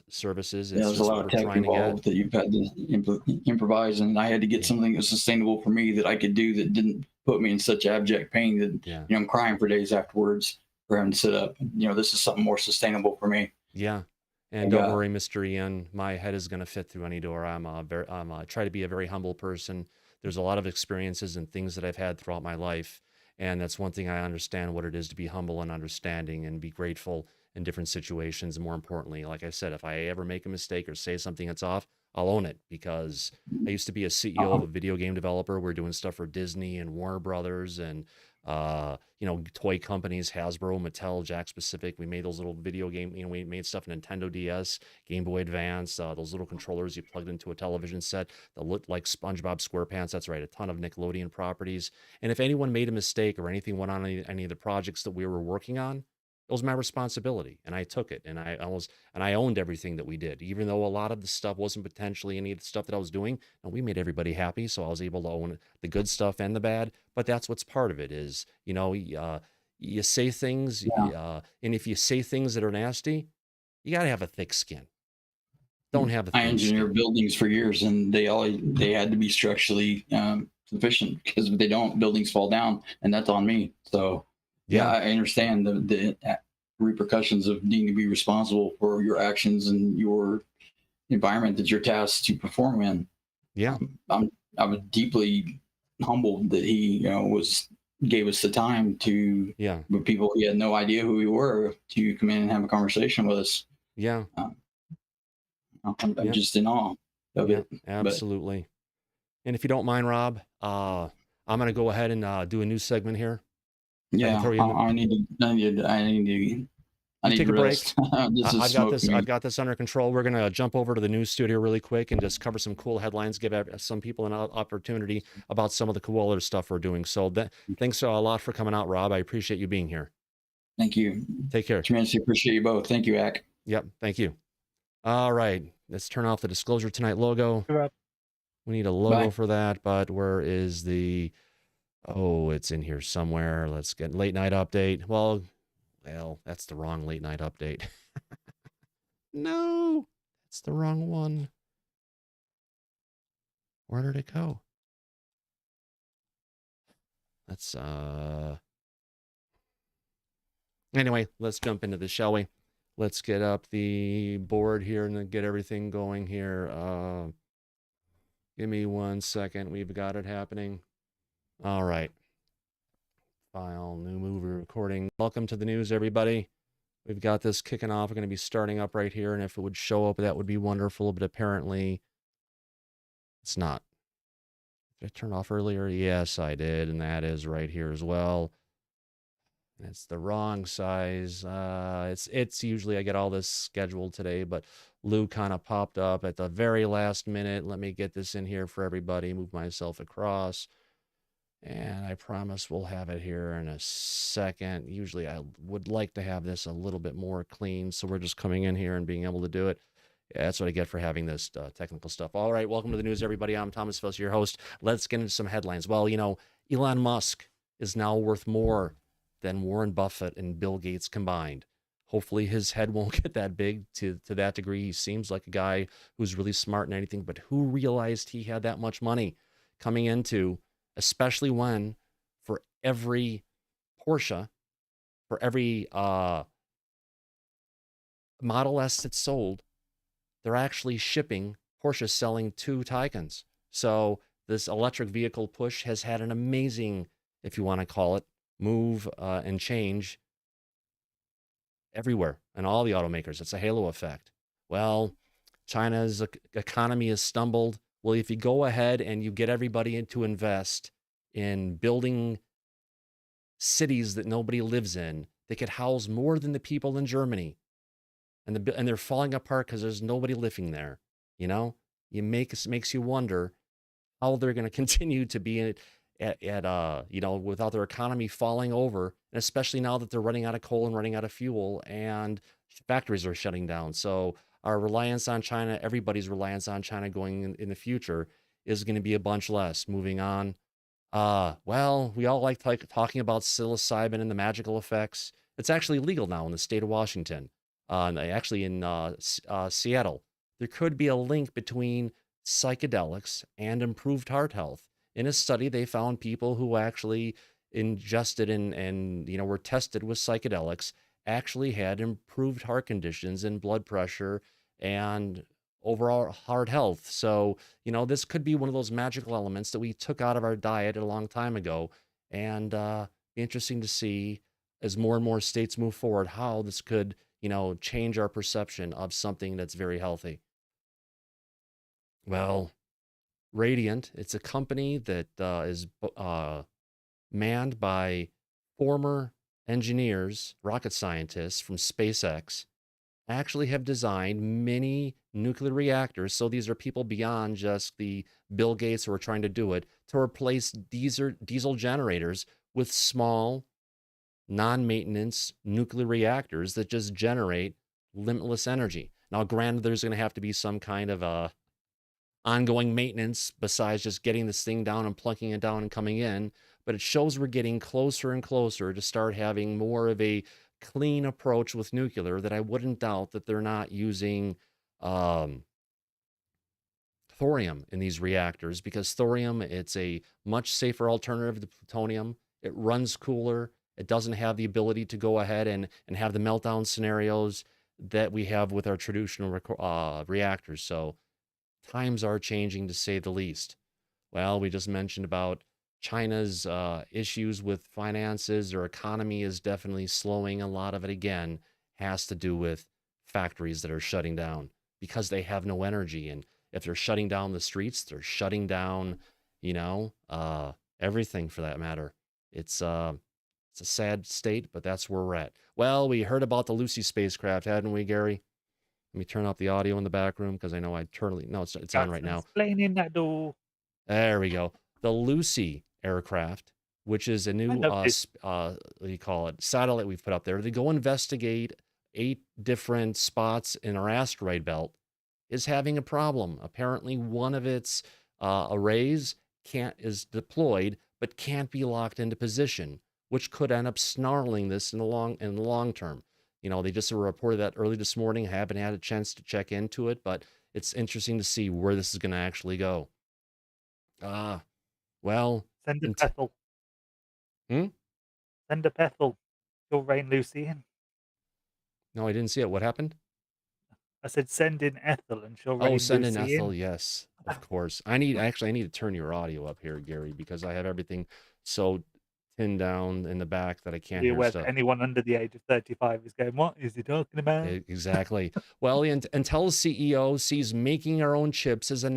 services. It's there's a lot of tech involved that you've had to improvise, and I had to get something that's sustainable for me that I could do that didn't put me in such abject pain that I'm crying for days afterwards for having to sit up. This is something more sustainable for me. Yeah. And don't worry, Mr. Ian, my head is going to fit through any door. I try to be a very humble person. There's a lot of experiences and things that I've had throughout my life. And that's one thing I understand what it is to be humble and understanding and be grateful in different situations. And more importantly, like I said, if I ever make a mistake or say something that's off, I'll own it, because I used to be a CEO of a video game developer. We're doing stuff for Disney and Warner Brothers and toy companies, Hasbro, Mattel, Jack Pacific. We made those little video game, we made stuff in Nintendo DS, Game Boy Advance, those little controllers you plugged into a television set that looked like SpongeBob SquarePants. That's right, a ton of Nickelodeon properties. And if anyone made a mistake or anything went on any of the projects that we were working on, it was my responsibility, and I took it, and I owned everything that we did, even though a lot of the stuff wasn't potentially any of the stuff that I was doing. And we made everybody happy, so I was able to own the good stuff and the bad. But that's what's part of it is, you say things, and if you say things that are nasty, you got to have a thick skin. Don't have a thick I engineered buildings for years, and they had to be structurally sufficient, because if they don't, buildings fall down, and that's on me. So. Yeah, I understand the repercussions of needing to be responsible for your actions and your environment that you're tasked to perform in. Yeah, I was deeply humbled that he, gave us the time to. Yeah, with people he had no idea who we were, to come in and have a conversation with us. Yeah, I'm just in awe of it. Absolutely. And if you don't mind, Rob, I'm going to go ahead and do a new segment here. Yeah, I need to take a break. I've got this under control. We're gonna jump over to the news studio really quick and just cover some cool headlines, give some people an opportunity about some of the cool other stuff we're doing. So thanks a lot for coming out, Rob. I appreciate you being here. Thank you. Take care. Tremendously appreciate you both. Thank you, Ak. Yep. Thank you. All right, let's turn off the Disclosure Tonight logo. We need a logo for that, but where is the? Oh, it's in here somewhere. Let's get late night update. Well, that's the wrong late night update. No, that's the wrong one. Where did it go? Let's, anyway, let's jump into this, shall we? Let's get up the board here and then get everything going here. Give me 1 second. We've got it happening. All right. File, new movie recording. Welcome to the news, everybody. We've got this kicking off. We're going to be starting up right here, and if it would show up, that would be wonderful, but apparently it's not. Did I turn off earlier? Yes, I did, and that is right here as well. It's the wrong size. It's usually I get all this scheduled today, but Lou kind of popped up at the very last minute. Let me get this in here for everybody. Move myself across. And I promise we'll have it here in a second. Usually I would like to have this a little bit more clean, so we're just coming in here and being able to do it. Yeah, that's what I get for having this technical stuff. All right, welcome to the news, everybody. I'm Thomas Fessler, your host. Let's get into some headlines. Well, Elon Musk is now worth more than Warren Buffett and Bill Gates combined. Hopefully his head won't get that big to that degree. He seems like a guy who's really smart and anything, but who realized he had that much money coming into, especially when for every Porsche, for every Model S that's sold, they're actually shipping Porsche selling 2 Taycans. So this electric vehicle push has had an amazing, if you want to call it, move and change everywhere and all the automakers. It's a halo effect. Well, China's economy has stumbled. Well, if you go ahead and you get everybody to invest in building cities that nobody lives in, they could house more than the people in Germany, and they're falling apart because there's nobody living there. Makes you wonder how they're going to continue to be without their economy falling over, and especially now that they're running out of coal and running out of fuel, and factories are shutting down. So our reliance on China, everybody's reliance on China going in the future, is going to be a bunch less. Moving on. Well, we all like talking about psilocybin and the magical effects. It's actually legal now in the state of Washington. Actually in Seattle. There could be a link between psychedelics and improved heart health. In a study, they found people who actually ingested and were tested with psychedelics actually had improved heart conditions and blood pressure and overall heart health. So, this could be one of those magical elements that we took out of our diet a long time ago. And be interesting to see as more and more states move forward how this could, change our perception of something that's very healthy. Well, Radiant, it's a company that is manned by former engineers, rocket scientists from SpaceX, actually have designed many nuclear reactors. So these are people beyond just the Bill Gates who are trying to do it, to replace diesel generators with small, non-maintenance nuclear reactors that just generate limitless energy. Now, granted, there's going to have to be some kind of ongoing maintenance besides just getting this thing down and plunking it down and coming in, but it shows we're getting closer and closer to start having more of a clean approach with nuclear, that I wouldn't doubt that they're not using thorium in these reactors, because thorium, it's a much safer alternative to plutonium. It runs cooler. It doesn't have the ability to go ahead and have the meltdown scenarios that we have with our traditional reactors. So times are changing, to say the least. Well, we just mentioned about China's issues with finances. Their economy is definitely slowing. A lot of it, again, has to do with factories that are shutting down because they have no energy. And if they're shutting down the streets, they're shutting down, everything for that matter. It's a sad state, but that's where we're at. Well, we heard about the Lucy spacecraft, hadn't we, Gary? Let me turn off the audio in the back room because I know it's on right now. Explaining that door. There we go. The Lucy aircraft, which is a new what do you call it, satellite we've put up there. They go investigate 8 different spots in our asteroid belt, is having a problem. Apparently, one of its arrays is deployed but can't be locked into position, which could end up snarling this in the long term. They just reported that early this morning. I haven't had a chance to check into it, but it's interesting to see where this is going to actually go. Well, send a Bethel. Send a Bethel. You'll reign Lucy in. No, I didn't see it. What happened? I said send in Ethel and she'll reign Lucy in. Send in Ethel, yes, of course. I need to turn your audio up here, Gary, because I have everything so pinned down in the back that I can't hear stuff. Anyone under the age of 35 is going, what is he talking about? Exactly. Well, Intel's CEO sees making our own chips as a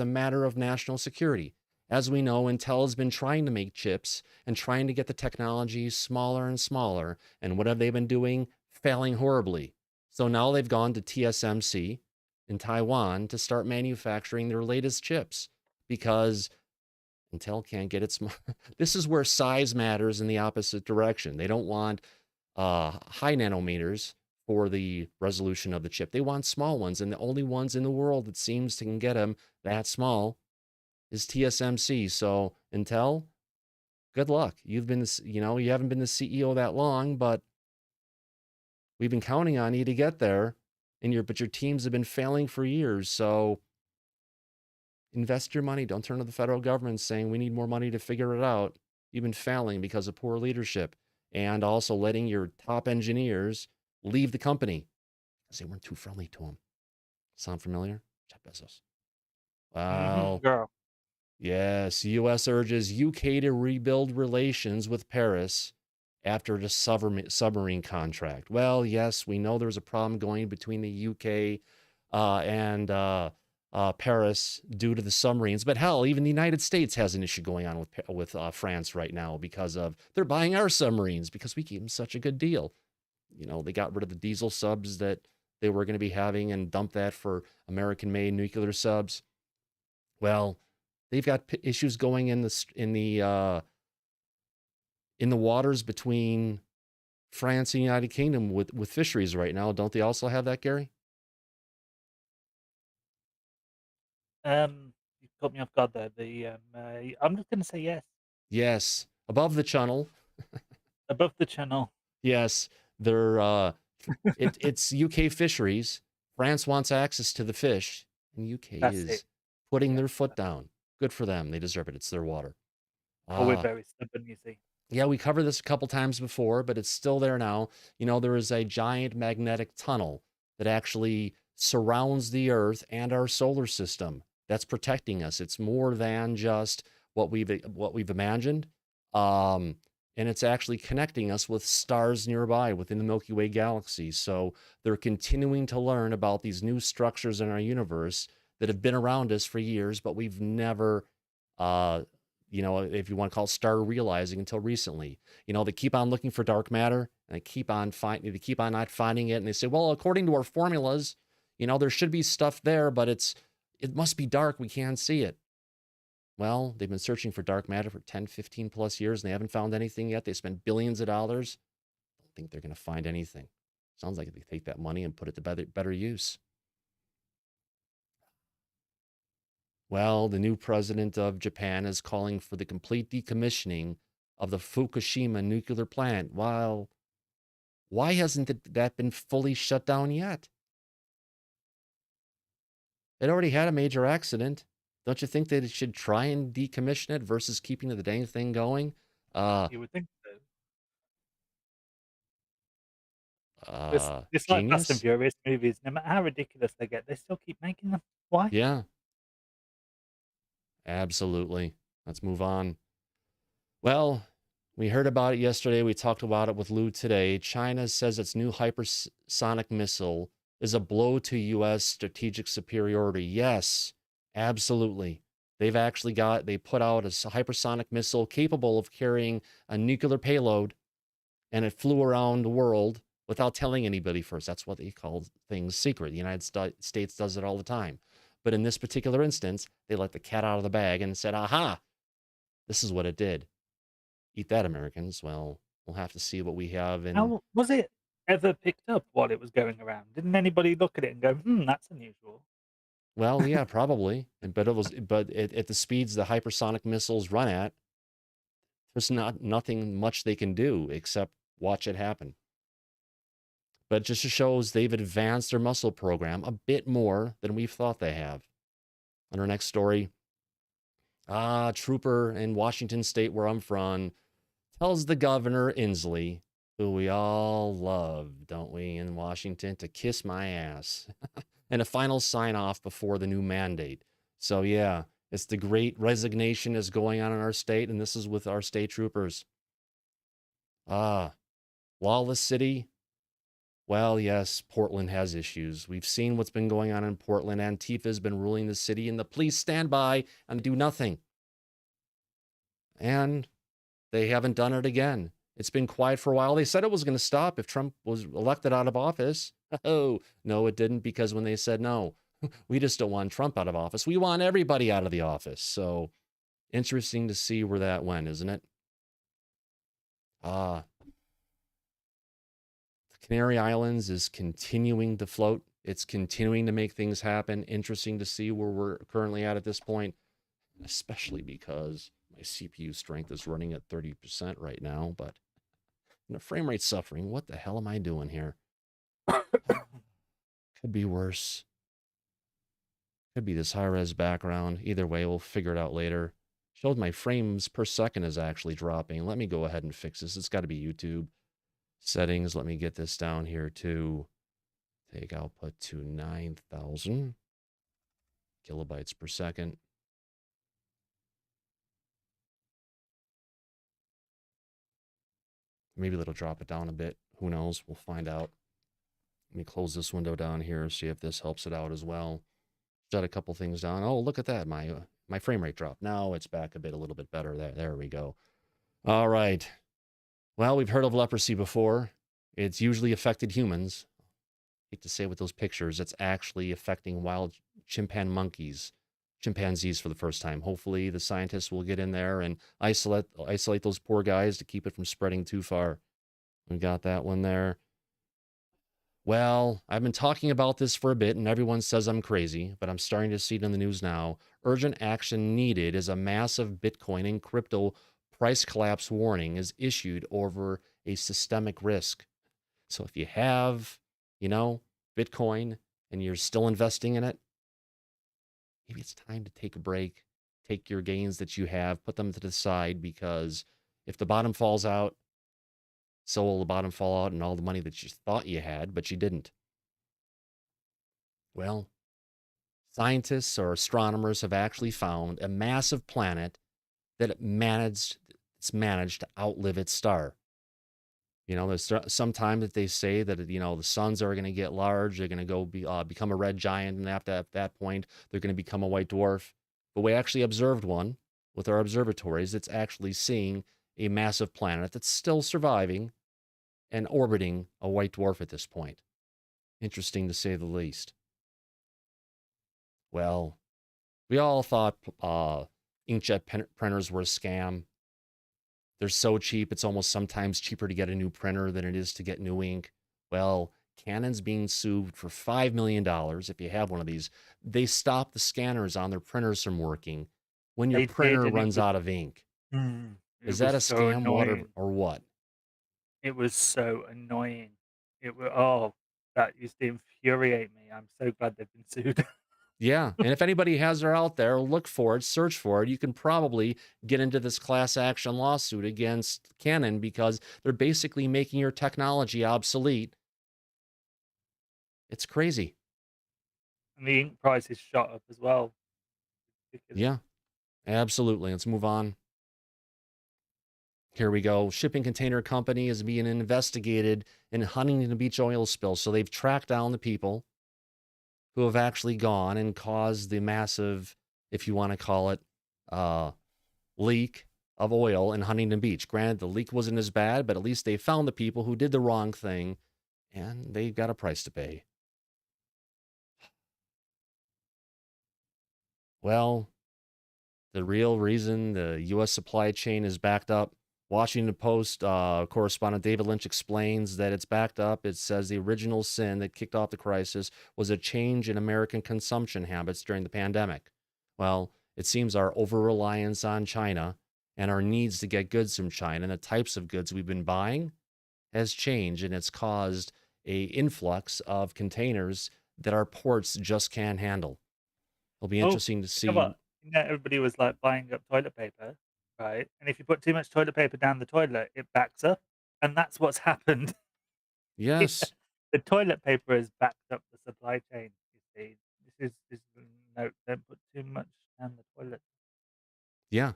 matter of national security. As we know, Intel has been trying to make chips and trying to get the technology smaller and smaller. And what have they been doing? Failing horribly. So now they've gone to TSMC in Taiwan to start manufacturing their latest chips because Intel can't get it. This is where size matters in the opposite direction. They don't want high nanometers for the resolution of the chip. They want small ones, and the only ones in the world that seems to can get them that small is TSMC. So Intel, good luck. You've been, you haven't been the CEO that long, but we've been counting on you to get there, but your teams have been failing for years. So invest your money. Don't turn to the federal government saying we need more money to figure it out. You've been failing because of poor leadership and also letting your top engineers leave the company because they weren't too friendly to him. Sound familiar? Jeff Bezos. Wow. Girl. Yes, U.S. urges UK to rebuild relations with Paris after the submarine contract. Well, yes, we know there's a problem going between the UK and Paris due to the submarines. But hell, even the United States has an issue going on with France right now because they're buying our submarines because we gave them such a good deal. They got rid of the diesel subs that they were going to be having and dumped that for American-made nuclear subs. Well, they've got issues going in the waters between France and the United Kingdom with fisheries right now. Don't they also have that, Gary? You caught me off guard there. I'm just going to say yes. Yes, above the channel. Above the channel. Yes, they're it's UK fisheries. France wants access to the fish, and UK is putting their foot down. Good for them. They deserve it. It's their water. We're very stubborn, you see. Yeah, we covered this a couple times before, but it's still there now. There is a giant magnetic tunnel that actually surrounds the Earth and our solar system that's protecting us. It's more than just what we've imagined. And it's actually connecting us with stars nearby within the Milky Way galaxy. So they're continuing to learn about these new structures in our universe that have been around us for years, but we've never if you want to call it star realizing until recently. They keep on looking for dark matter and they keep on not finding it. And they say, well, according to our formulas, there should be stuff there, but it must be dark. We can't see it. Well, they've been searching for dark matter for 10, 15 plus years and they haven't found anything yet. They spent billions of dollars. I don't think they're going to find anything. Sounds like they take that money and put it to better use. Well, the new president of Japan is calling for the complete decommissioning of the Fukushima nuclear plant. While why hasn't that been fully shut down yet? It already had a major accident. Don't you think they should try and decommission it versus keeping the dang thing going? You would think so. It's like Fast and Genius. Furious movies. No matter how ridiculous they get, they still keep making them. Why? Yeah. Absolutely. Let's move on. Well, we heard about it yesterday. We talked about it with Lue today. China says its new hypersonic missile is a blow to U.S. strategic superiority. Yes, absolutely. They put out a hypersonic missile capable of carrying a nuclear payload, and it flew around the world without telling anybody first. That's what they call things secret. The United States does it all the time. But in this particular instance, they let the cat out of the bag and said, aha, this is what it did. Eat that, Americans. Well, we'll have to see what we have. How was it ever picked up while it was going around? Didn't anybody look at it and go, that's unusual? Well, yeah, probably. But at the speeds the hypersonic missiles run at, there's nothing much they can do except watch it happen. But it just shows they've advanced their missile program a bit more than we've thought they have. On our next story, trooper in Washington State, where I'm from, tells the governor, Inslee, who we all love, don't we, in Washington, to kiss my ass. And a final sign-off before the new mandate. So, yeah, it's the great resignation is going on in our state, and this is with our state troopers. Lawless city. Well, yes, Portland has issues. We've seen what's been going on in Portland. Antifa has been ruling the city, and the police stand by and do nothing. And they haven't done it again. It's been quiet for a while. They said it was going to stop if Trump was elected out of office. Oh, no, it didn't, because when they said, no, we just don't want Trump out of office. We want everybody out of the office. So interesting to see where that went, isn't it? The Canary Islands is continuing to float. It's continuing to make things happen. Interesting to see where we're currently at this point, especially because my CPU strength is running at 30% right now, but the frame rate's suffering. What the hell am I doing here? Could be worse. Could be this high-res background. Either way, we'll figure it out later. Showed my frames per second is actually dropping. Let me go ahead and fix this. It's got to be YouTube. Settings. Let me get this down here to take output to 9,000 kilobytes per second. Maybe it'll drop it down a bit. Who knows? We'll find out. Let me close this window down here, see if this helps it out as well. Shut a couple things down. Oh, look at that. My frame rate dropped. Now it's back a little bit better. There we go. All right. Well, we've heard of leprosy before. It's usually affected humans. I hate to say with those pictures, it's actually affecting wild chimpanzees for the first time. Hopefully the scientists will get in there and isolate those poor guys to keep it from spreading too far. We got that one there. Well, I've been talking about this for a bit and everyone says I'm crazy, but I'm starting to see it in the news now. Urgent action needed as a massive Bitcoin and crypto price collapse warning is issued over a systemic risk. So if you have, Bitcoin and you're still investing in it, maybe it's time to take a break, take your gains that you have, put them to the side, because If the bottom falls out, so will the bottom fall out and all the money that you thought you had, but you didn't. Well, scientists or astronomers have actually found a massive planet that it's managed to outlive its star. You know, there's some time that they say that, you know, the suns are going to get large. They're going to become a red giant. And after at that point, they're going to become a white dwarf. But we actually observed one with our observatories that's actually seeing a massive planet that's still surviving and orbiting a white dwarf at this point. Interesting to say the least. Well, we all thought inkjet printers were a scam. They're so cheap, it's almost sometimes cheaper to get a new printer than it is to get new ink. Well, Canon's being sued for $5 million if you have one of these. They stop the scanners on their printers from working when your They did, printer and it runs was out of ink. it Is that a was so scam, annoying. or what? It was so annoying. That used to infuriate me. I'm so glad they've been sued. Yeah, and if anybody has her out there, look for it, search for it. You can probably get into this class action lawsuit against Canon because they're basically making your technology obsolete. It's crazy. And the ink prices shot up as well. Ridiculous. Yeah, absolutely. Let's move on. Here we go. Shipping container company is being investigated in Huntington Beach oil spill. So they've tracked down the people who have actually gone and caused the massive, if you want to call it, leak of oil in Huntington Beach. Granted, the leak wasn't as bad, but at least they found the people who did the wrong thing, and they got a price to pay. Well, the real reason the U.S. supply chain is backed up, Washington Post correspondent David Lynch explains that it's backed up. It says the original sin that kicked off the crisis was a change in American consumption habits during the pandemic. Well, it seems our over-reliance on China and our needs to get goods from China and the types of goods we've been buying has changed, and it's caused a influx of containers that our ports just can't handle. It'll be interesting to see. Come on. You know, everybody was like buying up toilet paper, right? And if you put too much toilet paper down the toilet, it backs up. And that's what's happened. Yes. The toilet paper has backed up the supply chain, you see. This is no, don't put too much down the toilet. Yeah,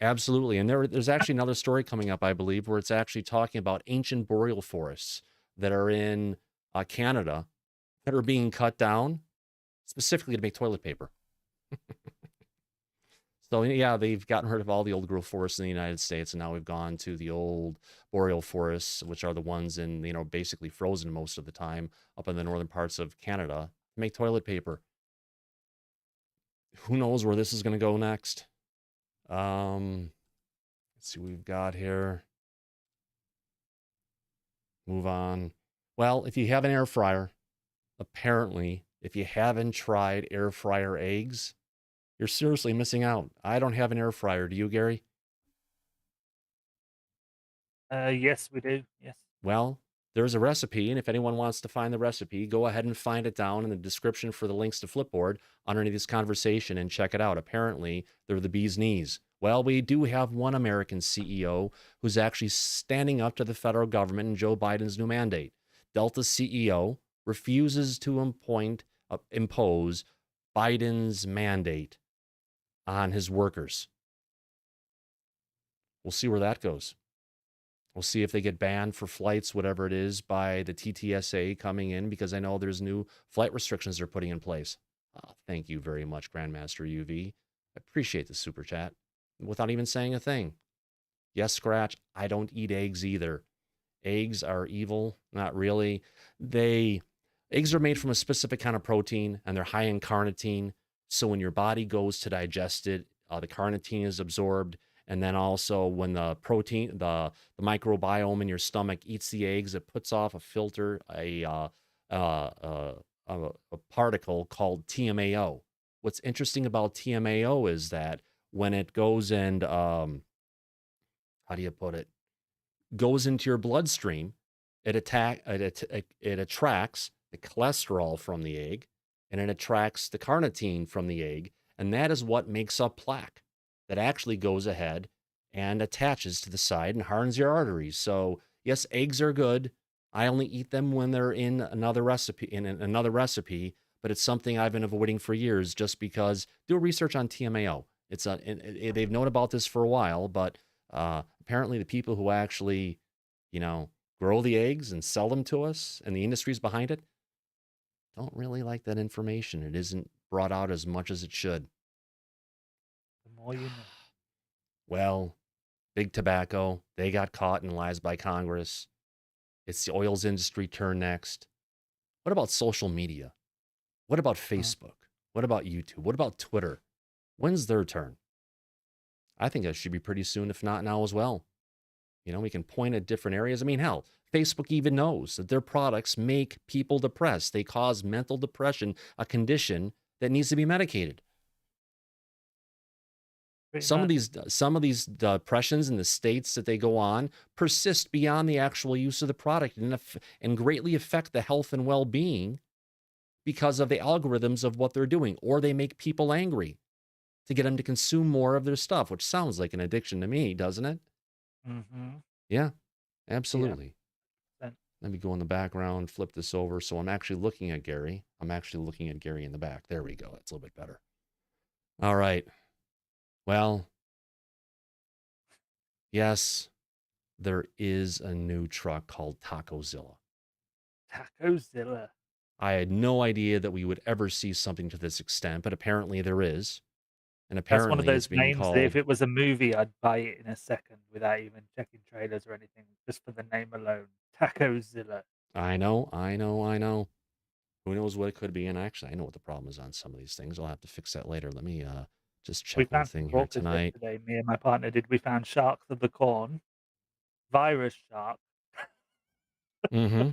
absolutely. And there's actually another story coming up, I believe, where it's actually talking about ancient boreal forests that are in Canada that are being cut down specifically to make toilet paper. So, yeah, they've gotten rid of all the old growth forests in the United States, and now we've gone to the old boreal forests, which are the ones in, you know, basically frozen most of the time up in the northern parts of Canada to make toilet paper. Who knows where this is going to go next? Let's see what we've got here. Move on. Well, if you have an air fryer, apparently, if you haven't tried air fryer eggs, you're seriously missing out. I don't have an air fryer. Do you, Gary? Yes, we do. Yes. Well, there's a recipe, and if anyone wants to find the recipe, go ahead and find it down in the description for the links to Flipboard underneath this conversation and check it out. Apparently, they're the bee's knees. Well, we do have one American CEO who's actually standing up to the federal government and Joe Biden's new mandate. Delta's CEO refuses to impose Biden's mandate on his workers. We'll see where that goes. We'll see if they get banned for flights, whatever it is, by the TTSA coming in, because I know there's new flight restrictions they're putting in place. Thank you very much, Grandmaster UV. I appreciate the super chat without even saying a thing. Yes, Scratch, I don't eat eggs either. Eggs are evil. Not really. Eggs are made from a specific kind of protein, and they're high in carnitine. So when your body goes to digest it, the carnitine is absorbed. And then also when the protein, the microbiome in your stomach eats the eggs, it puts off a filter, a particle called TMAO. What's interesting about TMAO is that when it goes and, how do you put it? Goes into your bloodstream, it attracts the cholesterol from the egg, and it attracts the carnitine from the egg, and that is what makes up plaque. That actually goes ahead and attaches to the side and hardens your arteries. So yes, eggs are good. I only eat them when they're in another recipe, but it's something I've been avoiding for years just because do research on TMAO. They've known about this for a while, but apparently the people who actually, grow the eggs and sell them to us and the industries behind it don't really like that information. It isn't brought out as much as it should. The more you know. Well, big tobacco, they got caught in lies by Congress. It's the oils industry turn next. What about social media? What about Facebook? What about YouTube? What about Twitter? When's their turn? I think it should be pretty soon, if not now as well. We can point at different areas. I mean, hell, Facebook even knows that their products make people depressed. They cause mental depression, a condition that needs to be medicated. Some of these depressions in the states that they go on persist beyond the actual use of the product and greatly affect the health and well-being because of the algorithms of what they're doing, or they make people angry to get them to consume more of their stuff, which sounds like an addiction to me, doesn't it? Mm-hmm. Yeah, absolutely. Yeah. Let me go in the background, flip this over. So I'm actually looking at Gary. I'm actually looking at Gary in the back. There we go. That's a little bit better. All right. Well, yes, there is a new truck called Tacozilla. Tacozilla. I had no idea that we would ever see something to this extent, but apparently there is. And That's apparently one of it's those being names called... that if it was a movie, I'd buy it in a second without even checking trailers or anything, just for the name alone. Tacozilla. I know. Who knows what it could be? And actually, I know what the problem is on some of these things. I'll have to fix that later. Let me just We check one found some thing here orcas tonight. yesterday. Me and my partner did. We found sharks of the corn, virus shark. Mm-hmm.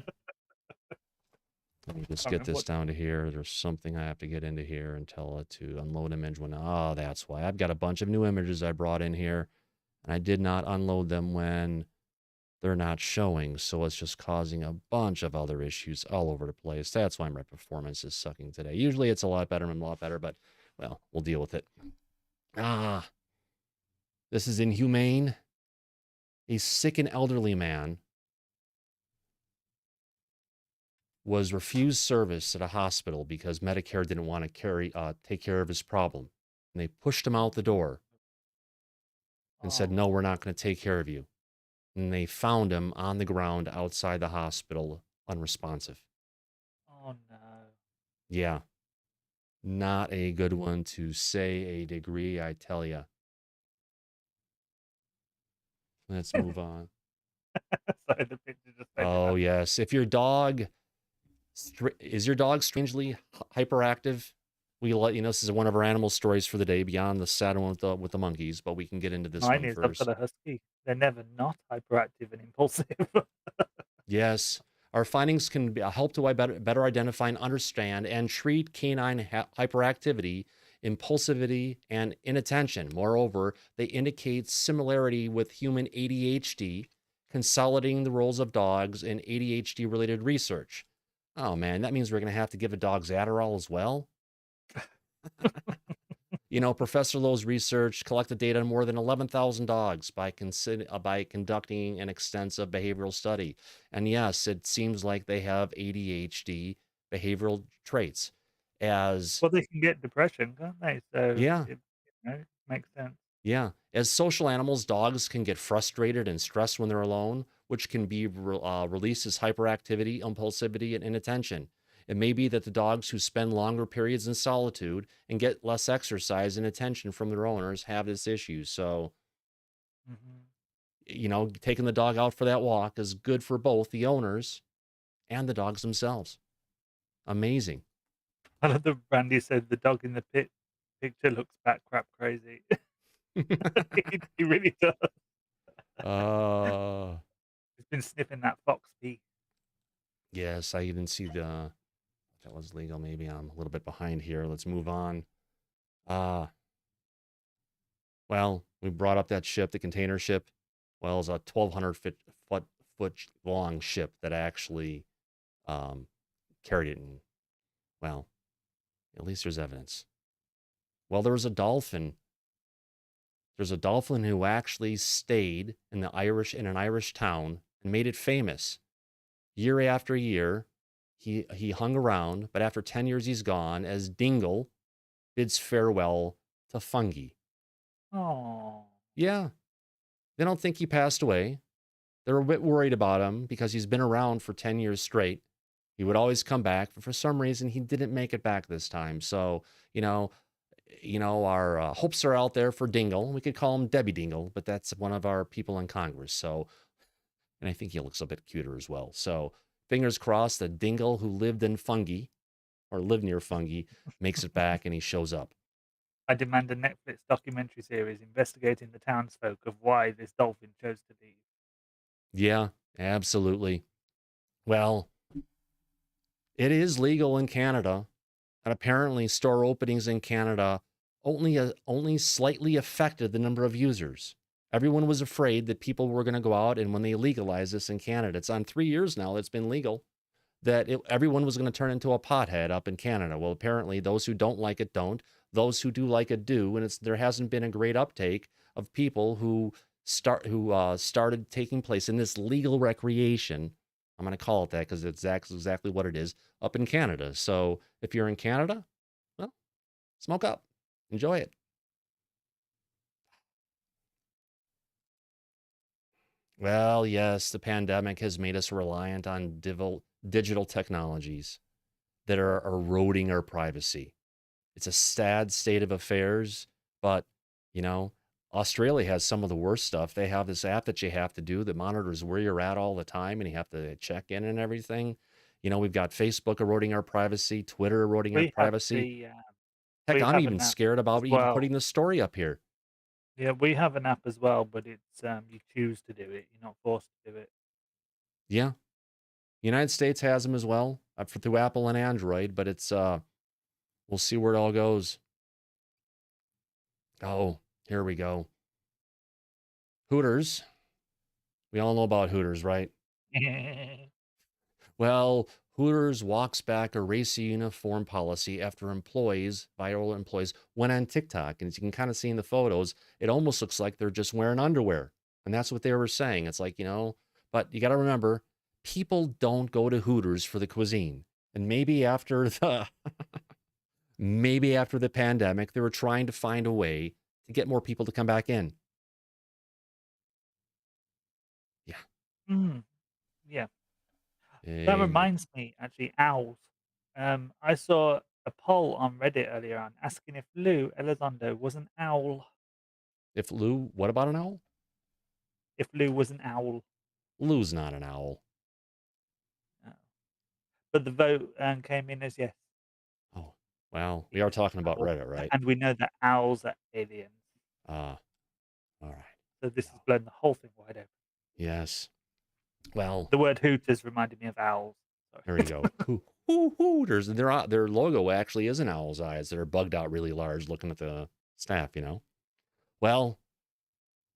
Let me just Can't get remember this what. down to here. There's something I have to get into here and tell it to unload image when... Oh, that's why. I've got a bunch of new images I brought in here, and I did not unload them when they're not showing, so it's just causing a bunch of other issues all over the place. That's why my performance is sucking today. Usually it's a lot better, but, well, we'll deal with it. This is inhumane. A sick and elderly man was refused service at a hospital because Medicare didn't want to take care of his problem. And they pushed him out the door and said, no, we're not going to take care of you. And they found him on the ground outside the hospital, unresponsive. Oh no. Yeah. Not a good one to say a degree, I tell you. Let's move on. Sorry, the picture just made me Oh, laugh. yes. If your dog... Is your dog strangely hyperactive? We let you know this is one of our animal stories for the day, beyond the sad one with the monkeys, but we can get into this Mine one is. I've first. got a husky. They're never not hyperactive and impulsive. Yes, our findings can help to better identify and understand and treat canine hyperactivity, impulsivity, and inattention. Moreover, they indicate similarity with human ADHD, consolidating the roles of dogs in ADHD-related research. Oh man, that means we're going to have to give a dog's Adderall as well? Professor Lowe's research collected data on more than 11,000 dogs by conducting an extensive behavioral study. And yes, it seems like they have ADHD behavioral traits. Well, they can get depression, can't they? So Yeah. it makes sense. Yeah. As social animals, dogs can get frustrated and stressed when they're alone, which can be released as hyperactivity, impulsivity, and inattention. It may be that the dogs who spend longer periods in solitude and get less exercise and attention from their owners have this issue. So, taking the dog out for that walk is good for both the owners and the dogs themselves. Amazing. I love that Brandy said the dog in the picture looks bat crap crazy. He really does. He's been sniffing that fox pee. Yes, I even see that was legal. Maybe I'm a little bit behind here. Let's move on. Well, we brought up that ship, the container ship. Well, it's a 1,200 foot long ship that actually carried it in. Well, at least there's evidence. Well, there was a dolphin There's a dolphin who actually stayed in an Irish town and made it famous. Year after year, he hung around, but after 10 years he's gone as Dingle bids farewell to fungi. Oh. Yeah, they don't think he passed away. They're a bit worried about him because he's been around for 10 years straight. He would always come back, but for some reason he didn't make it back this time. So, our hopes are out there for Dingle. We could call him Debbie Dingle, but that's one of our people in Congress. So, and I think he looks a bit cuter as well. So, fingers crossed that Dingle, who lived in fungi or lived near fungi, makes it back and he shows up. I demand a Netflix documentary series investigating the townsfolk of why this dolphin chose to leave. Yeah, absolutely. Well, it is legal in Canada, and apparently store openings in Canada only slightly affected the number of users. Everyone was afraid that people were going to go out, and when they legalize this in Canada, it's on 3 years now it's been legal, that everyone was going to turn into a pothead up in Canada. Well, apparently those who don't like it don't. Those who do like it do, and there hasn't been a great uptake of people who started taking place in this legal recreation. I'm going to call it that because it's exactly what it is up in Canada. So if you're in Canada, well, smoke up, enjoy it. Well, yes, the pandemic has made us reliant on digital technologies that are eroding our privacy. It's a sad state of affairs, but, Australia has some of the worst stuff. They have this app that you have to do that monitors where you're at all the time, and you have to check in and everything. We've got Facebook eroding our privacy, Twitter eroding our We have privacy. the Heck, we I'm have even an app scared as about even well. putting the story up here. Yeah, we have an app as well, but it's you choose to do it. You're not forced to do it. Yeah. United States has them as well through Apple and Android, but it's we'll see where it all goes. Oh, here we go. Hooters. We all know about Hooters, right? Well, Hooters walks back a racy uniform policy after viral employees, went on TikTok. And as you can kind of see in the photos, it almost looks like they're just wearing underwear. And that's what they were saying. It's like, but you got to remember, people don't go to Hooters for the cuisine. And maybe after the pandemic, they were trying to find a way to get more people to come back in. Yeah. Yeah. That reminds me, actually, owls. I saw a poll on Reddit earlier on asking if Lue Elizondo was an owl. What about an owl? If Lue was an owl. Lou's not an owl. Oh. But the vote came in as yes. Oh, well, we are talking about Reddit, right? And we know that owls are aliens. All right. So this has blown the whole thing wide open. Yes. Well, the word Hooters reminded me of owls. Sorry. There you go. Hooters. Their logo actually is an owl's eyes that are bugged out really large looking at the staff, Well,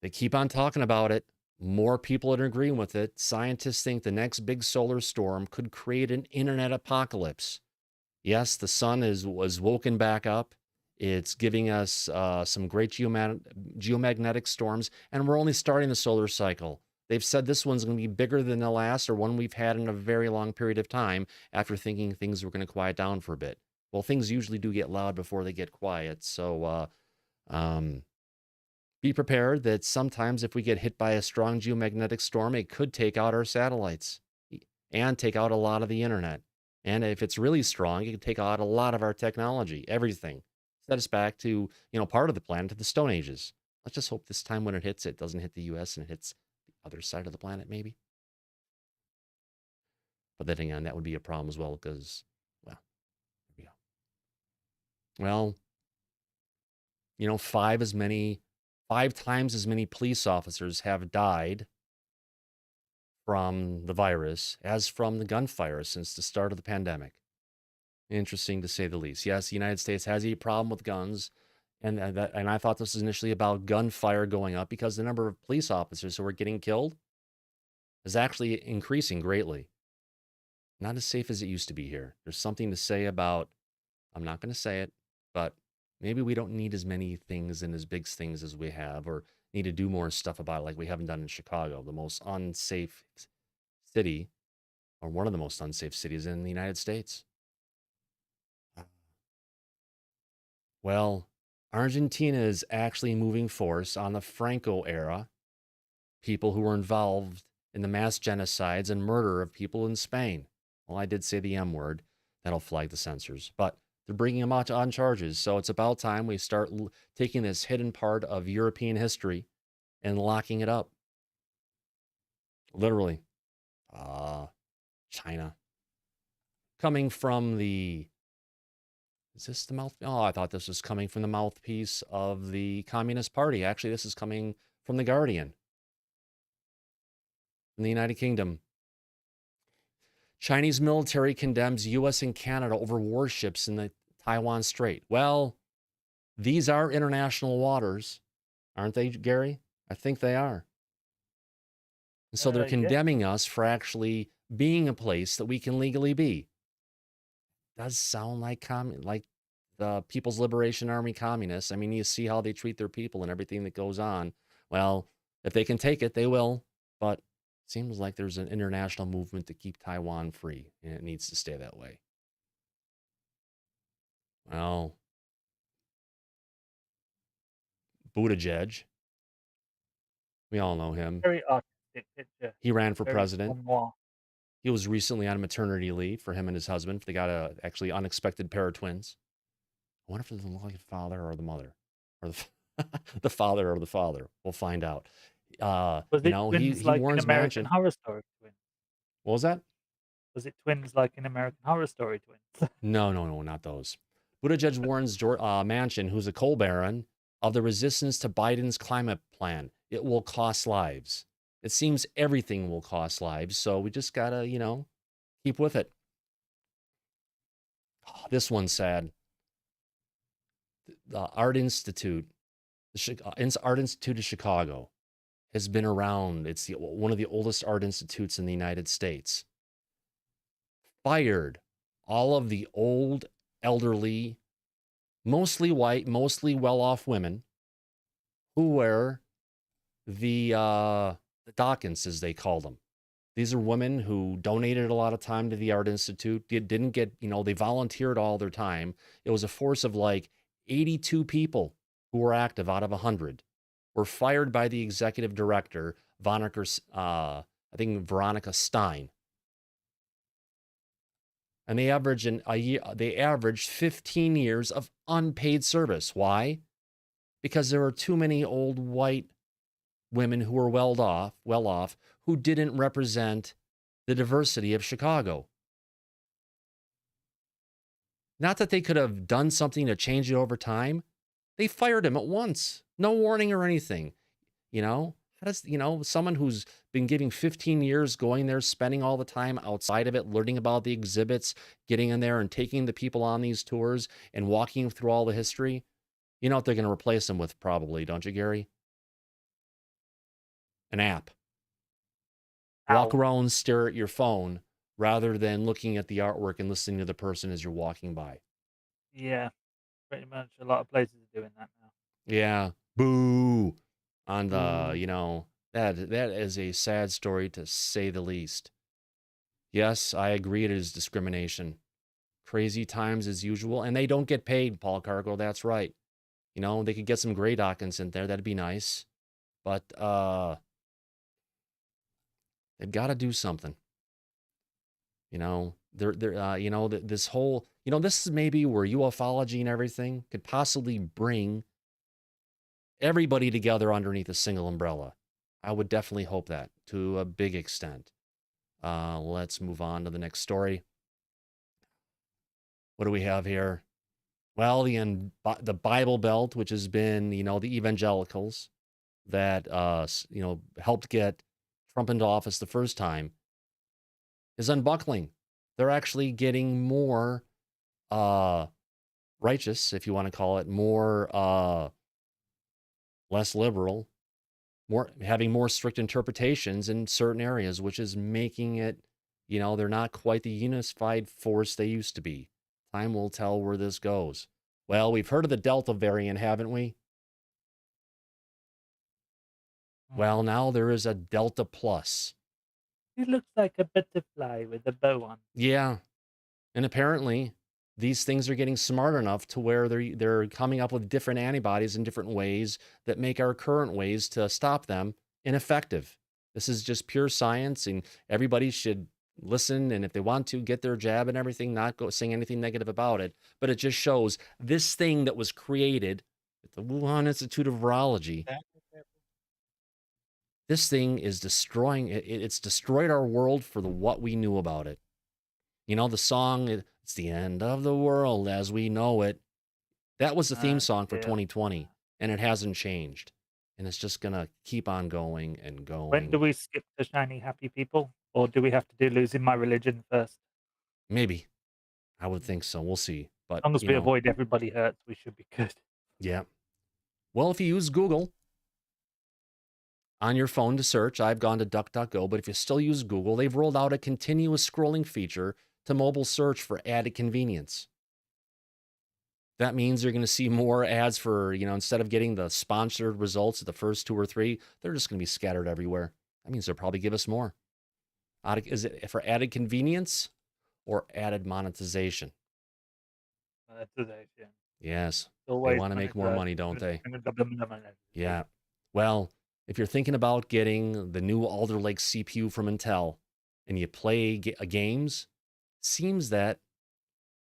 they keep on talking about it. More people are agreeing with it. Scientists think the next big solar storm could create an internet apocalypse. Yes, the sun was woken back up. It's giving us some great geomagnetic storms, and we're only starting the solar cycle. They've said this one's going to be bigger than the last or one we've had in a very long period of time after thinking things were going to quiet down for a bit. Well, things usually do get loud before they get quiet. So be prepared that sometimes if we get hit by a strong geomagnetic storm, it could take out our satellites and take out a lot of the internet. And if it's really strong, it can take out a lot of our technology, everything. Set us back to, part of the planet to the Stone Ages. Let's just hope this time when it hits, it doesn't hit the U.S. and it hits other side of the planet, maybe. But then again, that would be a problem as well because, well, here we go. Well, 5 times as many police officers have died from the virus as from the gunfire since the start of the pandemic. Interesting to say the least. Yes, the United States has a problem with guns. And I thought this was initially about gunfire going up because the number of police officers who are getting killed is actually increasing greatly. Not as safe as it used to be here. There's something to say about, I'm not going to say it, but Maybe we don't need as many things and as big things as we have, or need to do more stuff about it like we haven't done in Chicago, the most unsafe city, or one of the most unsafe cities in the United States. Well, Argentina is actually moving force on the Franco era, people who were involved in the mass genocides and murder of people in Spain. Well, I did say the M word. That'll flag the censors. But they're bringing them out on charges. So it's about time we start taking this hidden part of European history and locking it up. Literally. China. Coming from the... Is this the mouth? Oh, I thought this was coming from the mouthpiece of the Communist Party. Actually, this is coming from The Guardian. In the United Kingdom. Chinese military condemns U.S. and Canada over warships in the Taiwan Strait. Well, these are international waters, aren't they, Gary? I think they are. And so they're condemning us for actually being a place that we can legally be. Does sound like the People's Liberation Army communists. I mean, you see how they treat their people and everything that goes on. Well, if they can take it, they will. But it seems like there's an international movement to keep Taiwan free, and it needs to stay that way. Well, Buttigieg, we all know him. Very artistic picture. He ran for Very president. noir. He was recently on maternity leave for him and his husband. They got a actually unexpected pair of twins. I wonder if it's the father or the mother, or the father or the father. We'll find out. Was it twins he like in warns American Manchin. Horror Story twins? What was that? Was it twins like in American Horror Story twins? No, not those. Buttigieg warns Manchin, who's a coal baron, of the resistance to Biden's climate plan. It will cost lives. It seems everything will cost lives, so we just gotta, keep with it. Oh, this one's sad. The Art Institute, Art Institute of Chicago, has been around. It's one of the oldest art institutes in the United States. Fired all of the old, elderly, mostly white, mostly well-off women who wear the Dawkins, as they call them. These are women who donated a lot of time to the Art Institute, didn't get, they volunteered all their time. It was a force of like 82 people who were active out of 100 were fired by the executive director, Veronica Stein. And they averaged 15 years of unpaid service. Why? Because there were too many old white women who were well off, who didn't represent the diversity of Chicago. Not that they could have done something to change it over time. They fired him at once. No warning or anything. How does, someone who's been giving 15 years going there, spending all the time outside of it, learning about the exhibits, getting in there and taking the people on these tours and walking through all the history. You know what they're going to replace them with probably, don't you, Gary? An app. Walk around, stare at your phone rather than looking at the artwork and listening to the person as you're walking by. Yeah, pretty much. A lot of places are doing that now. Yeah. Boo. On the, that is a sad story to say the least. Yes, I agree it is discrimination. Crazy times as usual. And they don't get paid, Paul Cargo. That's right. They could get some gray Dawkins in there. That'd be nice. But they've got to do something. This whole, this is maybe where ufology and everything could possibly bring everybody together underneath a single umbrella. I would definitely hope that to a big extent. Let's move on to the next story. What do we have here? Well, the Bible Belt, which has been, the evangelicals that, helped get Trump into office the first time, is unbuckling. They're actually getting more righteous, if you want to call it, more less liberal, having more strict interpretations in certain areas, which is making it, they're not quite the unified force they used to be. Time will tell where this goes. Well, we've heard of the Delta variant, haven't we? Well, now there is a Delta Plus. It looks like a butterfly with a bow on. Yeah. And apparently these things are getting smart enough to where they're coming up with different antibodies in different ways that make our current ways to stop them ineffective. This is just pure science, and everybody should listen, and if they want to, get their jab and everything, not go saying anything negative about it. But it just shows this thing that was created at the Wuhan Institute of Virology. This thing is destroying it. It's destroyed our world for what we knew about it. You know, the song, it's the end of the world as we know it. That was the theme song for 2020, and it hasn't changed. And it's just going to keep on going and going. When do we skip to shiny happy people? Or do we have to do losing my religion first? Maybe. I would think so. We'll see. But As long as we avoid everybody hurts, we should be good. Yeah. Well, if you use Google on your phone to search, I've gone to DuckDuckGo, but if you still use Google, they've rolled out a continuous scrolling feature to mobile search for added convenience. That means you're going to see more ads for, instead of getting the sponsored results of the first 2 or 3, they're just going to be scattered everywhere. That means they'll probably give us more. Is it for added convenience or added monetization? Monetization. Yes. Always they want to make more money, don't they? Yeah. Well, if you're thinking about getting the new Alder Lake CPU from Intel and you play games, seems that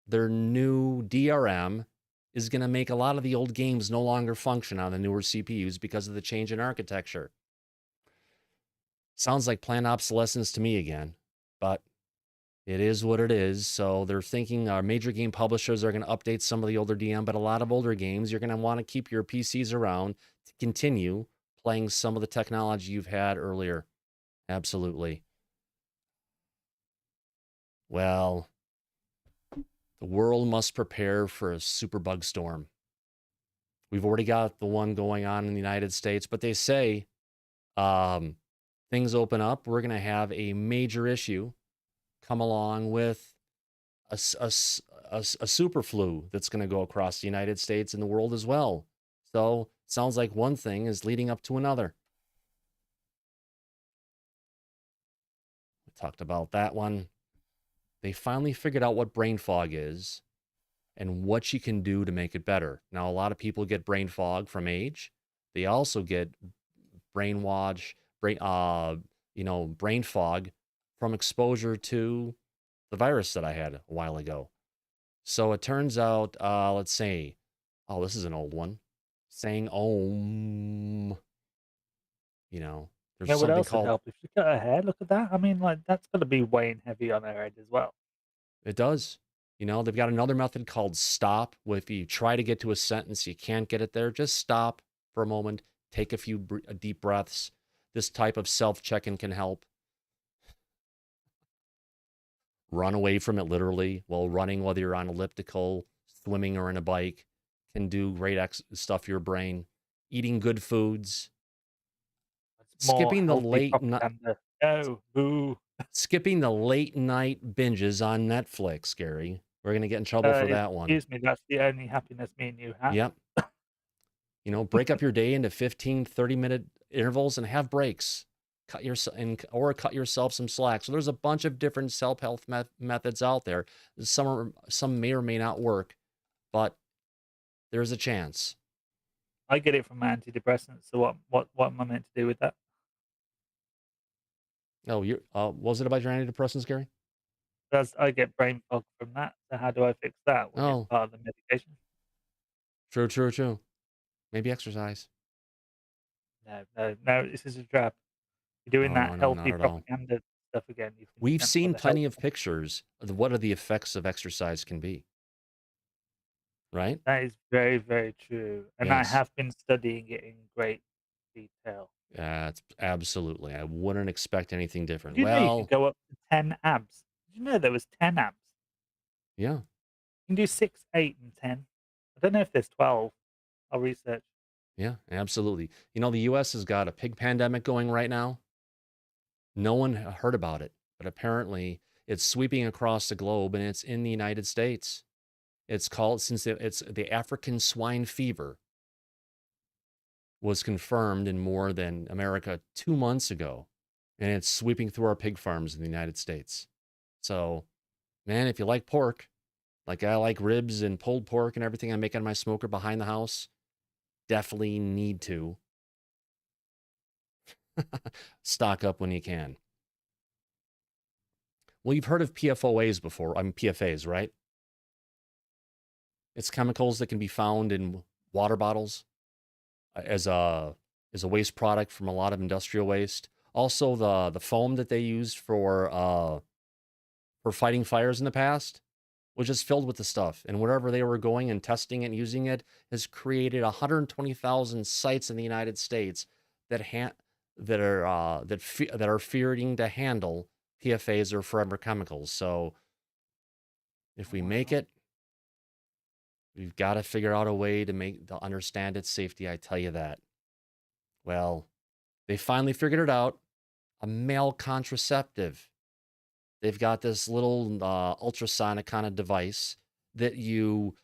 their new DRM is going to make a lot of the old games no longer function on the newer CPUs because of the change in architecture. Sounds like planned obsolescence to me again, but it is what it is. So they're thinking our major game publishers are going to update some of the older DM, but a lot of older games, you're going to want to keep your PCs around to continue playing some of the technology you've had earlier. Absolutely. Well, the world must prepare for a superbug storm. We've already got the one going on in the United States, but they say things open up, we're going to have a major issue come along with a super flu that's going to go across the United States and the world as well. So it sounds like one thing is leading up to another. We talked about that one. They finally figured out what brain fog is and what you can do to make it better. Now, a lot of people get brain fog from age. They also get brain fog from exposure to the virus that I had a while ago. So it turns out, let's say, this is an old one, saying Om. There's what something else would called. help? If you cut her hair, look at that. I mean, that's got to be weighing heavy on her head as well. It does. They've got another method called stop. If you try to get to a sentence, you can't get it there, just stop for a moment, take a few deep breaths. This type of self-check-in can help. Run away from it literally while running, whether you're on elliptical, swimming, or in a bike, can do great stuff for your brain. Eating good foods. Skipping the late night. No, boo. Skipping the late night binges on Netflix, Gary. We're going to get in trouble for that one. Excuse me, that's the only happiness me and you have. Yep. Break up your day into 15, 30-minute intervals and have breaks. Cut yourself some slack. So there's a bunch of different self-help methods out there. Some may or may not work, but there's a chance. I get it from my antidepressants. So what am I meant to do with that? Oh, was it about your antidepressants, Gary? I get brain fog from that. So how do I fix that? When it's part of the medication. True. Maybe exercise. No. This is a trap. You're doing that healthy propaganda stuff again. We've seen plenty of pictures of what are the effects of exercise can be. Right? That is very, very true. And Yes. I have been studying it in great detail. It's absolutely. I wouldn't expect anything different. Did you know you can go up to 10 abs? Did you know there was 10 abs? Yeah. You can do 6, 8, and 10. I don't know if there's 12. I'll research. Yeah, absolutely. The U.S. has got a pig pandemic going right now. No one heard about it, but apparently it's sweeping across the globe and it's in the United States. It's called, since it's the African swine fever was confirmed in more than America 2 months ago, and it's sweeping through our pig farms in the United States. So, man, if you like pork, like I like ribs and pulled pork and everything I make on my smoker behind the house, definitely need to stock up when you can. Well, you've heard of PFOAs before. I mean, PFAs, right? It's chemicals that can be found in water bottles as a waste product from a lot of industrial waste. Also, the foam that they used for fighting fires in the past was just filled with the stuff. And wherever they were going and testing it and using it has created 120,000 sites in the United States that are fearing to handle PFAs or forever chemicals. So if we make it, we've got to figure out a way to understand its safety. I tell you that. Well, they finally figured it out. A male contraceptive. They've got this little ultrasonic kind of device that you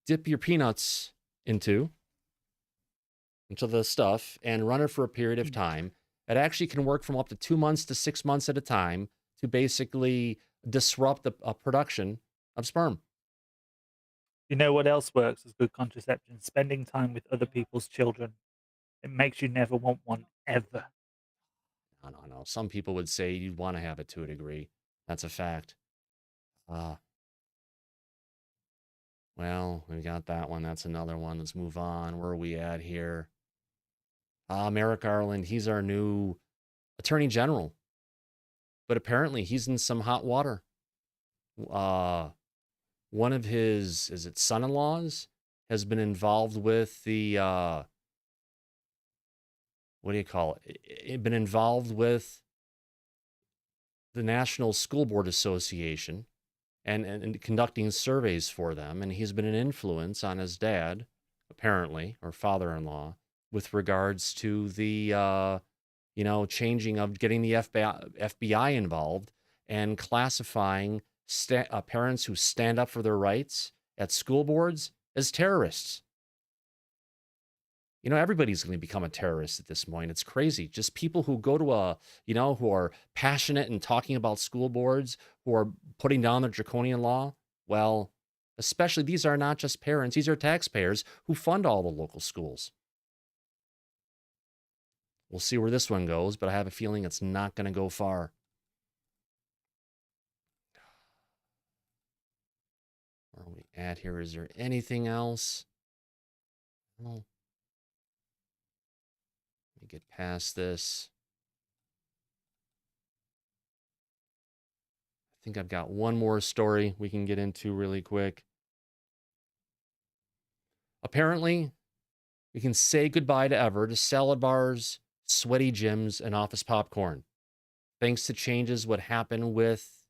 dip your peanuts into the stuff and run it for a period of time. It actually can work from up to 2 months to 6 months at a time to basically disrupt the production of sperm. You know what else works as good contraception? Spending time with other people's children. It makes you never want one ever. No. Some people would say you'd want to have it to a degree. That's a fact. Well, we got that one. That's another one. Let's move on. Where are we at here? Merrick Garland, he's our new attorney general. But apparently he's in some hot water. One of his, is it son-in-laws, has been involved with the, what do you call it? Been involved with the National School Board Association and conducting surveys for them. And he's been an influence on his dad, apparently, or father-in-law, with regards to the, changing of getting the FBI involved and classifying parents who stand up for their rights at school boards as terrorists. Everybody's going to become a terrorist at this point. It's crazy. Just people who go to who are passionate and talking about school boards, who are putting down the draconian law. Well, especially these are not just parents. These are taxpayers who fund all the local schools. We'll see where this one goes, but I have a feeling it's not going to go far. Where are we at here? Is there anything else? Well, let me get past this. I think I've got one more story we can get into really quick. Apparently, we can say goodbye to salad bars, sweaty gyms, and office popcorn. Thanks to changes what happened with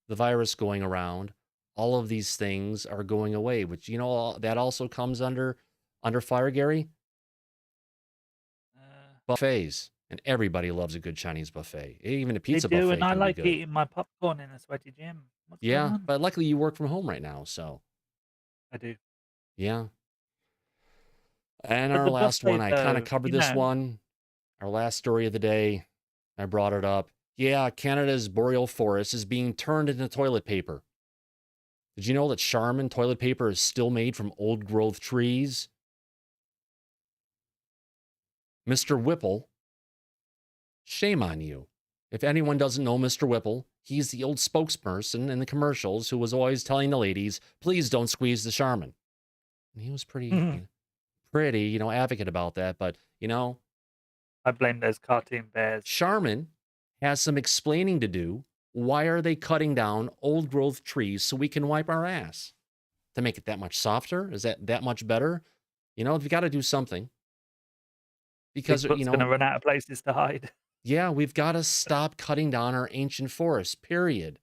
the virus going around, all of these things are going away, which, that also comes under fire, Gary? Buffets. And everybody loves a good Chinese buffet. Even a pizza buffet. And I like good. eating my popcorn in a sweaty gym. Yeah, but luckily you work from home right now, so. I do. Yeah. And our last one, I kind of covered this one. Our last story of the day, I brought it up. Yeah, Canada's boreal forest is being turned into toilet paper. Did you know that Charmin toilet paper is still made from old growth trees? Mr. Whipple, shame on you. If anyone doesn't know Mr. Whipple, he's the old spokesperson in the commercials who was always telling the ladies, please don't squeeze the Charmin. And he was pretty, advocate about that. But, I blame those cartoon bears. Charmin has some explaining to do. Why are they cutting down old growth trees so we can wipe our ass? To make it that much softer? Is that much better? You've got to do something. Because, Bigfoot's going to run out of places to hide. Yeah, we've got to stop cutting down our ancient forests, period.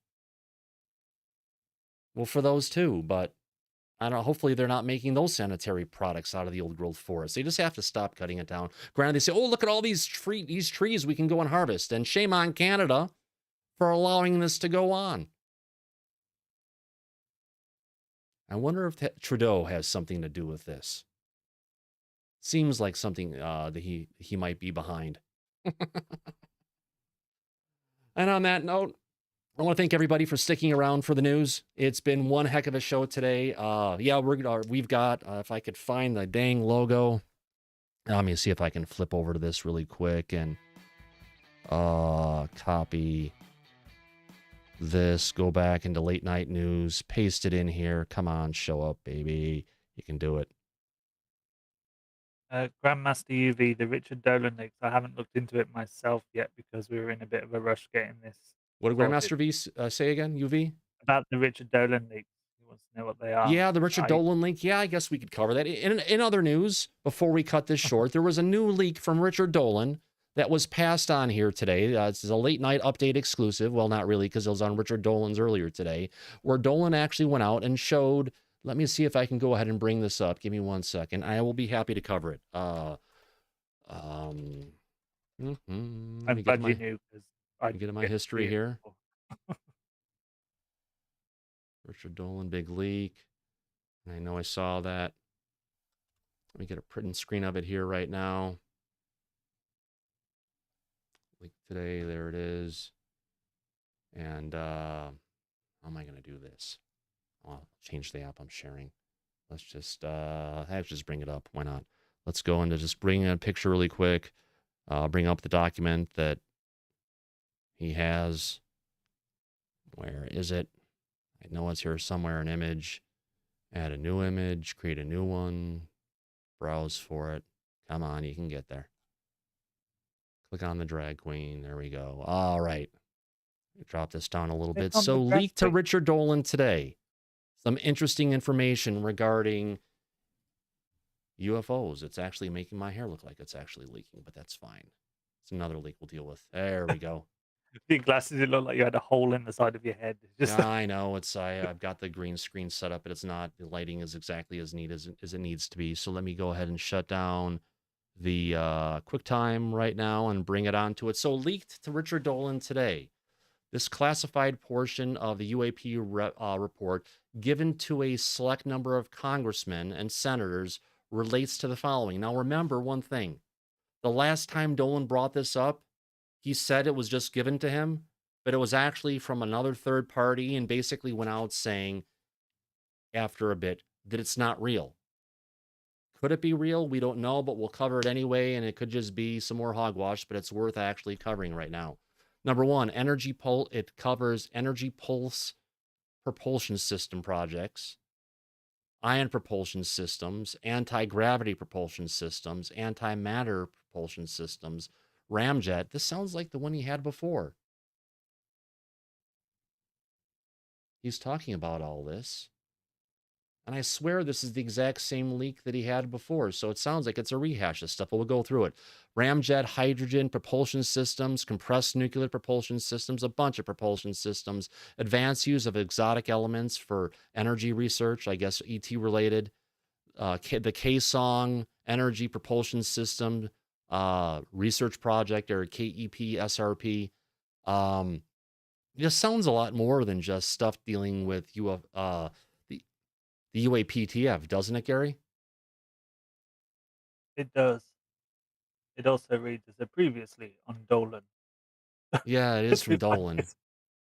Well, for those too, but I don't know, hopefully they're not making those sanitary products out of the old growth forest. They just have to stop cutting it down. Granted, they say, oh, look at all these trees we can go and harvest. And shame on Canada for allowing this to go on. I wonder if Trudeau has something to do with this. Seems like something that he might be behind. And on that note, I want to thank everybody for sticking around for the news. It's been one heck of a show today. Yeah, we've got, if I could find the dang logo. Let me see if I can flip over to this really quick and copy this, go back into late night news, paste it in here. Come on, show up, baby. You can do it. Grandmaster UV, the Richard Dolan leaks. I haven't looked into it myself yet because we were in a bit of a rush getting this. What did Grandmaster V say again, UV? About the Richard Dolan leaks. He wants to know what they are. Yeah, the Richard Dolan leak. Yeah, I guess we could cover that. In other news, before we cut this short, there was a new leak from Richard Dolan that was passed on here today. This is a late night update exclusive. Well, not really, because it was on Richard Dolan's earlier today, where Dolan actually went out and showed. Let me see if I can go ahead and bring this up. Give me 1 second. I will be happy to cover it. I'm glad you knew, because I get my history here. Richard Dolan, big leak. I know I saw that. Let me get a print screen of it here right now. Leak today, there it is. And how am I going to do this? I'll change the app I'm sharing. Let's just bring it up. Why not? Let's go into just bring a picture really quick. Bring up the document that he has. Where is it? I know it's here somewhere, an image. Add a new image, create a new one, browse for it. Come on, you can get there. Click on the drag queen. There we go. All right. Drop this down a little bit. So leaked to Richard Dolan today. Some interesting information regarding UFOs. It's actually making my hair look like it's actually leaking, but that's fine. It's another leak we'll deal with. There we go. Your glasses, it looked like you had a hole in the side of your head. Just yeah, I know. I've got the green screen set up, but it's not. The lighting is exactly as neat as it needs to be. So let me go ahead and shut down the QuickTime right now and bring it onto it. So leaked to Richard Dolan today. This classified portion of the UAP report given to a select number of congressmen and senators relates to the following. Now, remember one thing. The last time Dolan brought this up, he said it was just given to him, but it was actually from another third party and basically went out saying after a bit that it's not real. Could it be real? We don't know, but we'll cover it anyway, and it could just be some more hogwash, but it's worth actually covering right now. Number one, it covers energy pulse propulsion system projects, ion propulsion systems, anti-gravity propulsion systems, antimatter propulsion systems, ramjet. This sounds like the one he had before. He's talking about all this. And I swear this is the exact same leak that he had before. So it sounds like it's a rehash of stuff, but we'll go through it. Ramjet, hydrogen propulsion systems, compressed nuclear propulsion systems, a bunch of propulsion systems, advanced use of exotic elements for energy research, I guess ET related, the K-Song energy propulsion system research project, or KEP SRP. It just sounds a lot more than just stuff dealing with the UAPTF, doesn't it, Gary? It does. It also reads as a previously on Dolan. Yeah, it is from Dolan.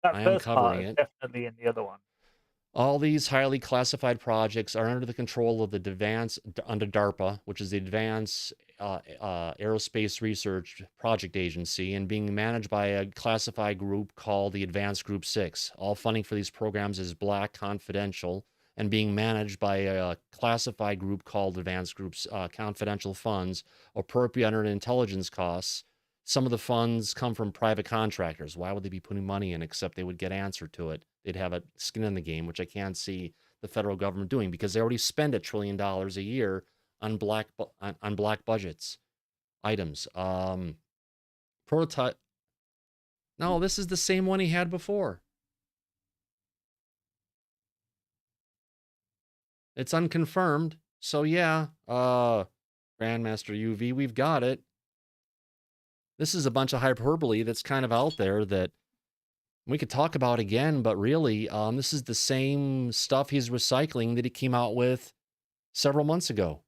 That I am first covering part is it. definitely in the other one. All these highly classified projects are under the control of under DARPA, which is the Advanced Aerospace Research Project Agency, and being managed by a classified group called the Advanced Group 6. All funding for these programs is black confidential, and being managed by a classified group called Advanced Group's Confidential Funds, appropriate under intelligence costs. Some of the funds come from private contractors. Why would they be putting money in except they would get answer to it? They'd have a skin in the game, which I can't see the federal government doing because they already spend $1 trillion a year on black budgets items. Prototype. No, this is the same one he had before. It's unconfirmed. So yeah, Grandmaster UV, we've got it. This is a bunch of hyperbole that's kind of out there that we could talk about again, but really, this is the same stuff he's recycling that he came out with several months ago,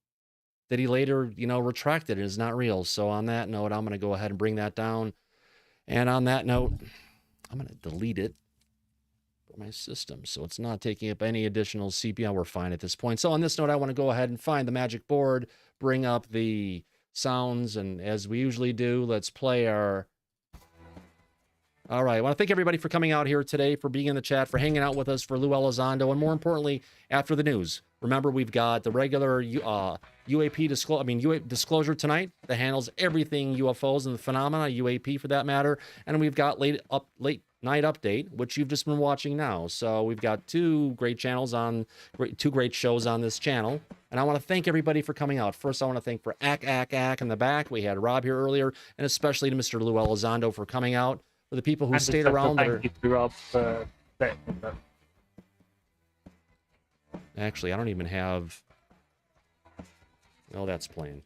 that he later, retracted and is not real. So on that note, I'm going to go ahead and bring that down. And on that note, I'm going to delete it from my system, so it's not taking up any additional CPU. We're fine at this point. So on this note, I want to go ahead and find the magic board, bring up the sounds, and as we usually do, let's play our... All right, I want to thank everybody for coming out here today, for being in the chat, for hanging out with us, for Lue Elizondo, and more importantly, after the news. Remember, we've got the regular UAP disclosure tonight that handles everything UFOs and the phenomena, UAP for that matter, and we've got late night update, which you've just been watching now. So we've got two great shows on this channel, and I want to thank everybody for coming out. First, I want to thank for Ack in the back. We had Rob here earlier, and especially to Mr. Lue Elizondo for coming out. For the people who And stayed around, thank you to Rob for actually, I don't even have... Oh, that's playing.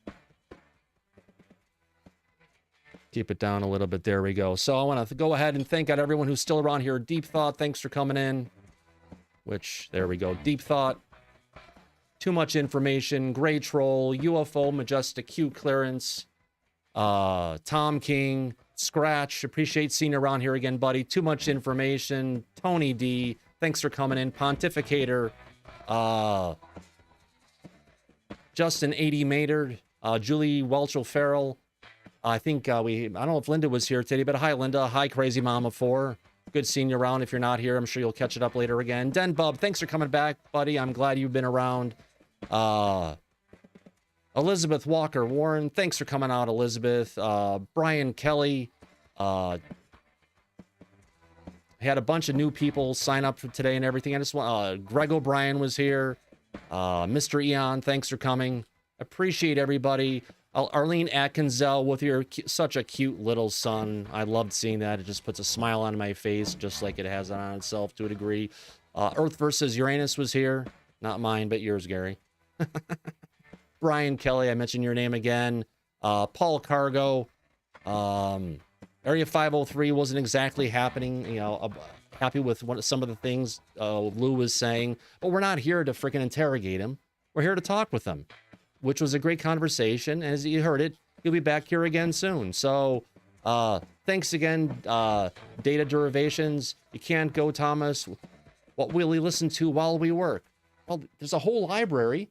Keep it down a little bit. There we go. So I want to go ahead and thank everyone who's still around here. Deep Thought, thanks for coming in. Which, there we go. Deep Thought. Too Much Information. Gray Troll. UFO Majestic Q Clearance. Tom King. Scratch. Appreciate seeing you around here again, buddy. Too Much Information. Tony D. Thanks for coming in. Pontificator. Justin 80 Maynard. Julie Welchel Farrell. I think I don't know if Linda was here today, but hi, Linda. Hi, Crazy Mama 4. Good seeing you around. If you're not here, I'm sure you'll catch it up later again. Den Bub, thanks for coming back, buddy. I'm glad you've been around. Elizabeth Walker Warren, thanks for coming out, Elizabeth. Brian Kelly. Had a bunch of new people sign up for today and everything. I just want Greg O'Brien was here. Mr. Eon, thanks for coming. Appreciate everybody. Arlene Atkinsell with your such a cute little son. I loved seeing that. It just puts a smile on my face, just like it has on itself to a degree. Earth versus Uranus was here. Not mine, but yours, Gary. Brian Kelly, I mentioned your name again. Paul Cargo. Area 503 wasn't exactly happening, happy with some of the things Lou was saying, but we're not here to freaking interrogate him. We're here to talk with him, which was a great conversation. And as you heard it, he'll be back here again soon. So thanks again, Data Derivations. You can't go, Thomas. What will we listen to while we work? Well, there's a whole library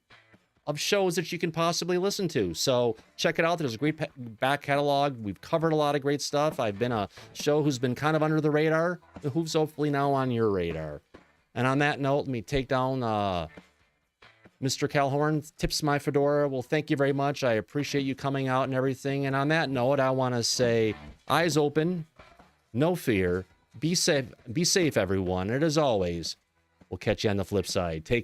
of shows that you can possibly listen to. So check it out. There's a great back catalog. We've covered a lot of great stuff. I've been a show who's been kind of under the radar, who's hopefully now on your radar. And on that note, let me take down Mr. Calhorn. Tips my fedora. Well, thank you very much. I appreciate you coming out and everything. And on that note, I want to say eyes open, no fear. Be safe, everyone. And as always, we'll catch you on the flip side. Take care.